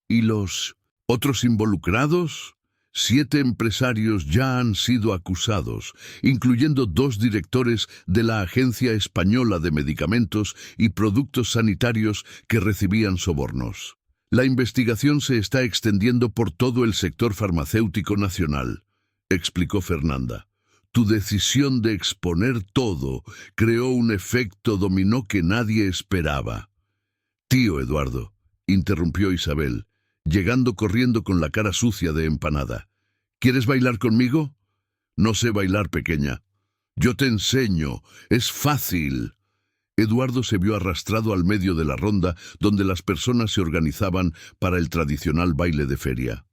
¿Y los otros involucrados? 7 empresarios ya han sido acusados, incluyendo 2 directores de la Agencia Española de Medicamentos y Productos Sanitarios que recibían sobornos. La investigación se está extendiendo por todo el sector farmacéutico nacional, explicó Fernanda. Tu decisión de exponer todo creó un efecto dominó que nadie esperaba. Tío Eduardo, interrumpió Isabel, llegando corriendo con la cara sucia de empanada. ¿Quieres bailar conmigo? No sé bailar, pequeña. Yo te enseño, es fácil. Eduardo se vio arrastrado al medio de la ronda donde las personas se organizaban para el tradicional baile de feria.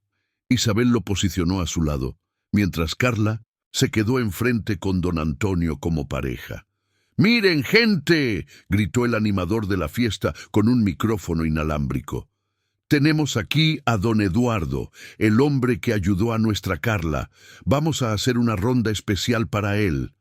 Isabel lo posicionó a su lado, mientras Carla se quedó enfrente con don Antonio como pareja. «¡Miren, gente!», gritó el animador de la fiesta con un micrófono inalámbrico. «Tenemos aquí a don Eduardo, el hombre que ayudó a nuestra Carla. Vamos a hacer una ronda especial para él».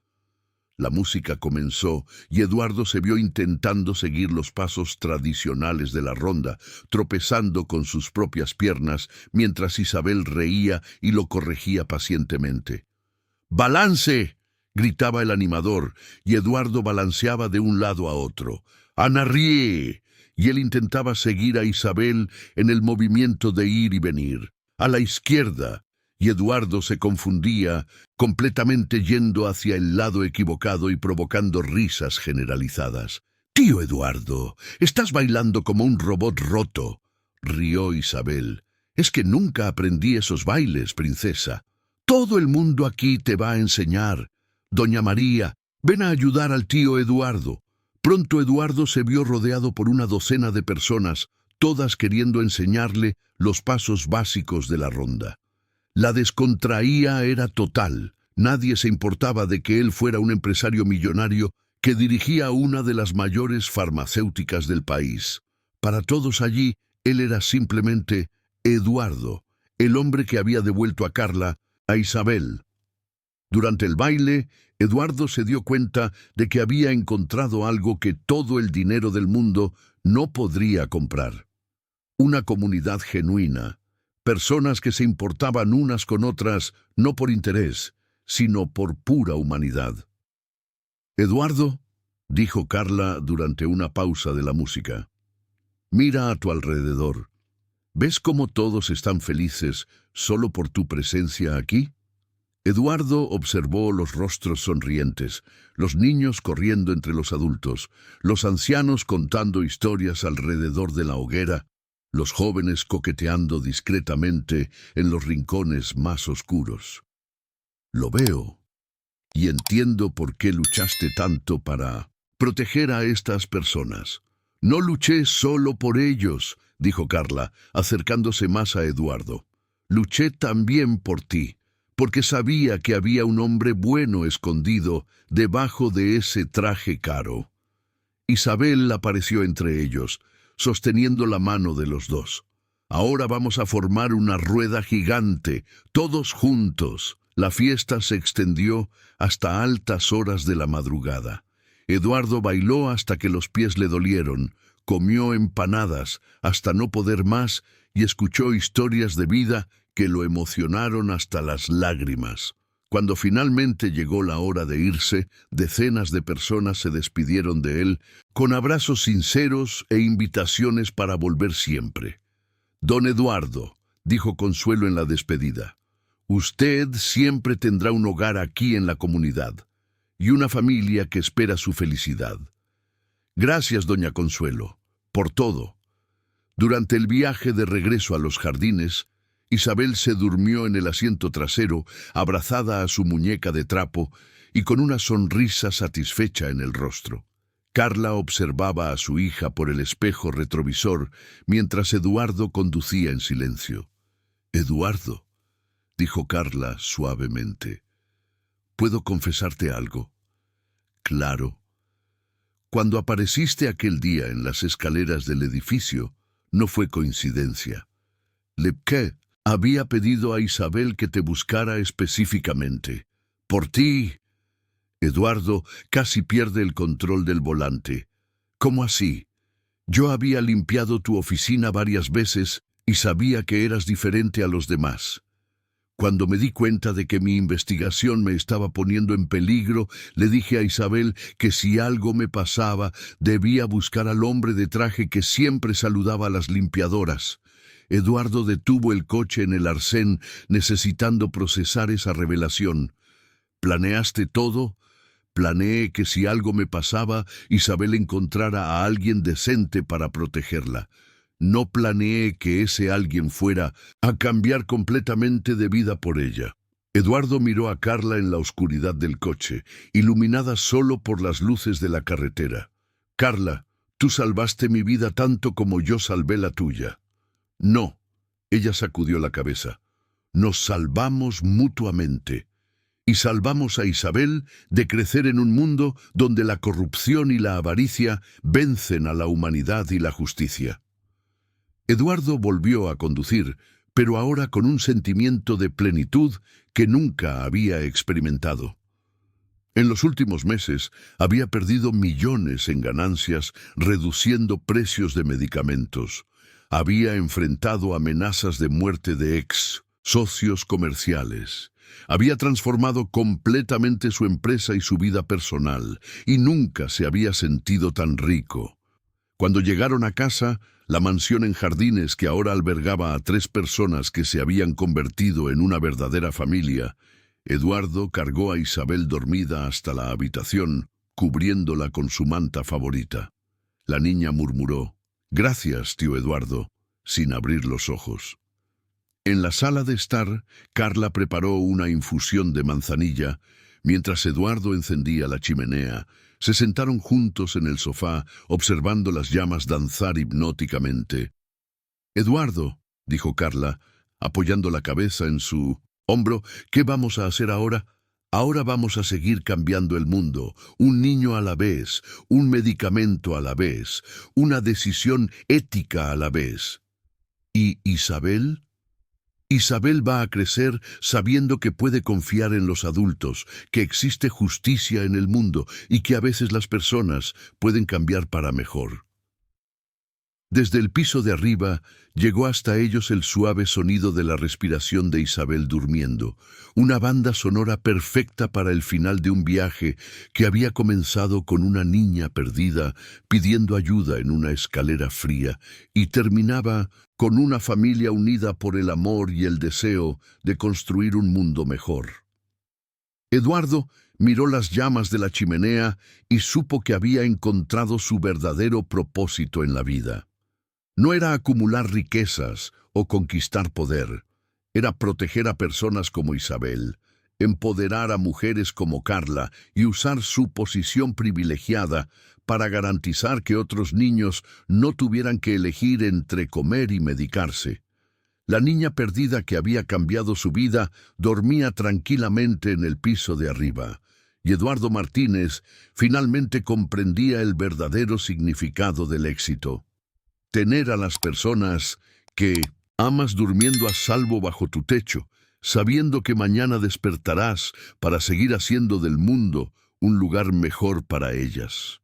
La música comenzó y Eduardo se vio intentando seguir los pasos tradicionales de la ronda, tropezando con sus propias piernas mientras Isabel reía y lo corregía pacientemente. «¡Balance!», gritaba el animador, y Eduardo balanceaba de un lado a otro. «¡En arrière!», y él intentaba seguir a Isabel en el movimiento de ir y venir. «A la izquierda», y Eduardo se confundía, completamente yendo hacia el lado equivocado y provocando risas generalizadas. «Tío Eduardo, estás bailando como un robot roto», rió Isabel. «Es que nunca aprendí esos bailes, princesa. Todo el mundo aquí te va a enseñar. Doña María, ven a ayudar al tío Eduardo». Pronto Eduardo se vio rodeado por una docena de personas, todas queriendo enseñarle los pasos básicos de la ronda. La descontraía era total. Nadie se importaba de que él fuera un empresario millonario que dirigía una de las mayores farmacéuticas del país. Para todos allí, él era simplemente Eduardo, el hombre que había devuelto a Carla, a Isabel. Durante el baile, Eduardo se dio cuenta de que había encontrado algo que todo el dinero del mundo no podría comprar. Una comunidad genuina. Personas que se importaban unas con otras, no por interés, sino por pura humanidad. «Eduardo», dijo Carla durante una pausa de la música, «mira a tu alrededor. ¿Ves cómo todos están felices solo por tu presencia aquí?» Eduardo observó los rostros sonrientes, los niños corriendo entre los adultos, los ancianos contando historias alrededor de la hoguera, los jóvenes coqueteando discretamente en los rincones más oscuros. «Lo veo, y entiendo por qué luchaste tanto para proteger a estas personas». «No luché solo por ellos», dijo Carla, acercándose más a Eduardo. «Luché también por ti, porque sabía que había un hombre bueno escondido debajo de ese traje caro». Isabel apareció entre ellos, sosteniendo la mano de los dos. «Ahora vamos a formar una rueda gigante, todos juntos». La fiesta se extendió hasta altas horas de la madrugada. Eduardo bailó hasta que los pies le dolieron, comió empanadas hasta no poder más y escuchó historias de vida que lo emocionaron hasta las lágrimas. Cuando finalmente llegó la hora de irse, decenas de personas se despidieron de él con abrazos sinceros e invitaciones para volver siempre. «Don Eduardo», dijo Consuelo en la despedida, «usted siempre tendrá un hogar aquí en la comunidad y una familia que espera su felicidad. Gracias, doña Consuelo, por todo». Durante el viaje de regreso a los jardines, Isabel se durmió en el asiento trasero, abrazada a su muñeca de trapo y con una sonrisa satisfecha en el rostro. Carla observaba a su hija por el espejo retrovisor mientras Eduardo conducía en silencio. «Eduardo», dijo Carla suavemente, «¿puedo confesarte algo?» «Claro. Cuando apareciste aquel día en las escaleras del edificio, no fue coincidencia. Lepke había pedido a Isabel que te buscara específicamente. Por ti». Eduardo casi pierde el control del volante. «¿Cómo así? Yo había limpiado tu oficina varias veces y sabía que eras diferente a los demás. Cuando me di cuenta de que mi investigación me estaba poniendo en peligro, le dije a Isabel que si algo me pasaba, debía buscar al hombre de traje que siempre saludaba a las limpiadoras. Eduardo detuvo el coche en el arcén, necesitando procesar esa revelación. ¿Planeaste todo? Planeé que si algo me pasaba, Isabel encontrara a alguien decente para protegerla. No planeé que ese alguien fuera a cambiar completamente de vida por ella». Eduardo miró a Carla en la oscuridad del coche, iluminada solo por las luces de la carretera. «Carla, tú salvaste mi vida tanto como yo salvé la tuya». «No», ella sacudió la cabeza. «Nos salvamos mutuamente. Y salvamos a Isabel de crecer en un mundo donde la corrupción y la avaricia vencen a la humanidad y la justicia». Eduardo volvió a conducir, pero ahora con un sentimiento de plenitud que nunca había experimentado. En los últimos meses había perdido millones en ganancias reduciendo precios de medicamentos. Había enfrentado amenazas de muerte de socios comerciales. Había transformado completamente su empresa y su vida personal, y nunca se había sentido tan rico. Cuando llegaron a casa, la mansión en Jardines, que ahora albergaba a 3 personas que se habían convertido en una verdadera familia, Eduardo cargó a Isabel dormida hasta la habitación, cubriéndola con su manta favorita. La niña murmuró, «Gracias, tío Eduardo», sin abrir los ojos. En la sala de estar, Carla preparó una infusión de manzanilla. Mientras Eduardo encendía la chimenea, se sentaron juntos en el sofá, observando las llamas danzar hipnóticamente. «Eduardo», dijo Carla, apoyando la cabeza en su hombro, «¿qué vamos a hacer ahora? Ahora vamos a seguir cambiando el mundo, un niño a la vez, un medicamento a la vez, una decisión ética a la vez». «¿Y Isabel?» Isabel va a crecer sabiendo que puede confiar en los adultos, que existe justicia en el mundo y que a veces las personas pueden cambiar para mejor. Desde el piso de arriba llegó hasta ellos el suave sonido de la respiración de Isabel durmiendo, una banda sonora perfecta para el final de un viaje que había comenzado con una niña perdida pidiendo ayuda en una escalera fría y terminaba con una familia unida por el amor y el deseo de construir un mundo mejor. Eduardo miró las llamas de la chimenea y supo que había encontrado su verdadero propósito en la vida. No era acumular riquezas o conquistar poder, era proteger a personas como Isabel, empoderar a mujeres como Carla y usar su posición privilegiada para garantizar que otros niños no tuvieran que elegir entre comer y medicarse. La niña perdida que había cambiado su vida dormía tranquilamente en el piso de arriba, y Eduardo Martínez finalmente comprendía el verdadero significado del éxito. Tener a las personas que amas durmiendo a salvo bajo tu techo, sabiendo que mañana despertarás para seguir haciendo del mundo un lugar mejor para ellas.